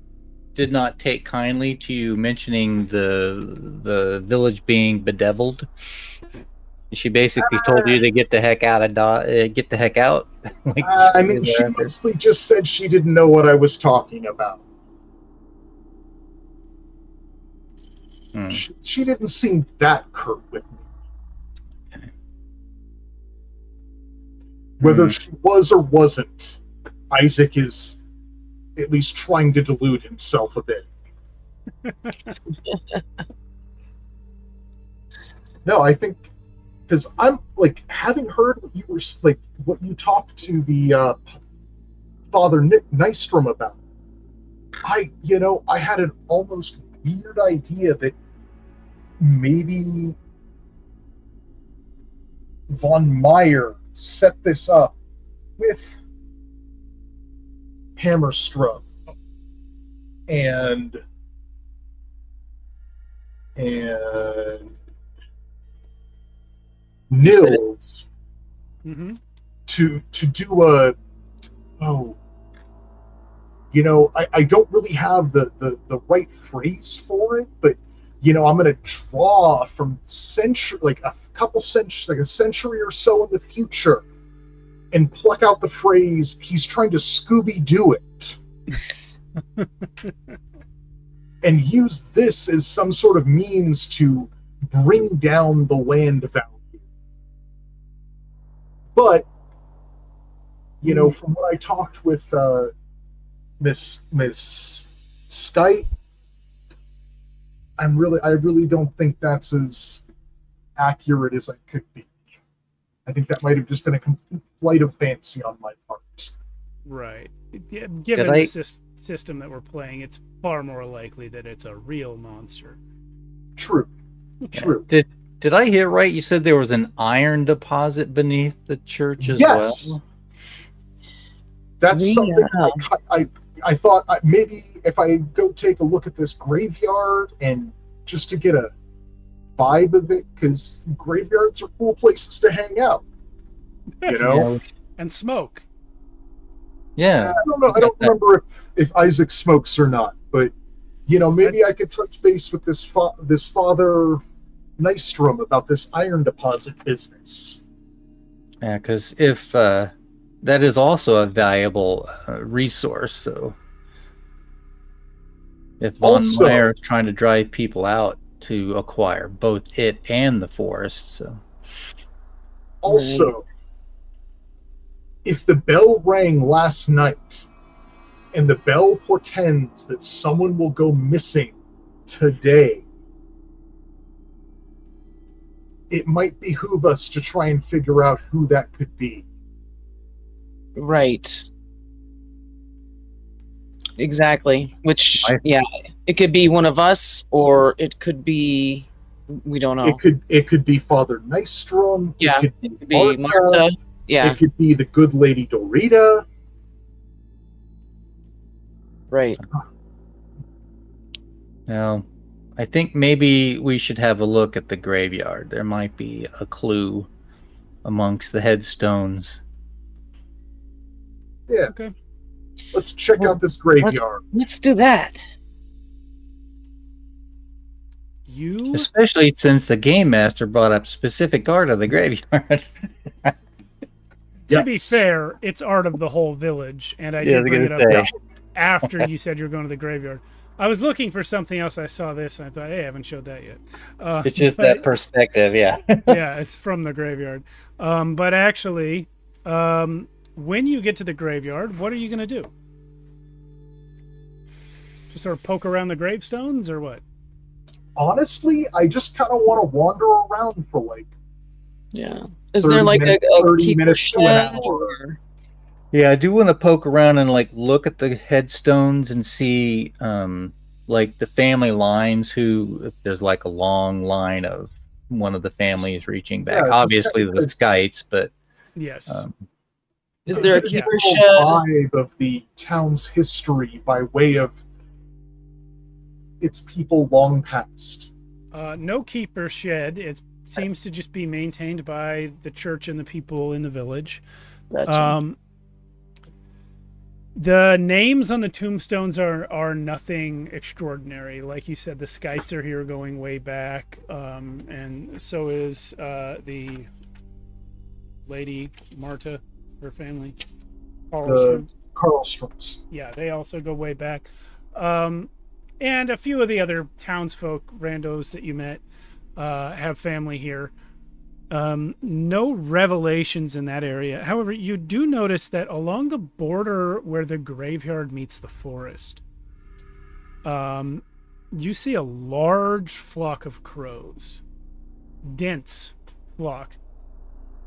did not take kindly to you mentioning the village being bedeviled. She basically told you to get the heck out of get the heck out. Like, I mean, she mostly just said she didn't know what I was talking about. She didn't seem that curt with me. Okay. Whether she was or wasn't, Isaac is at least trying to delude himself a bit. No, I think because I'm like having heard what you were like what you talked to the Father Nick Nystrom about. I had an almost weird idea that maybe von Meyer set this up with Hammerstrom and Nils to do a I don't really have the right phrase for it, but I'm going to draw from a century or so in the future and pluck out the phrase, he's trying to Scooby-Doo it. And use this as some sort of means to bring down the land value. But, from what I talked with Miss Skype, I really don't think that's as accurate as I could be. I think that might have just been a complete flight of fancy on my part. Right. Given the system that we're playing, it's far more likely that it's a real monster. True. Did I hear right? You said there was an iron deposit beneath the church as well? That's something I thought maybe if I go take a look at this graveyard and just to get a vibe of it, because graveyards are cool places to hang out, and smoke. Yeah, I don't remember if Isaac smokes or not, but maybe I could touch base with this Father Nystrom about this iron deposit business. Yeah, because if that is also a valuable resource, so if von Meyer is trying to drive people out to acquire both it and the forest. So. Also, if the bell rang last night and the bell portends that someone will go missing today, it might behoove us to try and figure out who that could be. Right. Exactly. Which, it could be one of us, or it could be, we don't know. It could be Father Nystrom. Yeah, it could be Marta. Yeah. It could be the good lady Dorita. Right. Now, I think maybe we should have a look at the graveyard. There might be a clue amongst the headstones. Yeah. Okay. Let's check out this graveyard. Let's do that. Especially since the game master brought up specific art of the graveyard. To be fair, it's art of the whole village, and I did bring it up after you said you were going to the graveyard. I was looking for something else. I saw this, and I thought, hey, I haven't showed that yet. It's just but- that perspective, yeah. yeah, it's from the graveyard. But actually, when you get to the graveyard, what are you going to do? Just sort of poke around the gravestones, or what? Honestly, I just kind of want to wander around for like Yeah. Is 30 there like minutes, a 30 keeper minutes to an shed hour. or- Yeah, I do want to poke around and like look at the headstones and see like the family lines, who if there's like a long line of one of the families reaching back. Yeah, Obviously the Skites, but Yes. Is there a Get keeper general shed? vibe of the town's history by way of its people long past. No keeper shed. It seems to just be maintained by the church and the people in the village. Gotcha. The names on the tombstones are nothing extraordinary. Like you said, the Skites are here going way back, and so is the lady Marta, her family. Carlstrom. Karlstroms. Yeah, they also go way back. And a few of the other townsfolk, randos that you met, have family here. No revelations in that area. However, you do notice that along the border where the graveyard meets the forest, you see a large flock of crows. Dense flock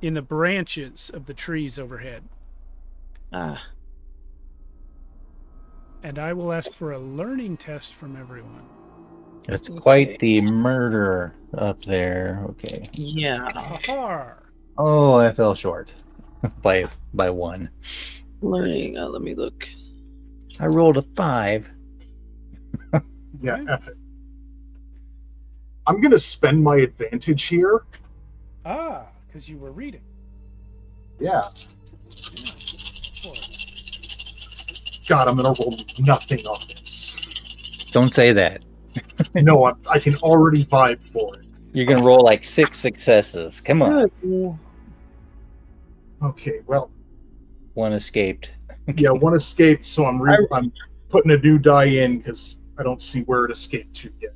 in the branches of the trees overhead. Ah, And I will ask for a learning test from everyone. it's quite the murder up there. Okay. yeah. Har. Oh, I fell short by one. Learning. Let me look. I rolled a 5. Yeah, Okay. F it. I'm going to spend my advantage here. Because you were reading. Yeah. God, I'm going to roll nothing on this. Don't say that. No, I can already vibe for it. You're gonna roll like 6 successes. Come on. Good. Okay, well, One escaped. yeah, one escaped, so I'm putting a new die in because I don't see where it escaped to yet.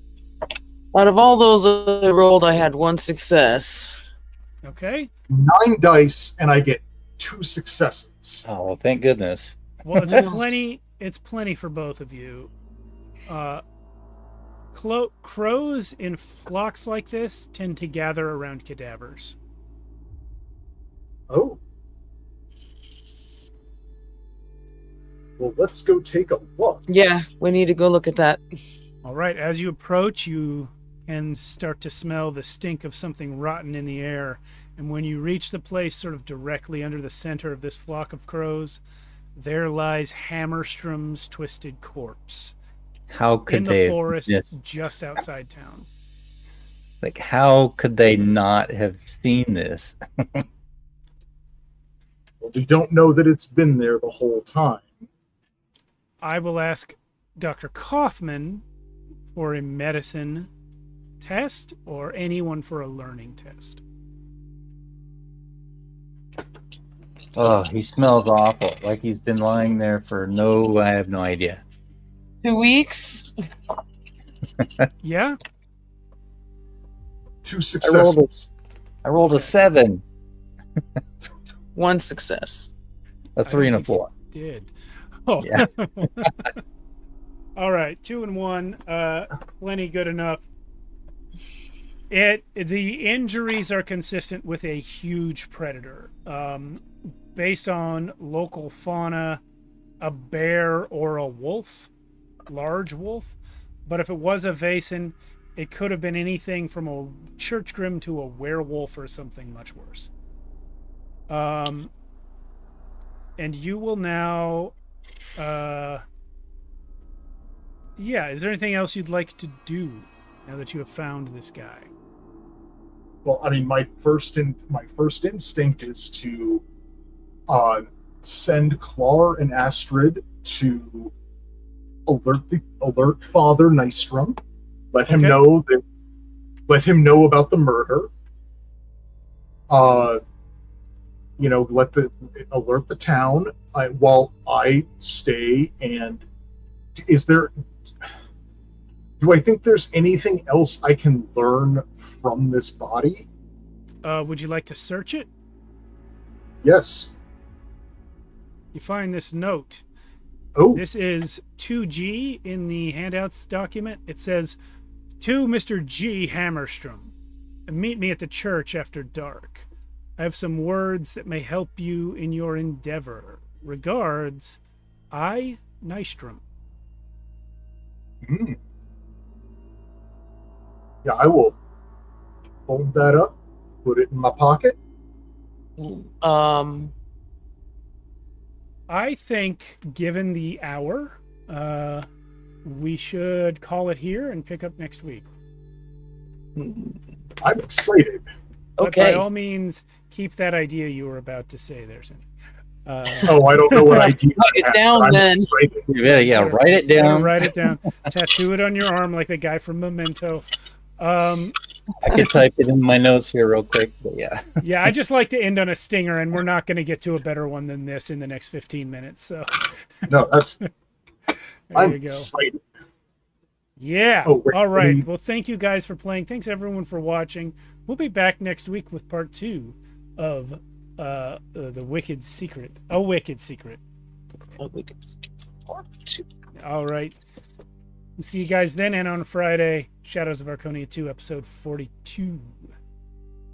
Out of all those I rolled, I had one success. Okay. 9 dice, and I get 2 successes. Oh, well, thank goodness. Well, it's plenty. It's plenty for both of you. Crows in flocks like this tend to gather around cadavers. Oh. Well, let's go take a look. Yeah, we need to go look at that. All right. As you approach, you can start to smell the stink of something rotten in the air. And when you reach the place sort of directly under the center of this flock of crows, there lies Hammerstrom's twisted corpse How could in they the forest miss- just outside town. like how could they not have seen this? Well, we don't know that it's been there the whole time. I will ask Dr. Kaufman for a medicine test or anyone for a learning test. Oh, he smells awful. Like he's been lying there for I have no idea. 2 weeks. Yeah? 2 successes. I rolled a 7, One success. a 3, and a I don't think 4. you did. Oh. Yeah. All right, 2 and 1. Plenty good enough. The injuries are consistent with a huge predator. Based on local fauna, a bear or a wolf, large wolf. But if it was a Vaesen, it could have been anything from a churchgrim to a werewolf or something much worse. And you will now... yeah, is there anything else you'd like to do now that you have found this guy? Well, I mean, my first instinct is to send Clar and Astrid to alert Father Nystrom, let him Okay. know about the murder. Alert the town while I stay. And is there Do I think there's anything else I can learn from this body? Would you like to search it? Yes. You find this note. Oh, This is 2G in the handouts document. It says, "To Mr. G. Hammerstrom, meet me at the church after dark. I have some words that may help you in your endeavor. Regards, I. Nystrom." hmm. Yeah, I will fold that up, put it in my pocket. I think, given the hour, we should call it here and pick up next week. I'm excited. But Okay. by all means, keep that idea you were about to say there, Cindy. Oh, I don't know what I do. Write it down I'm then. excited. Yeah, write it down. Write it down. Tattoo it on your arm like the guy from Memento. I could type it in my notes here real quick, but yeah. Yeah, I just like to end on a stinger, and we're not going to get to a better one than this in the next 15 minutes. So No, that's. there I'm you go. excited. Yeah. Oh, wait, All right. we- Well, thank you guys for playing. Thanks everyone for watching. We'll be back next week with part 2 of the Wicked Secret. A Wicked Secret. Oh, we can part 2. All right. We'll see you guys then, and on Friday, Shadows of Archonia 2, episode 42.